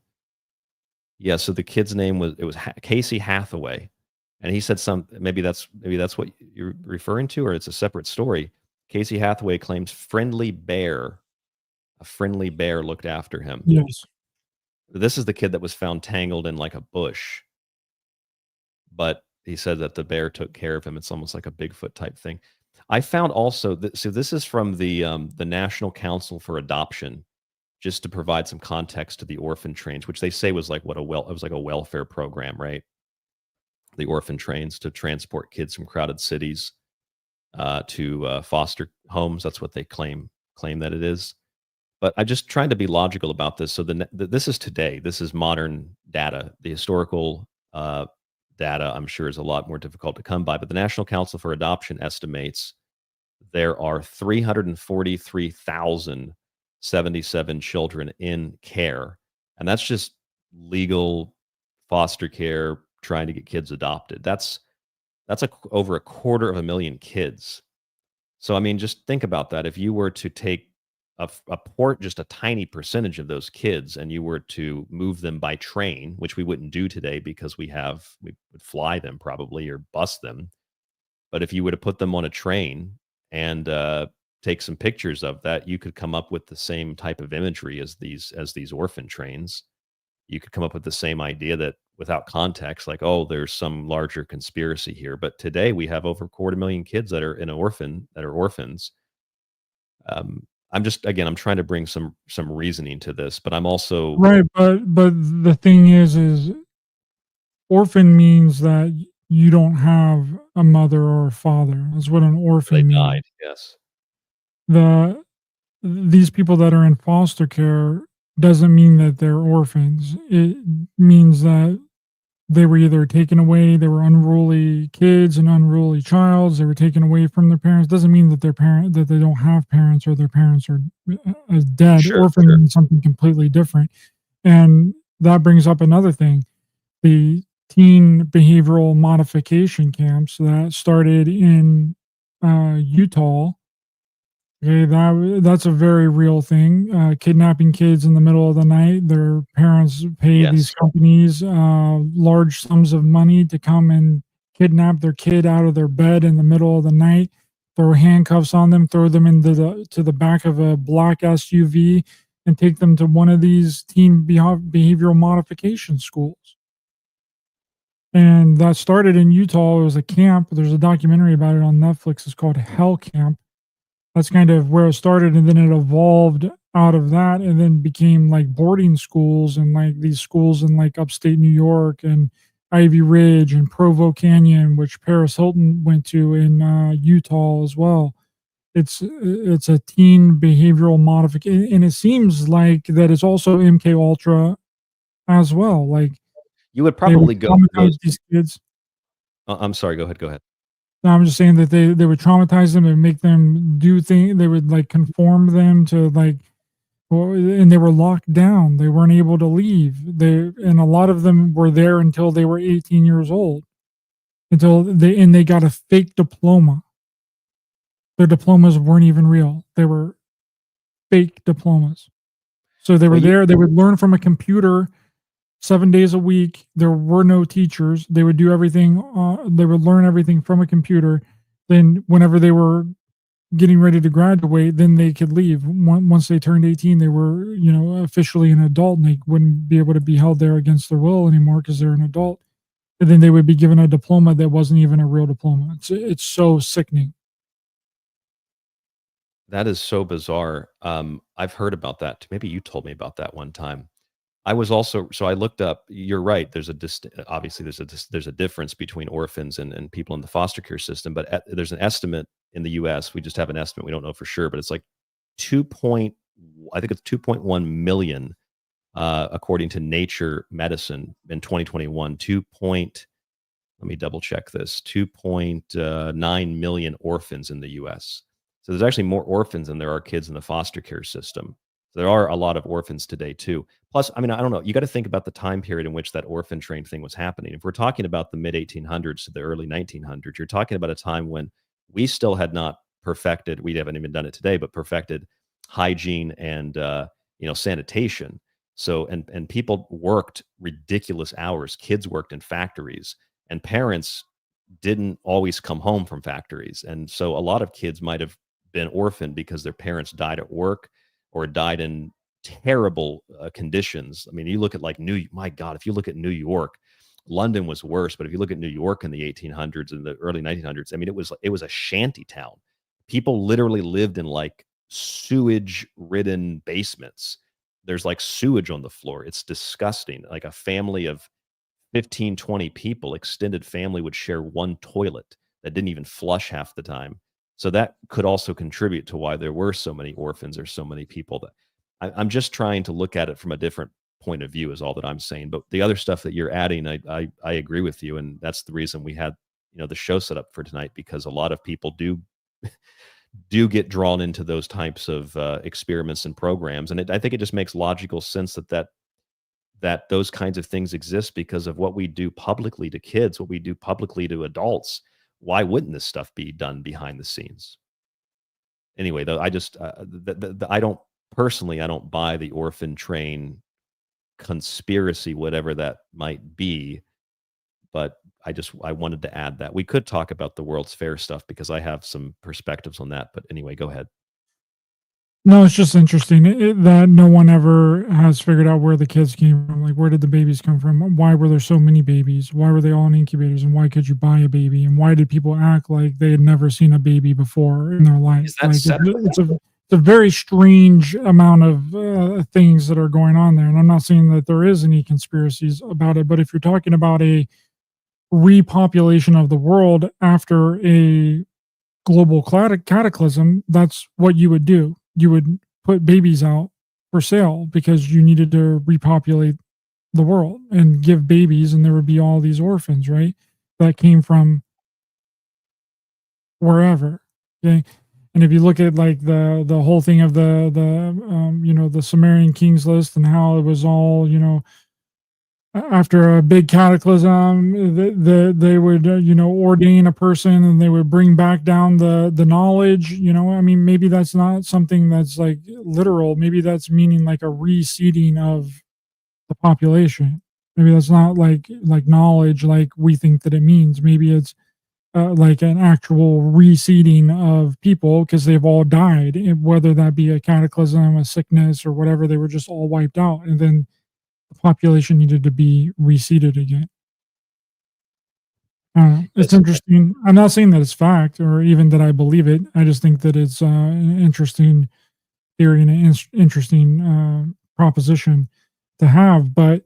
Yeah, so the kid's name was Casey Hathaway, And he said maybe that's what you're referring to, or it's a separate story. Casey Hathaway claims a friendly bear looked after him. Yes. This is the kid that was found tangled in like a bush. But he said that the bear took care of him. It's almost like a Bigfoot type thing. I found also that, so this is from the National Council for Adoption, just to provide some context to the orphan trains, which they say was like it was like a welfare program, right? The orphan trains to transport kids from crowded cities to foster homes. That's what they claim that it is. But I'm just trying to be logical about this. So this is today. This is modern data. The historical data, I'm sure, is a lot more difficult to come by. But the National Council for Adoption estimates there are 343,077 children in care, and that's just legal foster care, trying to get kids adopted. That's over 250,000 kids. So I mean, just think about that. If you were to take just a tiny percentage of those kids, and you were to move them by train, which we wouldn't do today because we would fly them probably or bus them. But if you were to put them on a train and take some pictures of that, you could come up with the same type of imagery as these orphan trains. You could come up with the same idea that without context, like, oh, there's some larger conspiracy here. But today we have over 250,000 kids that are orphans. I'm trying to bring some reasoning to this, but I'm also right. But the thing is orphan means that you don't have a mother or a father. That's what an orphan means. died. Yes. These people that are in foster care doesn't mean that they're orphans. It means that they were either taken away, they were unruly kids and unruly childs, they were taken away from their parents. Doesn't mean that that they don't have parents or their parents are dead. Orphan means something completely different. And that brings up another thing. The teen behavioral modification camps that started in Utah. Okay, that's a very real thing. Kidnapping kids in the middle of the night. Their parents pay these companies large sums of money to come and kidnap their kid out of their bed in the middle of the night, throw handcuffs on them, throw them into the back of a black SUV, and take them to one of these teen behavioral modification schools. And that started in Utah. It was a camp. There's a documentary about it on Netflix. It's called Hell Camp. That's kind of where it started, and then it evolved out of that, and then became like boarding schools and like these schools in like upstate New York and Ivy Ridge and Provo Canyon, which Paris Hilton went to in Utah as well. It's a teen behavioral modification, and it seems like that it's also MK Ultra as well. Like you would probably go traumatize these kids. I'm sorry. Go ahead. No, I'm just saying that they would traumatize them and make them do things. They would like conform them to like, and they were locked down. They weren't able to leave. And a lot of them were there until they were 18 years old, until they got a fake diploma. Their diplomas weren't even real. They were fake diplomas. So they were there. They would learn from a computer 7 days a week. There were no teachers. They would do everything. They would learn everything from a computer. Then whenever they were getting ready to graduate, then they could leave. Once they turned 18, they were, officially an adult, and they wouldn't be able to be held there against their will anymore because they're an adult. And then they would be given a diploma that wasn't even a real diploma. It's so sickening. That is so bizarre. I've heard about that. Maybe you told me about that one time. I was also, so I looked up, you're right. There's obviously there's a difference between orphans and people in the foster care system, but there's an estimate in the US. We just have an estimate. We don't know for sure, but it's like 2.1 million, according to Nature Medicine in 2021, let me double check this, 2.9 million orphans in the US. So there's actually more orphans than there are kids in the foster care system. There are a lot of orphans today too. Plus, I mean, I don't know. You got to think about the time period in which that orphan train thing was happening. If we're talking about the mid 1800s to the early 1900s, you're talking about a time when we still had not perfected. We haven't even done it today, but perfected hygiene and sanitation. So and people worked ridiculous hours. Kids worked in factories, and parents didn't always come home from factories. And so a lot of kids might have been orphaned because their parents died at work or died in terrible conditions. I mean, you look at like my God, if you look at New York, London was worse, but if you look at New York in the 1800s and the early 1900s, I mean, it was a shanty town. People literally lived in like sewage-ridden basements. There's like sewage on the floor. It's disgusting. Like a family of 15, 20 people, extended family, would share one toilet that didn't even flush half the time. So that could also contribute to why there were so many orphans or so many people. That I'm just trying to look at it from a different point of view is all that I'm saying. But the other stuff that you're adding, I agree with you. And that's the reason we had, the show set up for tonight, because a lot of people do get drawn into those types of experiments and programs. And I think it just makes logical sense that those kinds of things exist because of what we do publicly to kids, what we do publicly to adults. Why wouldn't this stuff be done behind the scenes? Anyway, though, I just, I don't buy the orphan train conspiracy, whatever that might be. But I wanted to add that. We could talk about the World's Fair stuff because I have some perspectives on that. But anyway, go ahead. No, it's just interesting that no one ever has figured out where the kids came from. Like, where did the babies come from? Why were there so many babies? Why were they all in incubators? And why could you buy a baby? And why did people act like they had never seen a baby before in their life? Like, it's a very strange amount of things that are going on there. And I'm not saying that there is any conspiracies about it, but if you're talking about a repopulation of the world after a global cataclysm, that's what you would do. You would put babies out for sale because you needed to repopulate the world and give babies, and there would be all these orphans, right? That came from wherever. Okay. And if you look at like the whole thing of the Sumerian kings list and how it was all, after a big cataclysm, they would, ordain a person and they would bring back down the knowledge, I mean, maybe that's not something that's like literal. Maybe that's meaning like a reseeding of the population. Maybe that's not like knowledge like we think that it means. Maybe it's like an actual reseeding of people because they've all died, whether that be a cataclysm, a sickness, or whatever. They were just all wiped out. And then the population needed to be reseeded again. It's interesting. I'm not saying that it's fact or even that I believe it. I just think that it's an interesting theory and an interesting proposition to have. But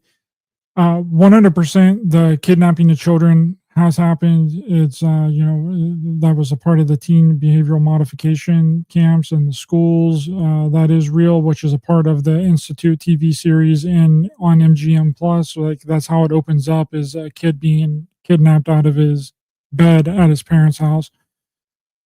100% the kidnapping of children has happened. It's, that was a part of the teen behavioral modification camps and the schools. That is real, which is a part of the Institute TV series on MGM Plus. So, like, that's how it opens up, is a kid being kidnapped out of his bed at his parents' house.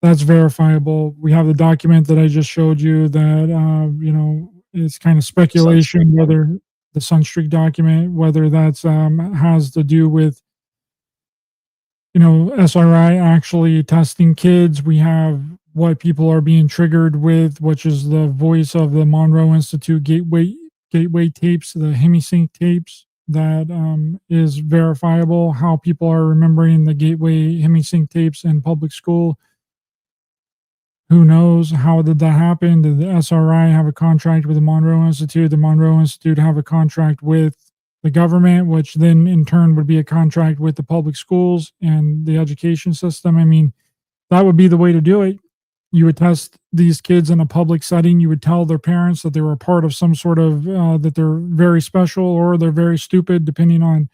That's verifiable. We have the document that I just showed you that, it's kind of speculation whether the Sunstreak document, whether that's has to do with SRI actually testing kids. We have what people are being triggered with, which is the voice of the Monroe Institute gateway tapes, the hemisync tapes. That is verifiable. How people are remembering the gateway hemisync tapes in public school. Who knows? How did that happen? Did the SRI have a contract with the Monroe Institute? The Monroe Institute have a contract with the government, which then in turn would be a contract with the public schools and the education system. I mean, that would be the way to do it. You would test these kids in a public setting. You would tell their parents that they were a part of some sort of, that they're very special or they're very stupid, depending on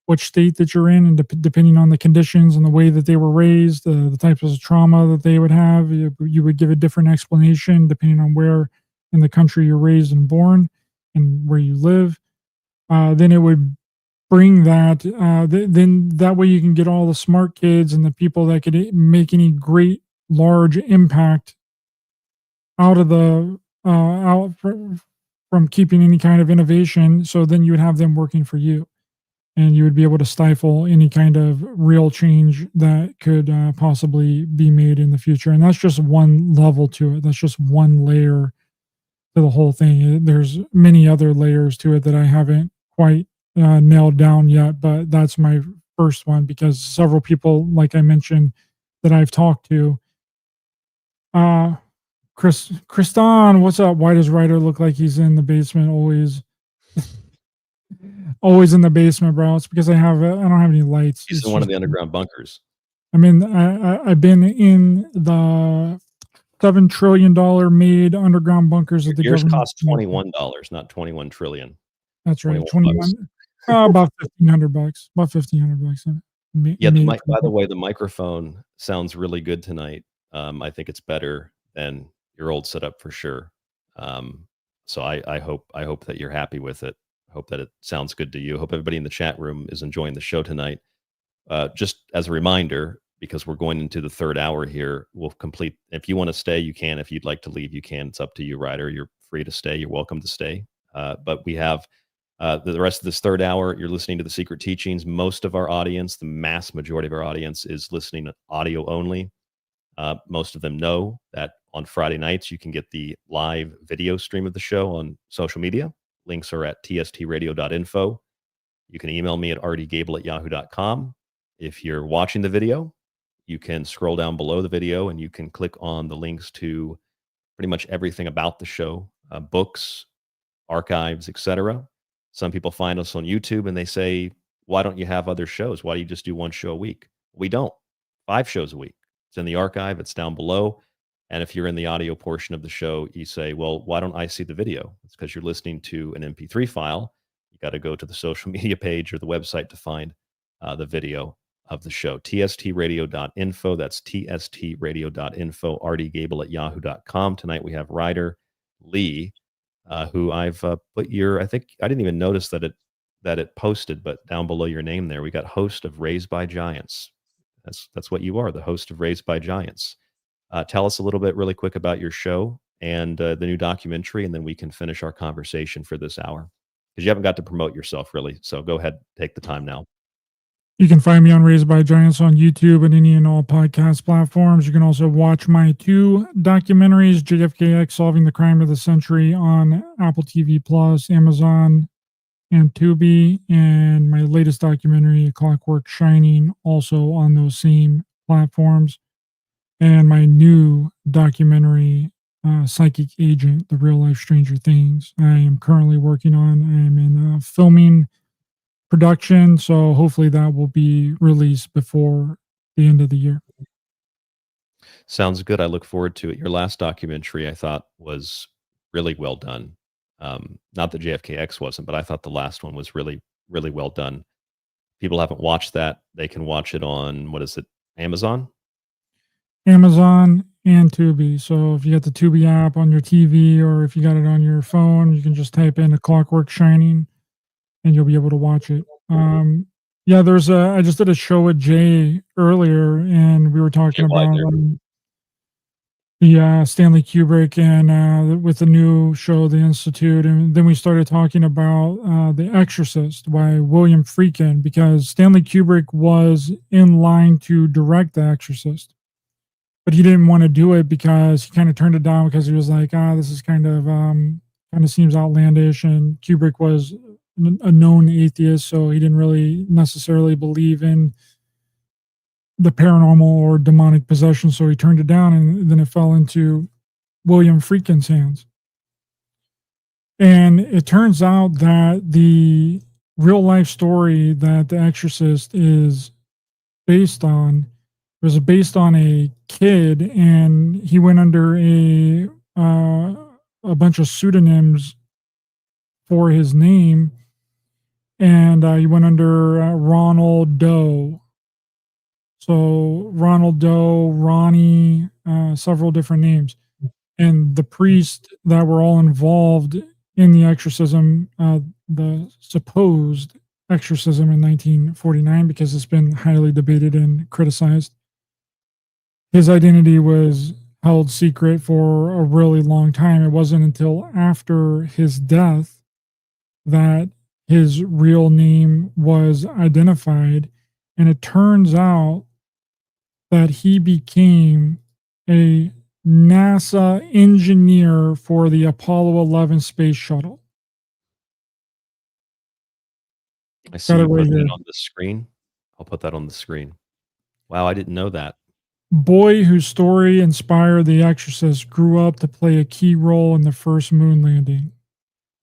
which state that you're in and depending on the conditions and the way that they were raised, the types of trauma that they would have. You would give a different explanation depending on where in the country you're raised and born and where you live. Then it would bring that, then that way you can get all the smart kids and the people that could make any great large impact out of the, from keeping any kind of innovation. So then you would have them working for you and you would be able to stifle any kind of real change that could possibly be made in the future. And that's just one level to it. That's just one layer to the whole thing. There's many other layers to it that I haven't quite nailed down yet, but that's my first one, because several people, like I mentioned, that I've talked to. Kriston, what's up? Why does Ryder look like he's in the basement always? Always in the basement, bro. It's because I don't have any lights. He's in one of the underground bunkers. I've been in the $7 trillion made underground bunkers that the Yours government costs $21, not 21 trillion. That's right. 21. About $1,500. About $1,500. Yeah. By the way, the microphone sounds really good tonight. I think it's better than your old setup for sure. So I hope that you're happy with it. I hope that it sounds good to you. Hope everybody in the chat room is enjoying the show tonight. Just as a reminder, because we're going into the third hour here, we'll complete. If you want to stay, you can. If you'd like to leave, you can. It's up to you, Ryder. You're free to stay. You're welcome to stay. But we have the rest of this third hour. You're listening to The Secret Teachings. Most of our audience, the mass majority of our audience, is listening to audio only. Most of them know that on Friday nights, you can get the live video stream of the show on social media. Links are at tstradio.info. You can email me at rdgable@yahoo.com. If you're watching the video, you can scroll down below the video and you can click on the links to pretty much everything about the show, books, archives, etc. Some people find us on YouTube and they say, why don't you have other shows? Why do you just do one show a week? We don't. 5 shows a week. It's in the archive. It's down below. And if you're in the audio portion of the show, you say, well, why don't I see the video? It's because you're listening to an MP3 file. You got to go to the social media page or the website to find the video of the show. tstradio.info. That's tstradio.info. rdgable@yahoo.com. Tonight we have Ryder Lee, who I've put I think I didn't even notice that it posted, but down below your name there, we got host of Raised by Giants. That's what you are, the host of Raised by Giants. Tell us a little bit really quick about your show and the new documentary, and then we can finish our conversation for this hour, because you haven't got to promote yourself really. So go ahead, take the time now. You can find me on Raised by Giants on YouTube and any and all podcast platforms. You can also watch my 2 documentaries, JFKX Solving the Crime of the Century, on Apple TV Plus, Amazon, and Tubi, and my latest documentary, Clockwork Shining, also on those same platforms. And my new documentary, Psychic Agent, The Real Life Stranger Things, I am currently working on. I am in filming production, so hopefully that will be released before the end of the year. Sounds good. I look forward to it. Your last documentary I thought was really well done. Not that JFKX wasn't, but I thought the last one was really, really well done. People haven't watched that. They can watch it on, what is it, Amazon? Amazon and Tubi. So if you got the Tubi app on your TV, or if you got it on your phone, you can just type in A Clockwork Shining and you'll be able to watch it. Yeah, I just did a show with Jay earlier, and we were talking about the Stanley Kubrick and with the new show, The Institute. And then we started talking about The Exorcist by William Friedkin, because Stanley Kubrick was in line to direct The Exorcist, but he didn't want to do it because he kind of turned it down because he was like, this is kind of seems outlandish. And Kubrick was a known atheist, so he didn't really necessarily believe in the paranormal or demonic possession, so he turned it down, and then it fell into William Friedkin's hands. And it turns out that the real life story that The Exorcist is based on was based on a kid, and he went under a bunch of pseudonyms for his name, and he went under Ronald Doe. So Ronald Doe, Ronnie, several different names. And the priests that were all involved in the exorcism, the supposed exorcism in 1949, because it's been highly debated and criticized, his identity was held secret for a really long time. It wasn't until after his death that his real name was identified. And it turns out that he became a NASA engineer for the Apollo 11 space shuttle. I see you putting it on the screen. I'll put that on the screen. Wow, I didn't know that. Boy whose story inspired The Exorcist grew up to play a key role in the first moon landing.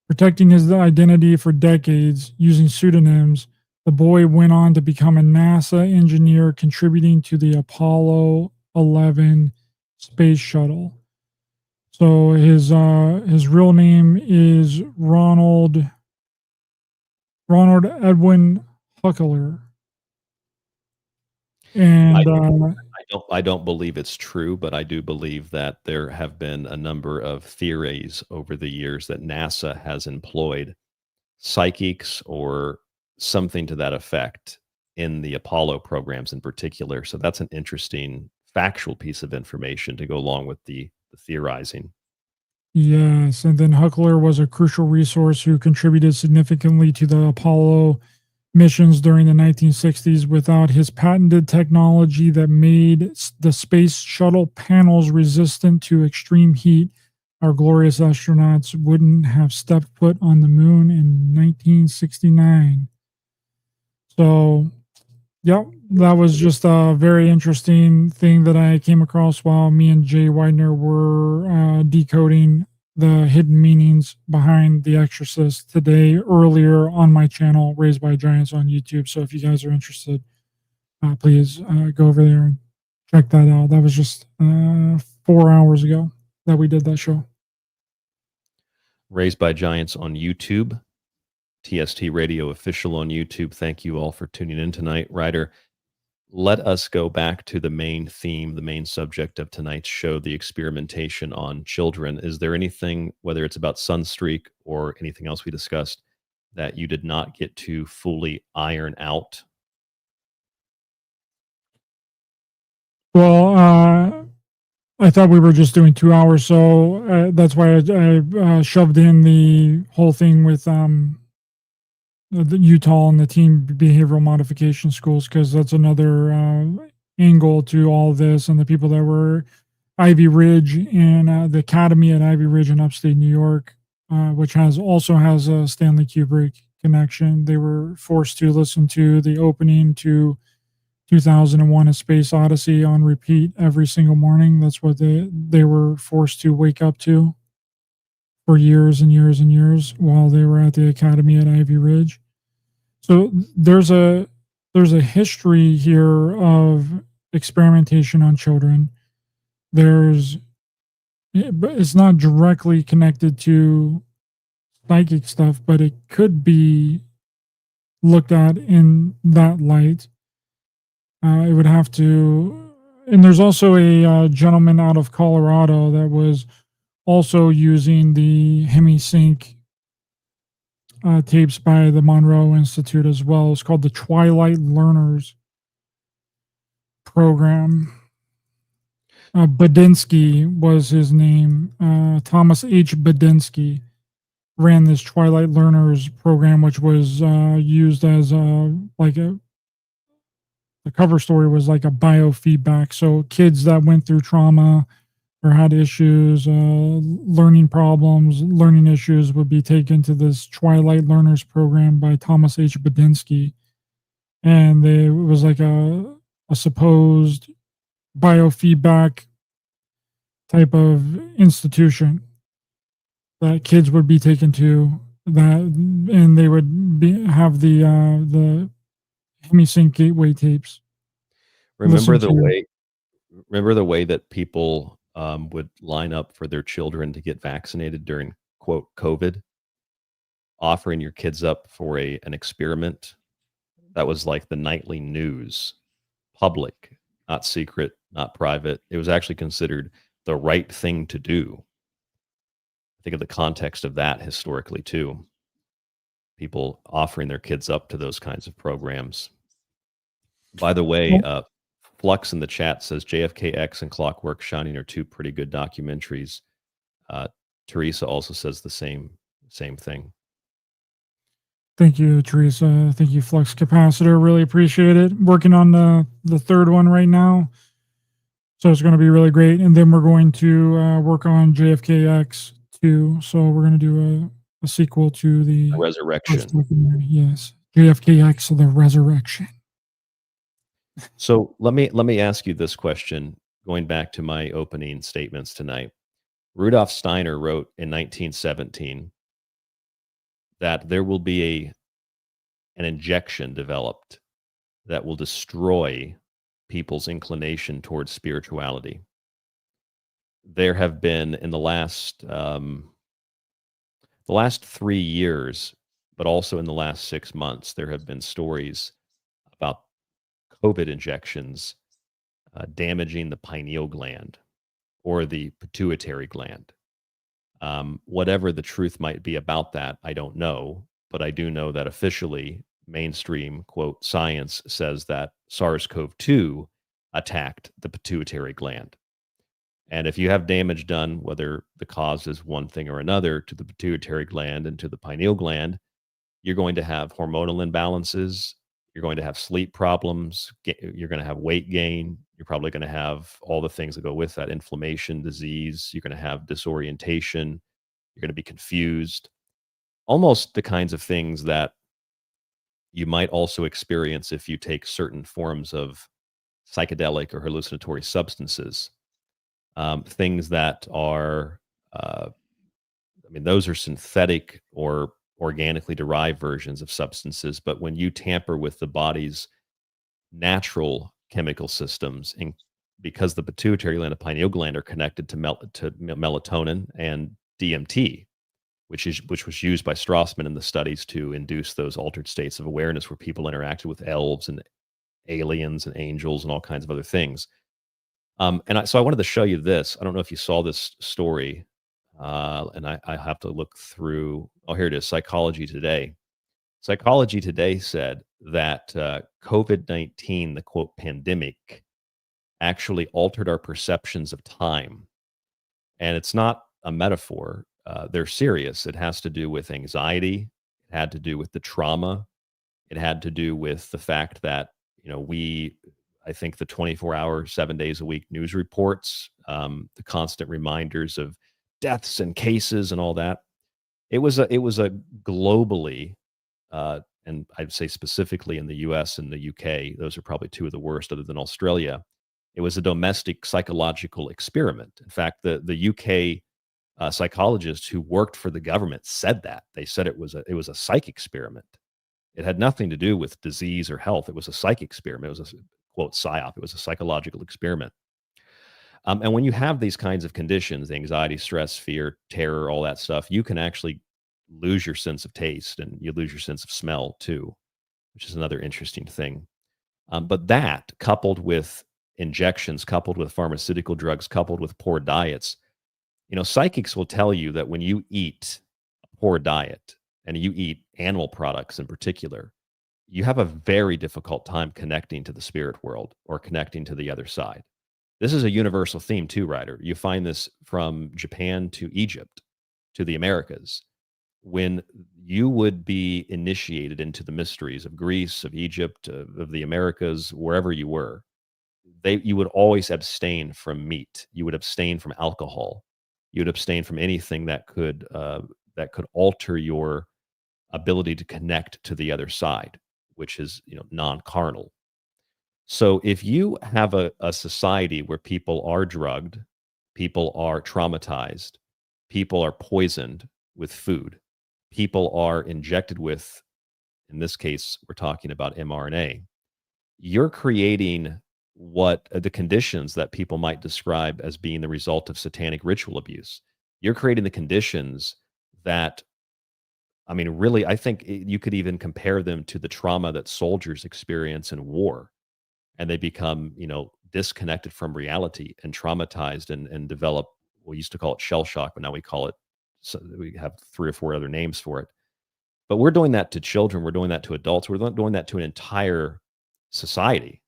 Protecting his identity for decades using pseudonyms, the boy went on to become a NASA engineer contributing to the Apollo 11 space shuttle. So his real name is Ronald Edwin Huckler. And I don't believe it's true, but I do believe that there have been a number of theories over the years that NASA has employed psychics or something to that effect in the Apollo programs in particular. So that's an interesting factual piece of information to go along with the theorizing. yes, and then Huckler was a crucial resource who contributed significantly to the Apollo missions during the 1960s. Without his patented technology that made the space shuttle panels resistant to extreme heat, our glorious astronauts wouldn't have stepped foot on the moon in 1969. So, yep, that was just a very interesting thing that I came across while me and Jay Widener were decoding the hidden meanings behind The Exorcist today, earlier on my channel, Raised by Giants on YouTube. So if you guys are interested, please go over there and check that out. That was just 4 hours ago that we did that show. Raised by Giants on YouTube, TST Radio Official on YouTube. Thank you all for tuning in tonight. Ryder, let us go back to the main theme, the main subject of tonight's show, the experimentation on children. Is there anything, whether it's about Sunstreak or anything else we discussed, that you did not get to fully iron out? Well, I thought we were just doing 2 hours, so that's why I shoved in the whole thing with the Utah and the teen behavioral modification schools, because that's another angle to all this, and the people that were Ivy Ridge and the Academy at Ivy Ridge in upstate New York, which also has a Stanley Kubrick connection. They were forced to listen to the opening to 2001: A Space Odyssey on repeat every single morning. That's what they were forced to wake up to for years and years and years while they were at the Academy at Ivy Ridge. So there's a history here of experimentation on children. It's not directly connected to psychic stuff, but it could be looked at in that light. It would have to, and there's also a gentleman out of Colorado that was also using the HemiSync tapes by the Monroe Institute as well. It's called the Twilight Learners Program. Badinsky was his name. Thomas H. Badinsky ran this Twilight Learners Program, which was used as the cover story was like a biofeedback. So kids that went through trauma or had issues, learning problems, learning issues would be taken to this Twilight Learners Program by Thomas H. Badinsky. And it was like a supposed biofeedback type of institution that kids would be taken to, that, and they would have the HemiSync gateway tapes. Remember the way that people would line up for their children to get vaccinated during, quote, COVID, offering your kids up for an experiment. That was like the nightly news, public, not secret, not private. It was actually considered the right thing to do. Think of the context of that historically too. People offering their kids up to those kinds of programs. By the way, Flux in the chat says JFKX and Clockwork Shining are two pretty good documentaries. Teresa also says the same thing. Thank you, Teresa. Thank you, Flux Capacitor. Really appreciate it. Working on the third one right now. So it's going to be really great. And then we're going to work on JFKX too. So we're going to do a sequel to the Resurrection. Yes. JFKX, The Resurrection. So let me ask you this question, going back to my opening statements tonight. Rudolf Steiner wrote in 1917 that there will be an injection developed that will destroy people's inclination towards spirituality. There have been in the last 3 years, but also in the last 6 months, there have been stories about COVID injections damaging the pineal gland or the pituitary gland. Whatever the truth might be about that, I don't know, but I do know that officially, mainstream, quote, science says that SARS-CoV-2 attacked the pituitary gland. And if you have damage done, whether the cause is one thing or another, to the pituitary gland and to the pineal gland, you're going to have hormonal imbalances. You're going to have sleep problems. You're going to have weight gain. You're probably going to have all the things that go with that: inflammation, disease. You're going to have disorientation. You're going to be confused. Almost the kinds of things that you might also experience if you take certain forms of psychedelic or hallucinatory substances. Things that are, those are synthetic or organically derived versions of substances, but when you tamper with the body's natural chemical systems, and because the pituitary gland and pineal gland are connected to melatonin and DMT, which was used by Strassman in the studies to induce those altered states of awareness where people interacted with elves and aliens and angels and all kinds of other things. So I wanted to show you this. I don't know if you saw this story, and I have to look through. Oh, here it is. Psychology Today. Psychology Today said that COVID-19, the quote pandemic, actually altered our perceptions of time. And it's not a metaphor. They're serious. It has to do with anxiety. It had to do with the trauma. It had to do with the fact that, I think the 24-hour, 7 days a week news reports, the constant reminders of deaths and cases and all that. It was a globally, and I'd say specifically in the US and the UK, those are probably two of the worst other than Australia. It was a domestic psychological experiment. In fact, the UK psychologists who worked for the government said that. They said it was a psych experiment. It had nothing to do with disease or health. It was a psych experiment. It was a quote psyop. It was a psychological experiment. And when you have these kinds of conditions, anxiety, stress, fear, terror, all that stuff, you can actually lose your sense of taste and you lose your sense of smell too, which is another interesting thing. But that, coupled with injections, coupled with pharmaceutical drugs, coupled with poor diets, psychics will tell you that when you eat a poor diet and you eat animal products in particular, you have a very difficult time connecting to the spirit world or connecting to the other side. This is a universal theme too, Ryder. You find this from Japan to Egypt to the Americas. When you would be initiated into the mysteries of Greece, of Egypt, of the Americas, wherever you were, you would always abstain from meat. You would abstain from alcohol. You would abstain from anything that could alter your ability to connect to the other side, which is non-carnal. So if you have a society where people are drugged, people are traumatized, people are poisoned with food, people are injected with, in this case, we're talking about mRNA, you're creating what the conditions that people might describe as being the result of satanic ritual abuse. You're creating the conditions that, really, I think you could even compare them to the trauma that soldiers experience in war. And they become, disconnected from reality and traumatized and develop, we used to call it shell shock, but now we call it, so we have 3 or 4 other names for it. But we're doing that to children. We're doing that to adults. We're doing that to an entire society.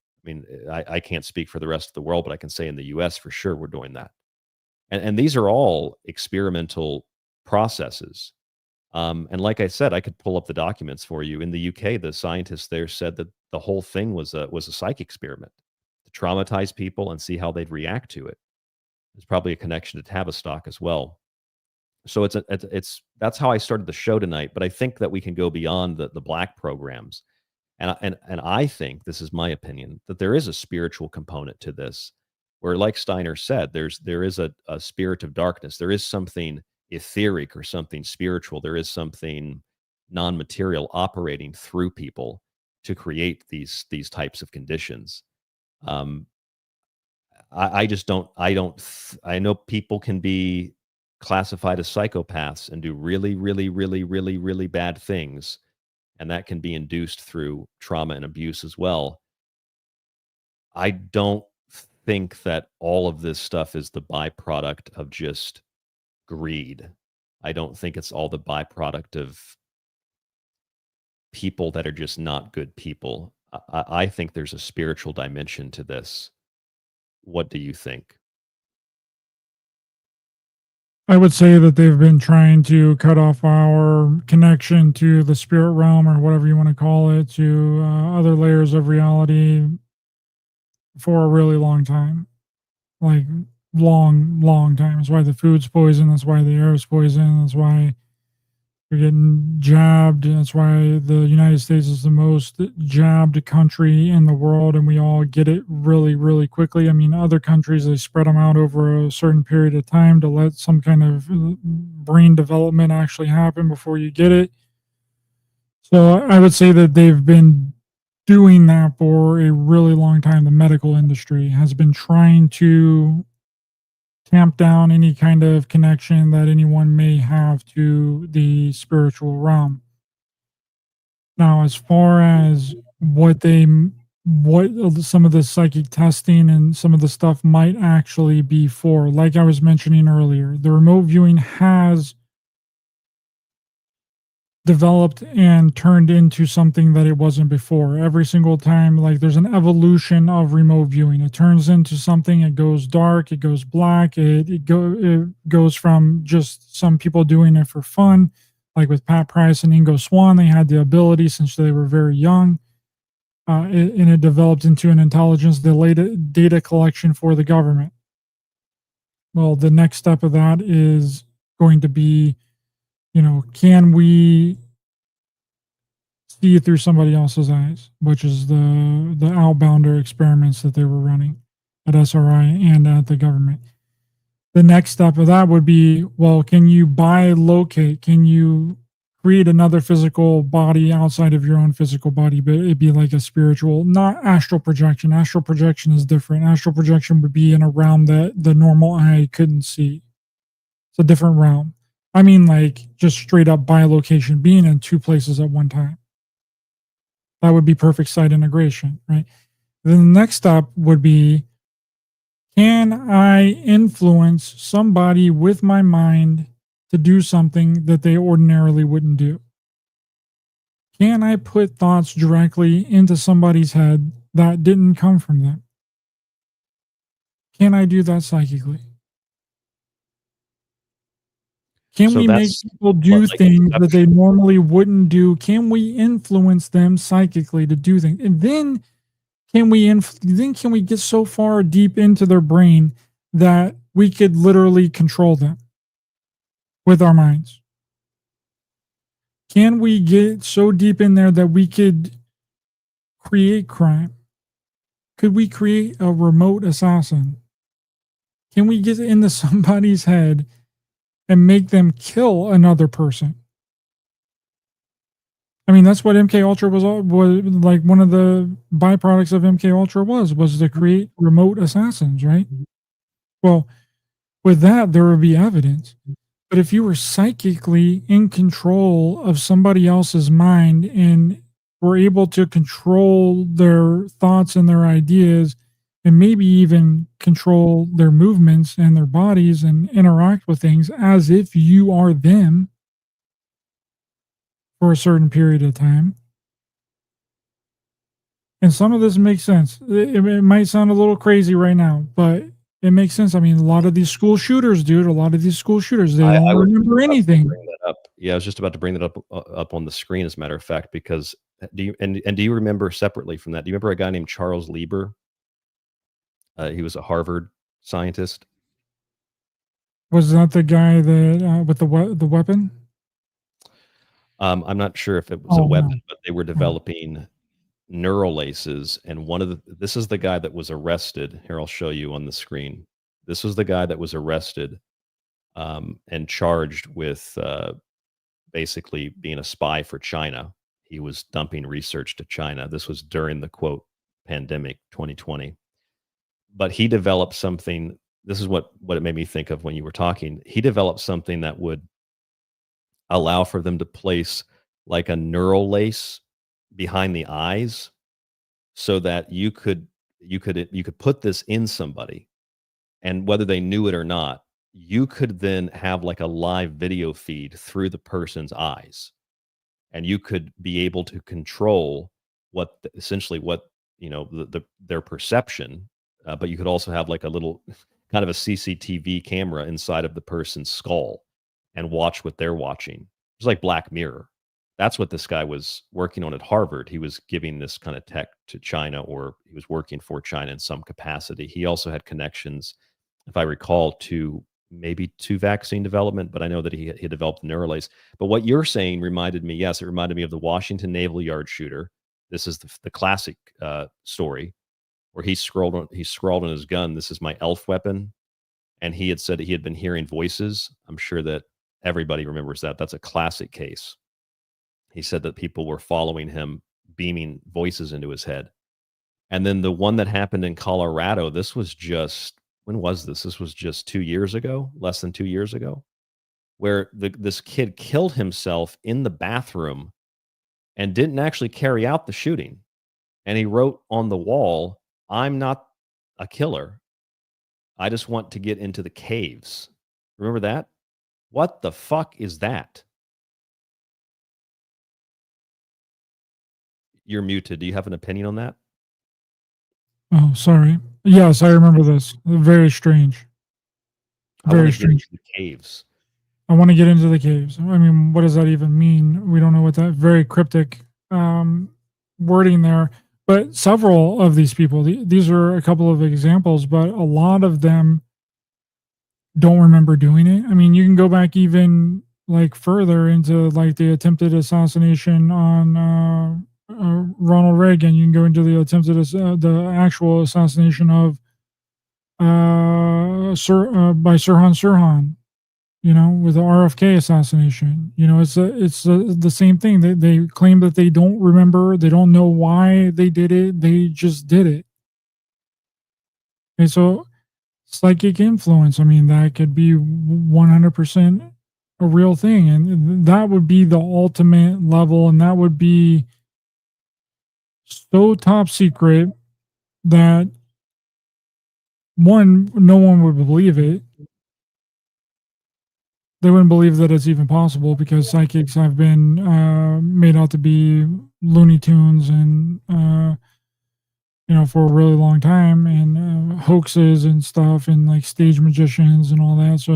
I can't speak for the rest of the world, but I can say in the US for sure we're doing that. And these are all experimental processes. And like I said, I could pull up the documents for you. In the UK, the scientists there said that the whole thing was a psych experiment to traumatize people and see how they'd react to it. There's probably a connection to Tavistock as well. So that's how I started the show tonight. But I think that we can go beyond the black programs. And I think, this is my opinion, that there is a spiritual component to this, where, like Steiner said, there is a spirit of darkness. There is something etheric or something spiritual. There is something non-material operating through people to create these types of conditions. I just don't. I know people can be classified as psychopaths and do really, really, really, really, really bad things, and that can be induced through trauma and abuse as well. I don't think that all of this stuff is the byproduct of just greed. I don't think it's all the byproduct of people that are just not good people. I think there's a spiritual dimension to this. What do you think? I would say that they've been trying to cut off our connection to the spirit realm, or whatever you want to call it, to other layers of reality for a really long time. Like, long time. That's why the food's poison. That's why the air is poison. That's why you're getting jabbed. That's why the United States is the most jabbed country in the world, and we all get it really, really quickly. I mean, other countries, they spread them out over a certain period of time to let some kind of brain development actually happen before you get it. So I would say that they've been doing that for a really long time. The medical industry has been trying to tamp down any kind of connection that anyone may have to the spiritual realm. Now, as far as what some of the psychic testing and some of the stuff might actually be for, like I was mentioning earlier, the remote viewing has developed and turned into something that it wasn't before. Every single time, like, there's an evolution of remote viewing. It turns into something, it goes dark, it goes black, it goes from just some people doing it for fun, like with Pat Price and Ingo Swann. They had the ability since they were very young, and it developed into an intelligence data collection for the government. Well, the next step of that is going to be, can we see through somebody else's eyes, which is the outbounder experiments that they were running at SRI and at the government. The next step of that would be, well, can you bilocate? Can you create another physical body outside of your own physical body, but it'd be like a spiritual, not astral projection. Astral projection is different. Astral projection would be in a realm that the normal eye couldn't see. It's a different realm. I mean, like, just straight up bilocation, being in two places at one time. That would be perfect site integration, right? Then the next step would be, can I influence somebody with my mind to do something that they ordinarily wouldn't do? Can I put thoughts directly into somebody's head that didn't come from them? Can I do that psychically? Can we make people do things that they normally wouldn't do? Can we influence them psychically to do things? And then can we get so far deep into their brain that we could literally control them with our minds? Can we get so deep in there that we could create crime? Could we create a remote assassin? Can we get into somebody's head and make them kill another person? I mean, that's what MK Ultra was like. One of the byproducts of MK Ultra was to create remote assassins, right? Well, with that, there would be evidence. But if you were psychically in control of somebody else's mind and were able to control their thoughts and their ideas, and maybe even control their movements and their bodies and interact with things as if you are them for a certain period of time. And some of this makes sense. It might sound a little crazy right now, but it makes sense. I mean, a lot of these school shooters, they don't remember anything. Yeah, I was just about to bring that up on the screen, as a matter of fact, because do you remember, separately from that, do you remember a guy named Charles Lieber? He was a Harvard scientist. Was that the guy that with the weapon? I'm not sure if it was a weapon, but they were developing neural laces, and this is the guy that was arrested. Here, I'll show you on the screen. This was the guy that was arrested and charged with basically being a spy for China. He was dumping research to China. This was during the quote pandemic 2020. But he developed something. This is what it made me think of when you were talking. He developed something that would allow for them to place like a neural lace behind the eyes, so that you could put this in somebody, and whether they knew it or not, you could then have like a live video feed through the person's eyes, and you could be able to control essentially what their perception, but you could also have like a little kind of a CCTV camera inside of the person's skull and watch what they're watching. It's like Black Mirror. That's what this guy was working on at Harvard. He was giving this kind of tech to China, or he was working for China in some capacity. He also had connections, if I recall, to vaccine development, but I know that he developed the neural lace. But what you're saying reminded me, yes, it reminded me of the Washington Naval Yard shooter. This is the classic story where he scrawled on his gun, "This is my elf weapon." And he had said that he had been hearing voices. I'm sure that everybody remembers that. That's a classic case. He said that people were following him, beaming voices into his head. And then the one that happened in Colorado, this was just, when was this? This was just 2 years ago, less than 2 years ago, where this kid killed himself in the bathroom and didn't actually carry out the shooting. And he wrote on the wall, "I'm not a killer. I just want to get into the caves." Remember that? What the fuck is that? You're muted. Do you have an opinion on that? Oh, sorry. Yes, I remember this. Very strange. Very strange. The caves. I want to get into the caves. I mean, what does that even mean? We don't know what that very cryptic wording there. But several of these people, these are a couple of examples, but a lot of them don't remember doing it. I mean, you can go back even like further into like the attempted assassination on Ronald Reagan. You can go into the the actual assassination of by Sirhan Sirhan, with the RFK assassination. It's the same thing. They claim that they don't remember, they don't know why they did it, they just did it. And so psychic influence, I mean, that could be 100% a real thing, and that would be the ultimate level, and that would be so top secret that no one would believe it. They wouldn't believe that it's even possible, because psychics have been made out to be Looney Tunes and for a really long time, and hoaxes and stuff, and like stage magicians and all that. So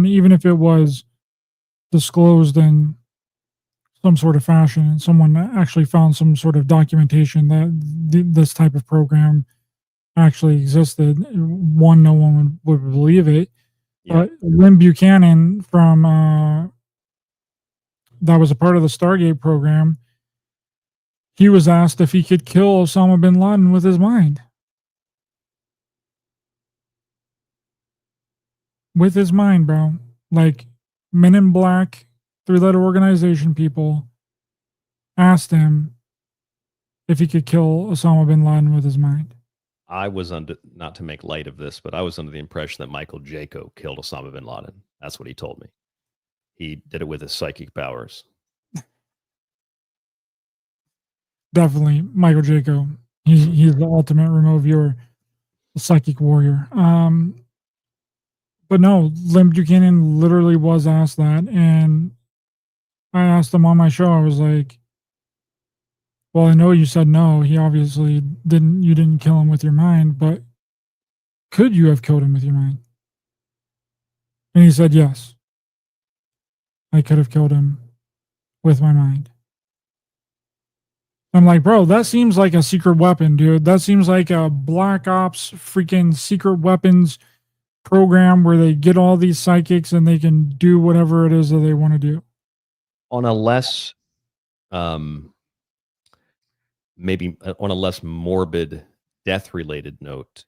even if it was disclosed in some sort of fashion, and someone actually found some sort of documentation that this type of program actually existed, no one would believe it. Yeah. Lynn Buchanan from that was a part of the Stargate program. He was asked if he could kill Osama bin Laden with his mind. With his mind, bro. Like, Men in Black, 3-letter organization people asked him if he could kill Osama bin Laden with his mind. I was not to make light of this, but I was under the impression that Michael Jaco killed Osama bin Laden. That's what he told me. He did it with his psychic powers. Definitely Michael Jaco. He's the ultimate remote viewer, the psychic warrior. But no, Lynn Buchanan literally was asked that, and I asked him on my show. I was like, "Well, I know you said no. He obviously you didn't kill him with your mind, but could you have killed him with your mind?" And he said, "Yes. I could have killed him with my mind." I'm like, bro, that seems like a secret weapon, dude. That seems like a Black Ops freaking secret weapons program where they get all these psychics and they can do whatever it is that they want to do. On a less maybe on a less morbid death-related note,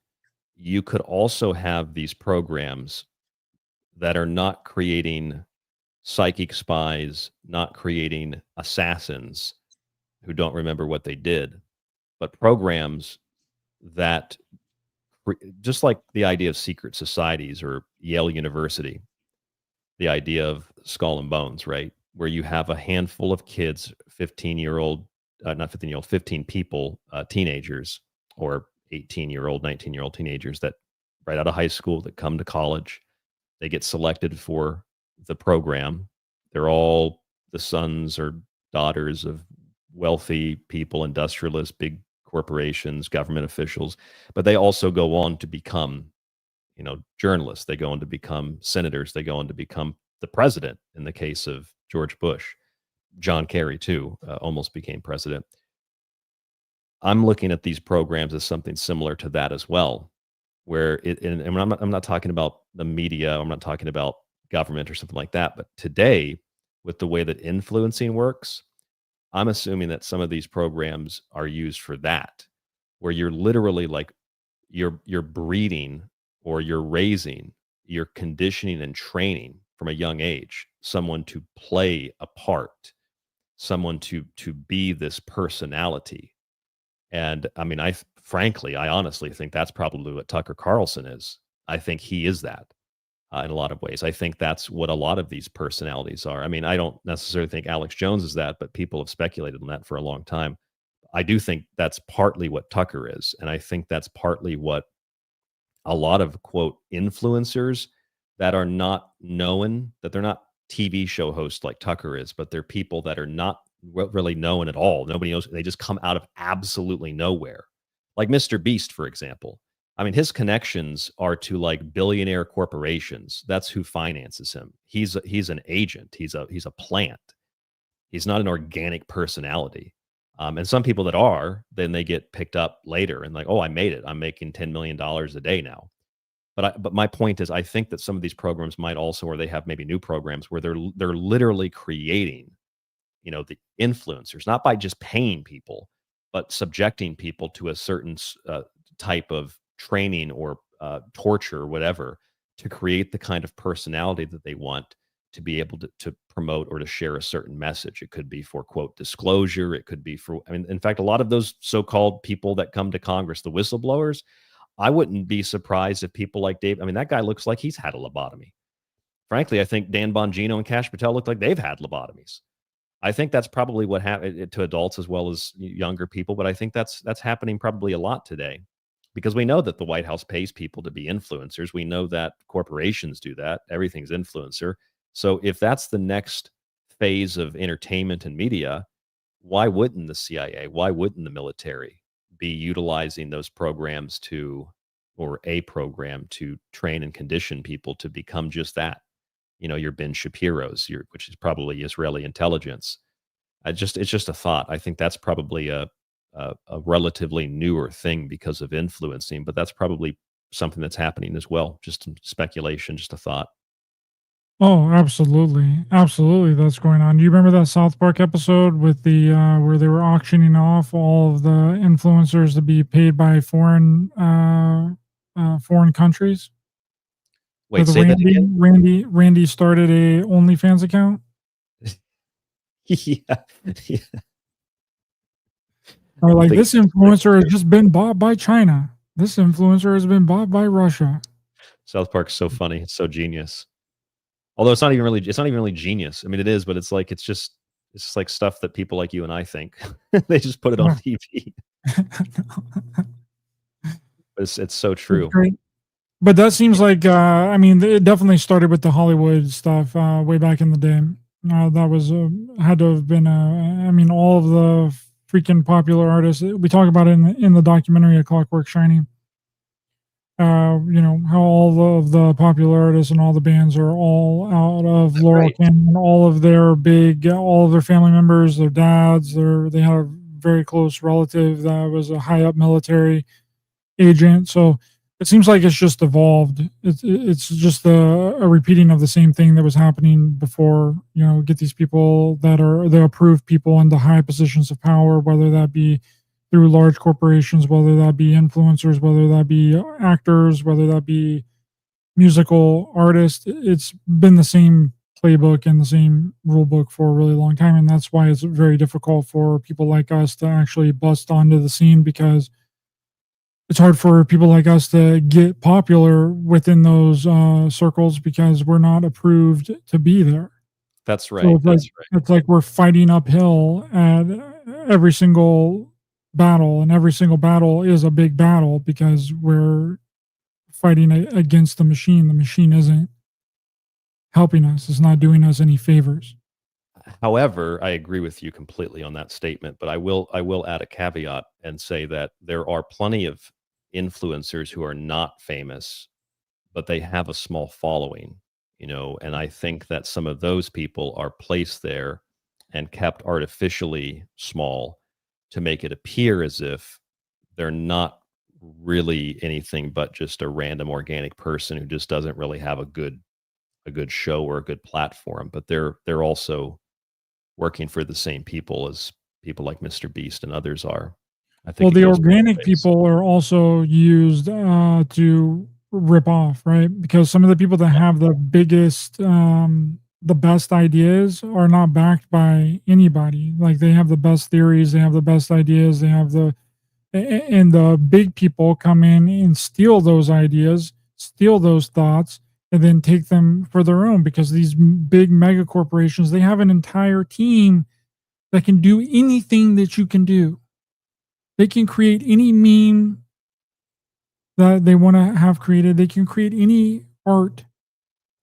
you could also have these programs that are not creating psychic spies, not creating assassins who don't remember what they did, but programs that, just like the idea of secret societies or Yale University, the idea of Skull and Bones, right? Where you have a handful of kids, 15-year-old, not 15-year-old, 15 people, teenagers, or 18-year-old, 19-year-old teenagers that right out of high school that come to college. They get selected for the program. They're all the sons or daughters of wealthy people, industrialists, big corporations, government officials, but they also go on to become, journalists. They go on to become senators. They go on to become the president in the case of George Bush. John Kerry, too, almost became president. I'm looking at these programs as something similar to that as well, where and I'm not talking about the media, I'm not talking about government or something like that, but today, with the way that influencing works, I'm assuming that some of these programs are used for that, where you're literally like, you're breeding or you're raising, you're conditioning and training from a young age someone to play a part, someone to be this personality. And I mean, I honestly think that's probably what Tucker Carlson is. I think he is that in a lot of ways. I think that's what a lot of these personalities are. I mean, I don't necessarily think Alex Jones is that, but people have speculated on that for a long time. I do think that's partly what Tucker is. And I think that's partly what a lot of, quote, influencers that are not known, that they're not TV show hosts like Tucker is, but they're people that are not really known at all. Nobody knows. They just come out of absolutely nowhere. Like Mr. Beast, for example. I mean, his connections are to like billionaire corporations. That's who finances him. He's an agent. He's a plant. He's not an organic personality. And some people that are, then they get picked up later and like, oh, I made it. I'm making $10 million a day now. But my point is, I think that some of these programs might also, or they have maybe new programs where they're literally creating, the influencers, not by just paying people, but subjecting people to a certain type of training or torture or whatever to create the kind of personality that they want to be able to promote or to share a certain message. It could be for, quote, disclosure. It could be for, I mean, in fact, a lot of those so-called people that come to Congress, the whistleblowers, I wouldn't be surprised if people like Dave, I mean, that guy looks like he's had a lobotomy. Frankly, I think Dan Bongino and Kash Patel look like they've had lobotomies. I think that's probably what happened to adults as well as younger people, but I think that's happening probably a lot today because we know that the White House pays people to be influencers. We know that corporations do that. Everything's influencer. So if that's the next phase of entertainment and media, why wouldn't the CIA, why wouldn't the military be utilizing those programs or a program to train and condition people to become just that? Your Ben Shapiro's, which is probably Israeli intelligence. It's just a thought. I think that's probably a relatively newer thing because of influencing, but that's probably something that's happening as well. Just some speculation, just a thought. Oh, absolutely. Absolutely. That's going on. Do you remember that South Park episode with the where they were auctioning off all of the influencers to be paid by foreign countries? Wait, say that again? Randy started a OnlyFans account. Yeah. Or like, this influencer has just been bought by China. This influencer has been bought by Russia. South Park's so funny. It's so genius. Although it's not even really genius. I mean, it is, but it's just like stuff that people like you and I think. They just put it on TV. But it's so true. But that seems like, I mean, it definitely started with the Hollywood stuff way back in the day. That was, had to have been, I mean, all of the freaking popular artists. We talk about it in the documentary, A Clockwork Shining. How all of the popular artists and all the bands are all out of Laurel Canyon. All of their family members, their dads, they had a very close relative that was a high up military agent. So it seems like it's just evolved. It's just a repeating of the same thing that was happening before. Get these people that are the approved people into high positions of power, whether that be through large corporations, whether that be influencers, whether that be actors, whether that be musical artists. It's been the same playbook and the same rule book for a really long time. And that's why it's very difficult for people like us to actually bust onto the scene, because it's hard for people like us to get popular within those circles because we're not approved to be there. That's right. So it's like, That's right. it's like we're fighting uphill at every single battle, and every single battle is a big battle because we're fighting against the machine. The machine isn't helping us. It's not doing us any favors. However, I agree with you completely on that statement, but I will add a caveat and say that there are plenty of influencers who are not famous, but they have a small following, and I think that some of those people are placed there and kept artificially small to make it appear as if they're not really anything but just a random organic person who just doesn't really have a good show or a good platform, but they're also working for the same people as people like Mr. Beast and others are. I think Well, the organic people are also used to rip off, right? Because some of the people that have the biggest, the best ideas are not backed by anybody. Like, they have the best theories, they have the best ideas, they have and the big people come in and steal those ideas, steal those thoughts, and then take them for their own, because these big mega corporations, they have an entire team that can do anything that you can do. They can create any meme that they want to have created. They can create any art.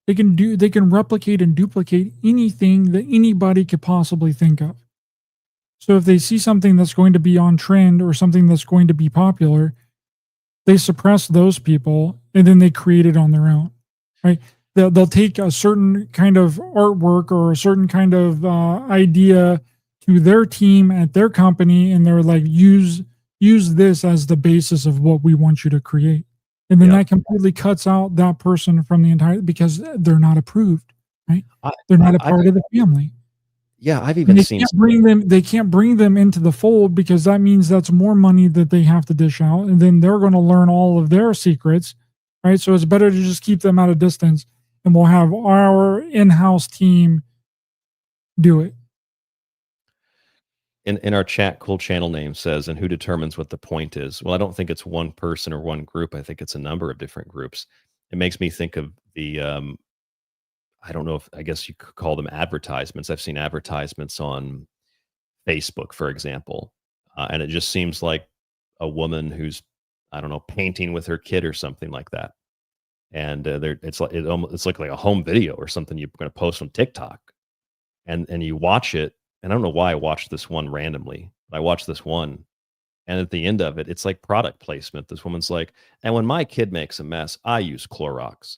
They can replicate and duplicate anything that anybody could possibly think of. So if they see something that's going to be on trend or something that's going to be popular, they suppress those people and then they create it on their own, right? They'll take a certain kind of artwork or a certain kind of idea to their team at their company, and they're like, use this as the basis of what we want you to create. And then that completely cuts out that person from the entire, because they're not approved, right? They're not a part of the family. Yeah, I've even seen. They can't bring them into the fold, because that means that's more money that they have to dish out, and then they're going to learn all of their secrets, right? So it's better to just keep them at a distance, and we'll have our in-house team do it. In our chat, Cool Channel Name says, and who determines what the point is? Well, I don't think it's one person or one group. I think it's a number of different groups. It makes me think of the, I don't know if, I guess you could call them advertisements. I've seen advertisements on Facebook, for example, and it just seems like a woman who's, I don't know, painting with her kid or something like that. And it's like a home video or something you're going to post on TikTok, and you watch it. And I don't know why I watched this one randomly, but I watched this one, and at the end of it, it's like product placement. This woman's like, and when my kid makes a mess, I use Clorox.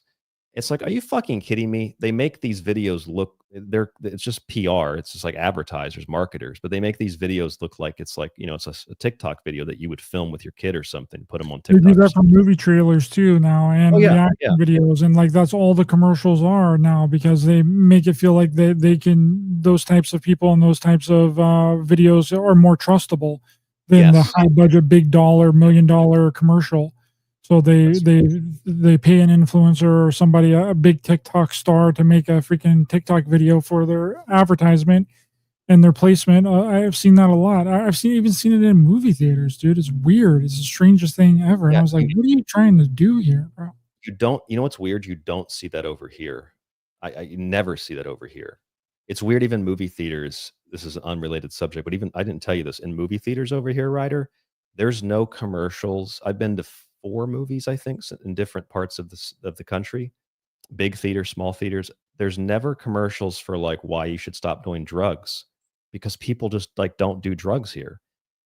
It's like, are you fucking kidding me? They make these videos look, it's just PR. It's just like advertisers, marketers, but they make these videos look like it's like, it's a TikTok video that you would film with your kid or something, put them on TikTok. They do that for movie trailers too now, and reaction videos, and like that's all the commercials are now, because they make it feel like they can, those types of people and those types of videos are more trustable than the high budget, big dollar, $1 million commercial. So they pay an influencer or somebody, a big TikTok star, to make a freaking TikTok video for their advertisement and their placement. I've seen that a lot. I've even seen it in movie theaters, dude. It's weird. It's the strangest thing ever. And I was like, what are you trying to do here, bro? You know what's weird? You don't see that over here. I never see that over here. It's weird, even movie theaters. This is an unrelated subject, but even, I didn't tell you this, in movie theaters over here, Ryder, there's no commercials. I've been to 4 movies, I think, in different parts of the country, big theaters, small theaters. There's never commercials for like why you should stop doing drugs, because people just like don't do drugs here.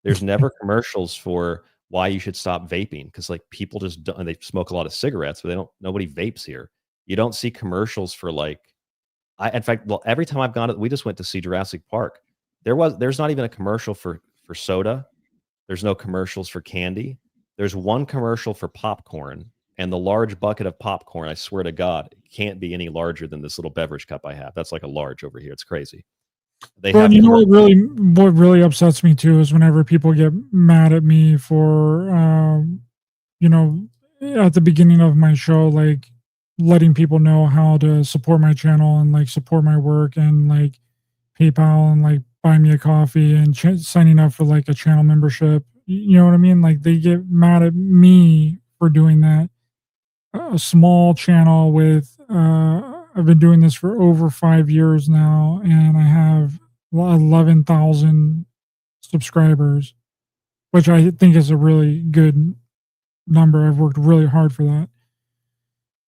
There's never commercials for why you should stop vaping, because like people just don't, and they smoke a lot of cigarettes, but nobody vapes here. You don't see commercials for like, in fact, well, every time I've gone, we just went to see Jurassic Park. There's not even a commercial for soda. There's no commercials for candy. There's one commercial for popcorn, and the large bucket of popcorn, I swear to God, it can't be any larger than this little beverage cup I have. That's like a large over here. It's crazy. They Well, have. you know what really upsets me too is whenever people get mad at me for, you know, at the beginning of my show, like letting people know how to support my channel and like support my work and like PayPal and like buy me a coffee and signing up for like a channel membership. You know what I mean? Like they get mad at me for doing that. A small channel with, I've been doing this for over 5 years now, and I have 11,000 subscribers, which I think is a really good number. I've worked really hard for that.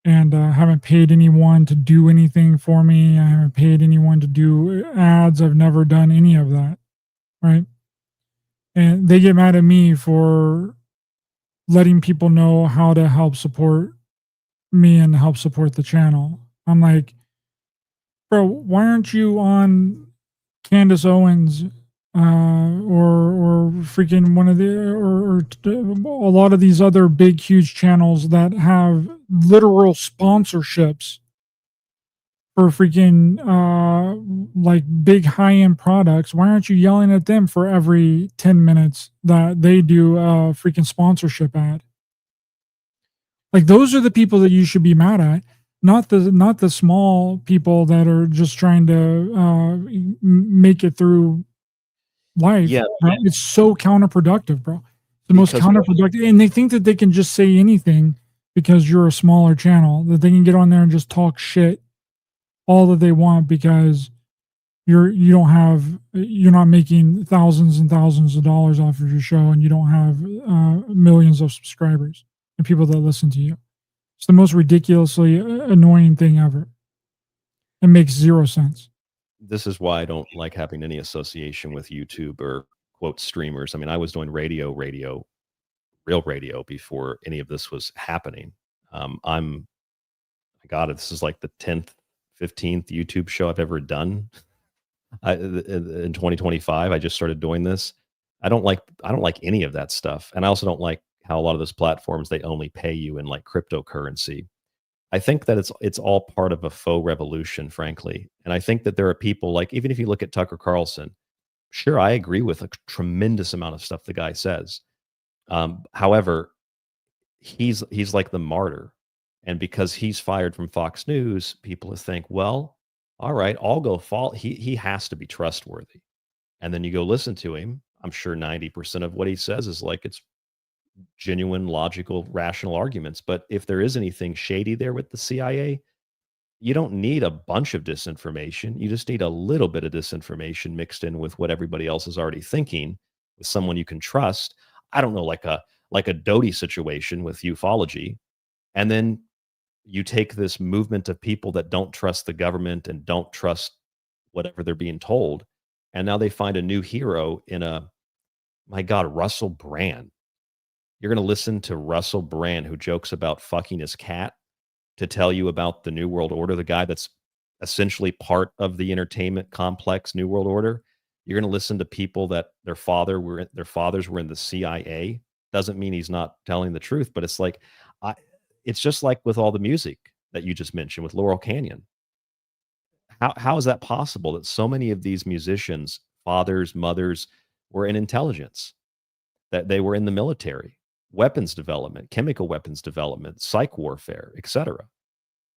And haven't paid anyone to do anything for me. I haven't paid anyone to do ads. I've never done any of that. Right. And they get mad at me for letting people know how to help support me and help support the channel. I'm like, bro, why aren't you on Candace Owens or freaking one of the or a lot of these other big huge channels that have literal sponsorships for freaking like big high-end products? Why aren't you yelling at them for every 10 minutes that they do a freaking sponsorship ad? Like those are the people that you should be mad at, not the small people that are just trying to make it through life. Yeah, Right? It's so counterproductive, bro. The most counterproductive, and they think that they can just say anything because you're a smaller channel, that they can get on there and just talk shit all that they want because you're not making thousands and thousands of dollars off of your show, and you don't have millions of subscribers and people that listen to you. It's the most ridiculously annoying thing ever. It makes zero sense. This is why I don't like having any association with YouTube or quote streamers. I mean, I was doing real radio before any of this was happening. This is like the 10th, 15th YouTube show I've ever done. In 2025, I just started doing this. I don't like any of that stuff. And I also don't like how a lot of those platforms, they only pay you in like cryptocurrency. I think that it's all part of a faux revolution, frankly. And I think that there are people like, even if you look at Tucker Carlson, sure, I agree with a tremendous amount of stuff the guy says. However, he's like the martyr. And because he's fired from Fox News, people think, well, all right, I'll go follow. He has to be trustworthy. And then you go listen to him. I'm sure 90% of what he says is like, it's genuine, logical, rational arguments. But if there is anything shady there with the CIA, you don't need a bunch of disinformation. You just need a little bit of disinformation mixed in with what everybody else is already thinking, with someone you can trust. I don't know, like a Doty situation with ufology. And then you take this movement of people that don't trust the government and don't trust whatever they're being told. And now they find a new hero in my God, Russell Brand. You're going to listen to Russell Brand, who jokes about fucking his cat, to tell you about the New World Order, the guy that's essentially part of the entertainment complex New World Order. You're going to listen to people that their fathers were in the CIA. Doesn't mean he's not telling the truth, but it's like, it's just like with all the music that you just mentioned with Laurel Canyon. How is that possible that so many of these musicians, fathers, mothers, were in intelligence, that they were in the military, weapons development, chemical weapons development, psych warfare, etc.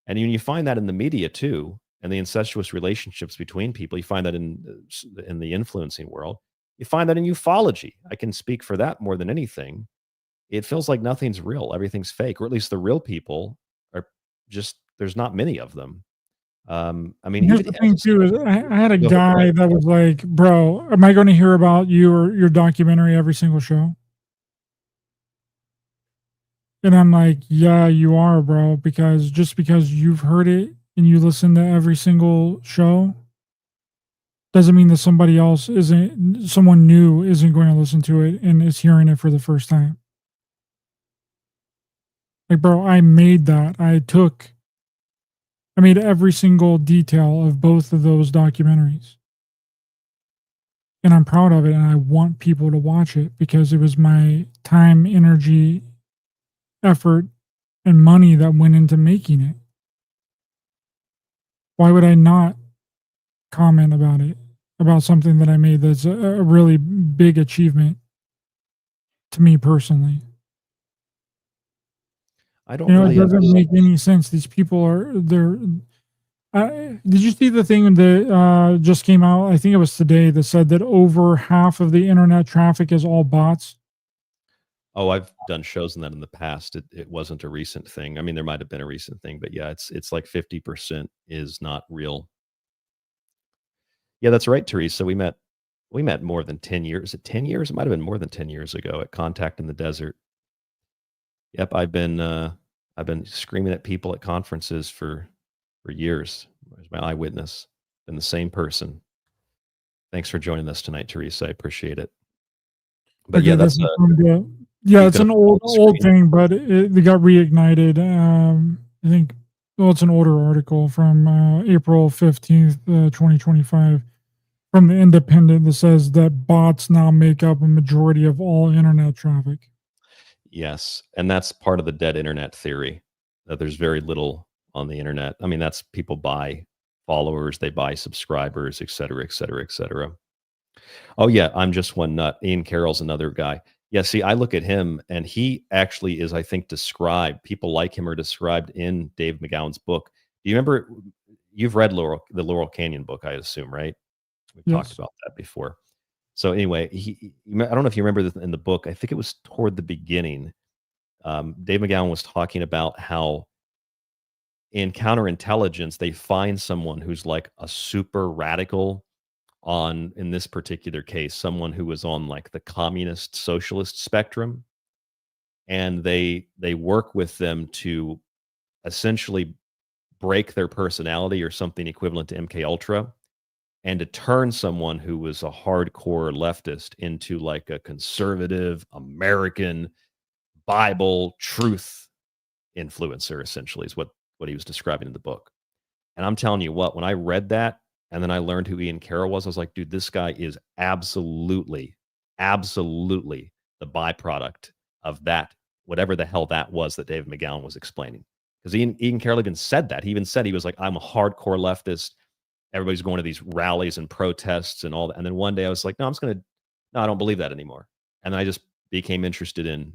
And you find that in the media too, and the incestuous relationships between people. You find that in the influencing world. You find that in ufology. I can speak for that more than anything. It feels like nothing's real. Everything's fake, or at least the real people are just, there's not many of them. I mean, here's the thing too, is I had a guy that was like, bro, am I going to hear about you or your documentary every single show? And I'm like, yeah, you are, bro, because just because you've heard it and you listen to every single show doesn't mean that someone new isn't going to listen to it and is hearing it for the first time. Like, bro, I made that. I made every single detail of both of those documentaries. And I'm proud of it, and I want people to watch it because it was my time, energy, effort, and money that went into making it. Why would I not comment about it? about something that I made that's a really big achievement to me personally. I don't really it doesn't understand. make any sense. These people did you see the thing that just came out? I think it was today that said that over half of the internet traffic is all bots. Oh, I've done shows on that in the past. It wasn't a recent thing. I mean, there might have been a recent thing, but yeah, it's like 50% is not real. Yeah, that's right, Teresa. We met more than 10 years. At 10 years, it might have been more than 10 years ago at Contact in the Desert. Yep, I've been screaming at people at conferences for years. As my eyewitness, been the same person. Thanks for joining us tonight, Teresa. I appreciate it. But Okay, yeah, that's it's an old thing, but they got reignited. I think, well, it's an older article from April 15th, 2025, from the Independent that says that bots now make up a majority of all internet traffic. Yes, and that's part of the dead internet theory, that there's very little on the internet. I mean, that's people buy followers, they buy subscribers, et cetera, et cetera, et cetera. Oh yeah, I'm just one nut. Ian Carroll's another guy. Yeah, see, I look at him and he actually is, I think, described, people like him are described in Dave McGowan's book. Do you remember, you've read the Laurel Canyon book, I assume, right? We've talked about that before. So anyway, I don't know if you remember this in the book. I think it was toward the beginning. Dave McGowan was talking about how in counterintelligence, they find someone who's like a super radical on, in this particular case, someone who was on like the communist socialist spectrum. And they work with them to essentially break their personality or something equivalent to MK Ultra, and to turn someone who was a hardcore leftist into like a conservative American Bible truth influencer, essentially, is what he was describing in the book. And I'm telling you what, when I read that and then I learned who Ian Carroll was, I was like, dude, this guy is absolutely the byproduct of that, whatever the hell that was that Dave McGowan was explaining. Because Ian Carroll even said that. He even said, he was like, I'm a hardcore leftist. Everybody's going to these rallies and protests and all that. And then one day I was like, no, I don't believe that anymore. And then I just became interested in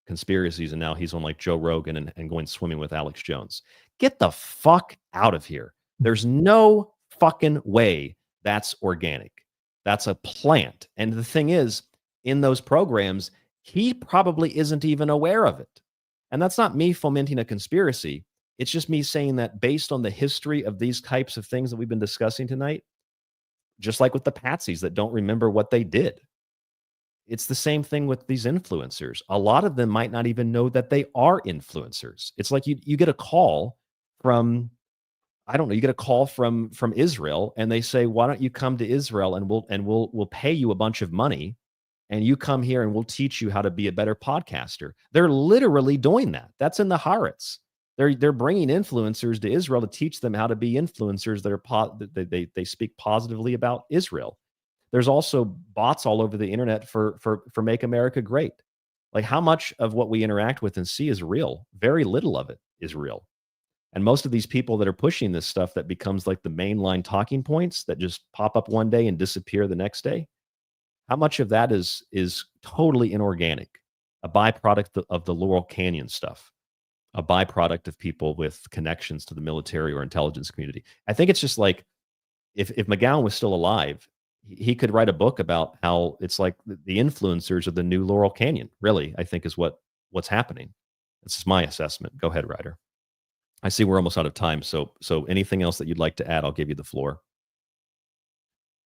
conspiracies. And now he's on like Joe Rogan and going swimming with Alex Jones. Get the fuck out of here. There's no fucking way that's organic. That's a plant. And the thing is, in those programs, he probably isn't even aware of it. And that's not me fomenting a conspiracy. It's just me saying that based on the history of these types of things that we've been discussing tonight, just like with the patsies that don't remember what they did, it's the same thing with these influencers. A lot of them might not even know that they are influencers. It's like you get a call from, I don't know, you get a call from Israel and they say, why don't you come to Israel and we'll pay you a bunch of money and you come here and we'll teach you how to be a better podcaster. They're literally doing that. That's in the Haaretz. They're bringing influencers to Israel to teach them how to be influencers that are they speak positively about Israel. There's also bots all over the internet for Make America Great. Like, how much of what we interact with and see is real? Very little of it is real. And most of these people that are pushing this stuff that becomes like the mainline talking points that just pop up one day and disappear the next day, how much of that is totally inorganic, a byproduct of the Laurel Canyon stuff, a byproduct of people with connections to the military or intelligence community? I think it's just like, if McGowan was still alive, he could write a book about how it's like the influencers of the new Laurel Canyon, really, I think is what's happening. This is my assessment. Go ahead, Ryder. I see we're almost out of time. So anything else that you'd like to add, I'll give you the floor.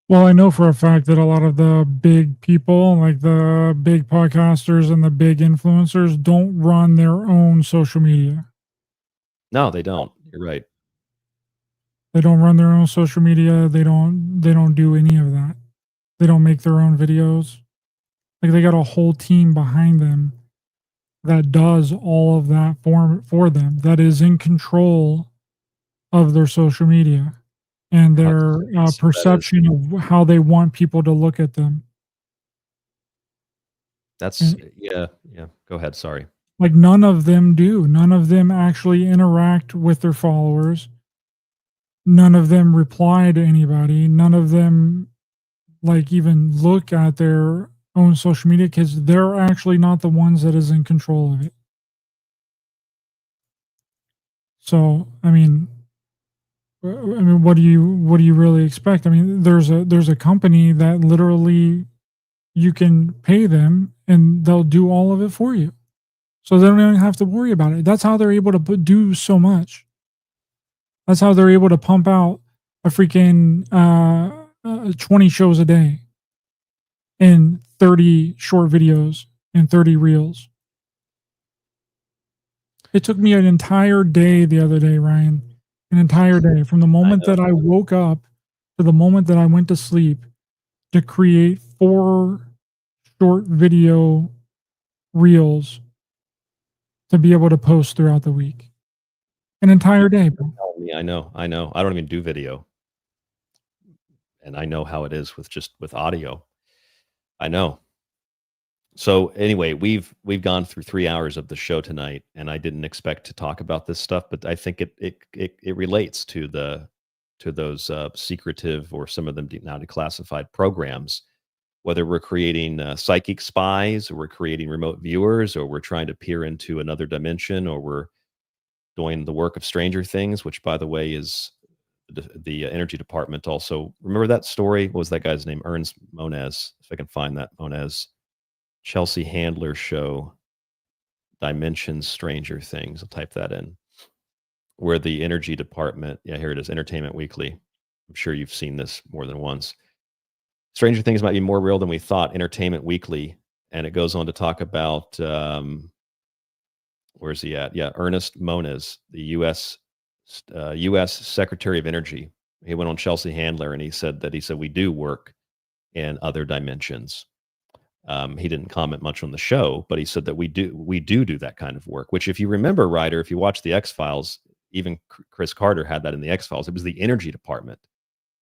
Well, I know for a fact that a lot of the big people, like the big podcasters and the big influencers, don't run their own social media. No, they don't. You're right. They don't run their own social media. They don't do any of that. They don't make their own videos. Like, they got a whole team behind them that does all of that for them, that is in control of their social media and their perception of how they want people to look at them. That's, yeah. Go ahead. Sorry. Like, none of them do. None of them actually interact with their followers. None of them reply to anybody. None of them like even look at their own social media because they're actually not the ones that is in control of it. So, I mean, what do you really expect? I mean, there's a company that literally you can pay them and they'll do all of it for you. So they don't even have to worry about it. That's how they're able to do so much. That's how they're able to pump out a freaking 20 shows a day and 30 short videos and 30 reels. It took me an entire day the other day, Ryan. An entire day from the moment that I woke up to the moment that I went to sleep to create 4 short video reels to be able to post throughout the week. An entire day, bro. I know. I don't even do video. And I know how it is with audio. I know. So anyway, we've gone through 3 hours of the show tonight, and I didn't expect to talk about this stuff, but I think it relates to those secretive, or some of them now declassified programs. Whether we're creating psychic spies, or we're creating remote viewers, or we're trying to peer into another dimension, or we're doing the work of Stranger Things, which, by the way, is the energy department. Also, remember that story? What was that guy's name? Ernst Moniz. If I can find that, Moniz. Chelsea Handler show, Dimensions, Stranger Things. I'll type that in. Where the energy department, yeah, here it is, Entertainment Weekly. I'm sure you've seen this more than once. Stranger Things might be more real than we thought, Entertainment Weekly. And it goes on to talk about, where's he at? Yeah, Ernest Moniz, the U.S. Secretary of Energy. He went on Chelsea Handler and he said we do work in other dimensions. He didn't comment much on the show, but he said that we do that kind of work, which, if you remember, Ryder, if you watch the X-Files, even Chris Carter had that in the X-Files. It was the energy department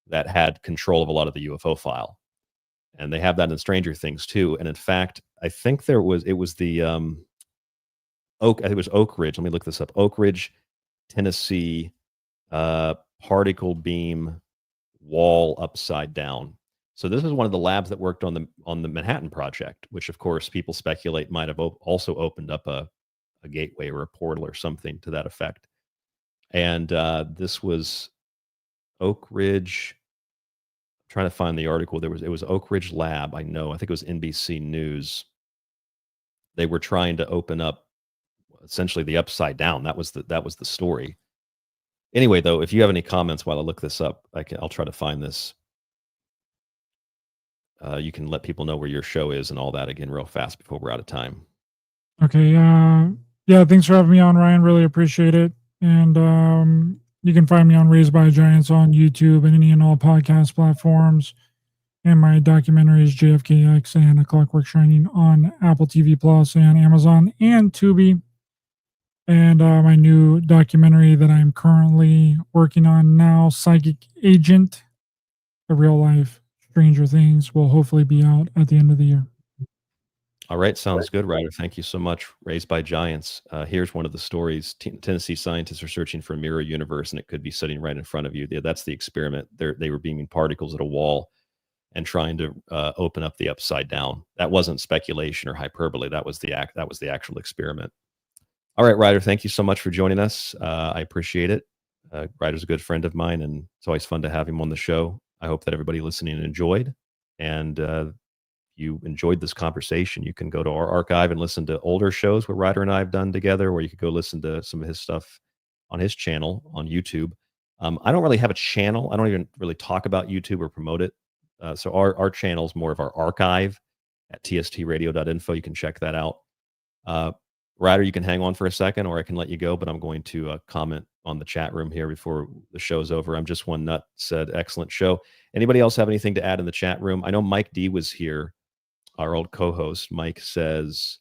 that had control of a lot of the UFO file. And they have that in Stranger Things too. And in fact, I think it was Oak Ridge. Let me look this up. Oak Ridge, Tennessee, particle beam wall upside down. So this is one of the labs that worked on the Manhattan Project, which of course people speculate might have also opened up a gateway or a portal or something to that effect. And this was Oak Ridge. I'm trying to find the article. It was Oak Ridge Lab. I think it was NBC News. They were trying to open up essentially the upside down. That was the story. Anyway, though, if you have any comments while I look this up, I'll try to find this. You can let people know where your show is and all that again real fast before we're out of time. Okay. Yeah, thanks for having me on, Ryan. Really appreciate it. And you can find me on Raised by Giants on YouTube and any and all podcast platforms. And my documentary is JFKX and A Clockwork Shining on Apple TV Plus and Amazon and Tubi. And my new documentary that I'm currently working on now, Psychic Agent, a real life Stranger Things, will hopefully be out at the end of the year. All right. Sounds good, Ryder. Thank you so much. Raised by Giants. Here's one of the stories. Tennessee scientists are searching for a mirror universe, and it could be sitting right in front of you. That's the experiment. They were beaming particles at a wall and trying to open up the upside down. That wasn't speculation or hyperbole. That was the actual experiment. All right, Ryder, thank you so much for joining us. I appreciate it. Ryder's a good friend of mine, and it's always fun to have him on the show. I hope that everybody listening enjoyed. And you enjoyed this conversation, you can go to our archive and listen to older shows what Ryder and I have done together, or you could go listen to some of his stuff on his channel on YouTube. I don't really have a channel. I don't even really talk about YouTube or promote it. So our channel is more of our archive at tstradio.info. You can check that out. Ryder, you can hang on for a second, or I can let you go, but I'm going to comment on the chat room here before the show's over. I'm Just One Nut said, excellent show. Anybody else have anything to add in the chat room? I know Mike D was here, our old co-host. Mike says,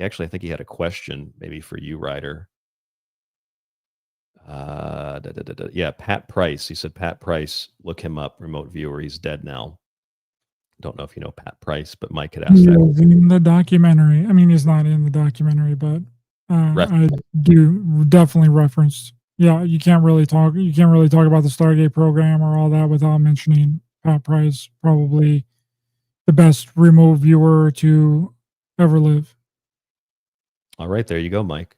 I think he had a question maybe for you, Ryder. Yeah, Pat Price. He said, Pat Price, look him up, remote viewer. He's dead now. Don't know if you know Pat Price, but Mike had asked that. In the documentary. I mean, he's not in the documentary, but I do definitely reference. Yeah, you can't really talk about the Stargate program or all that without mentioning Pat Price, probably the best remote viewer to ever live. All right, there you go, Mike.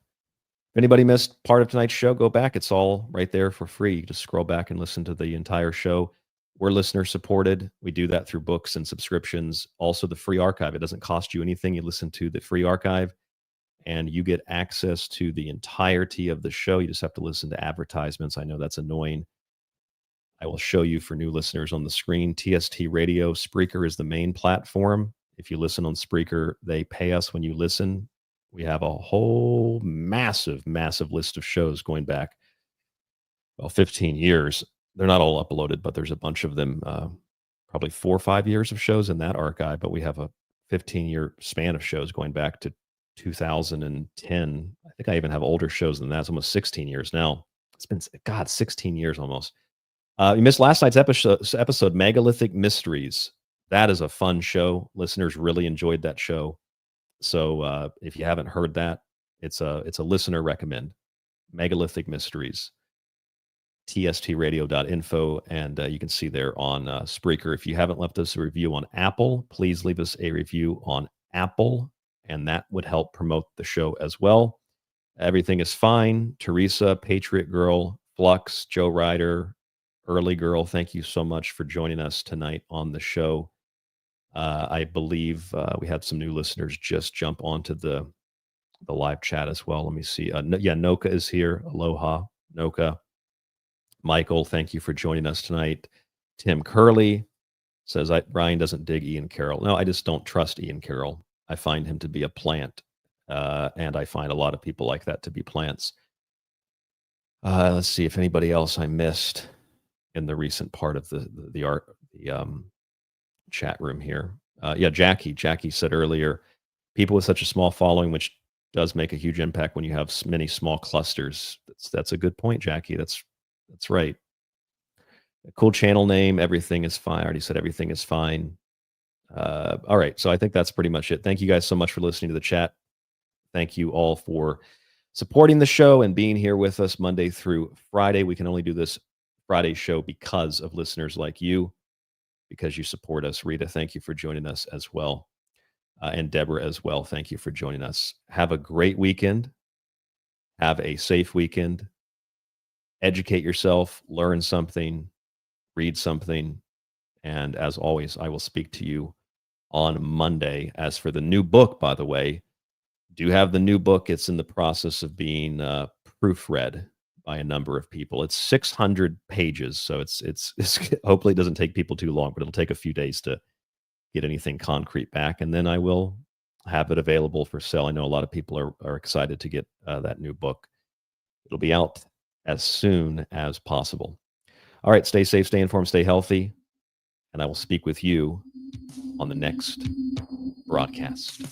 If anybody missed part of tonight's show, go back. It's all right there for free. You just scroll back and listen to the entire show. We're listener supported. We do that through books and subscriptions. Also, the free archive. It doesn't cost you anything. You listen to the free archive and you get access to the entirety of the show. You just have to listen to advertisements. I know that's annoying. I will show you for new listeners on the screen. TST Radio, Spreaker is the main platform. If you listen on Spreaker, they pay us when you listen. We have a whole massive list of shows going back, 15 years. They're not all uploaded, but there's a bunch of them, probably 4 or 5 years of shows in that archive. But we have a 15-year span of shows going back to 2010. I think I even have older shows than that. It's almost 16 years now. It's been, 16 years almost. You missed last night's episode, Megalithic Mysteries. That is a fun show. Listeners really enjoyed that show. So if you haven't heard that, it's a listener recommend. Megalithic Mysteries. tstradio.info, and you can see there on Spreaker. If you haven't left us a review on Apple, please leave us a review on Apple, and that would help promote the show as well. Everything is fine. Teresa, Patriot Girl, Flux, Joe Ryder, Early Girl, thank you so much for joining us tonight on the show. I believe we had some new listeners just jump onto the live chat as well. Let me see. Noka is here. Aloha, Noka. Michael, thank you for joining us tonight. Tim Curley says, Brian doesn't dig Ian Carroll. No, I just don't trust Ian Carroll. I find him to be a plant, and I find a lot of people like that to be plants. Let's see if anybody else I missed in the recent part of the chat room here. Jackie said earlier, people with such a small following, which does make a huge impact when you have many small clusters. That's a good point, Jackie. That's right. A cool channel name. Everything is fine. I already said everything is fine. All right. So I think that's pretty much it. Thank you guys so much for listening to the chat. Thank you all for supporting the show and being here with us Monday through Friday. We can only do this Friday show because of listeners like you, because you support us. Rita, thank you for joining us as well. And Deborah as well. Thank you for joining us. Have a great weekend. Have a safe weekend. Educate yourself, learn something, read something. And as always, I will speak to you on Monday. As for the new book, by the way, do have the new book. It's in the process of being proofread by a number of people. It's 600 pages, so it's hopefully it doesn't take people too long, but it'll take a few days to get anything concrete back, and then I will have it available for sale. I know a lot of people are excited to get that new book. It'll be out as soon as possible. All right, stay safe, stay informed, stay healthy, and I will speak with you on the next broadcast.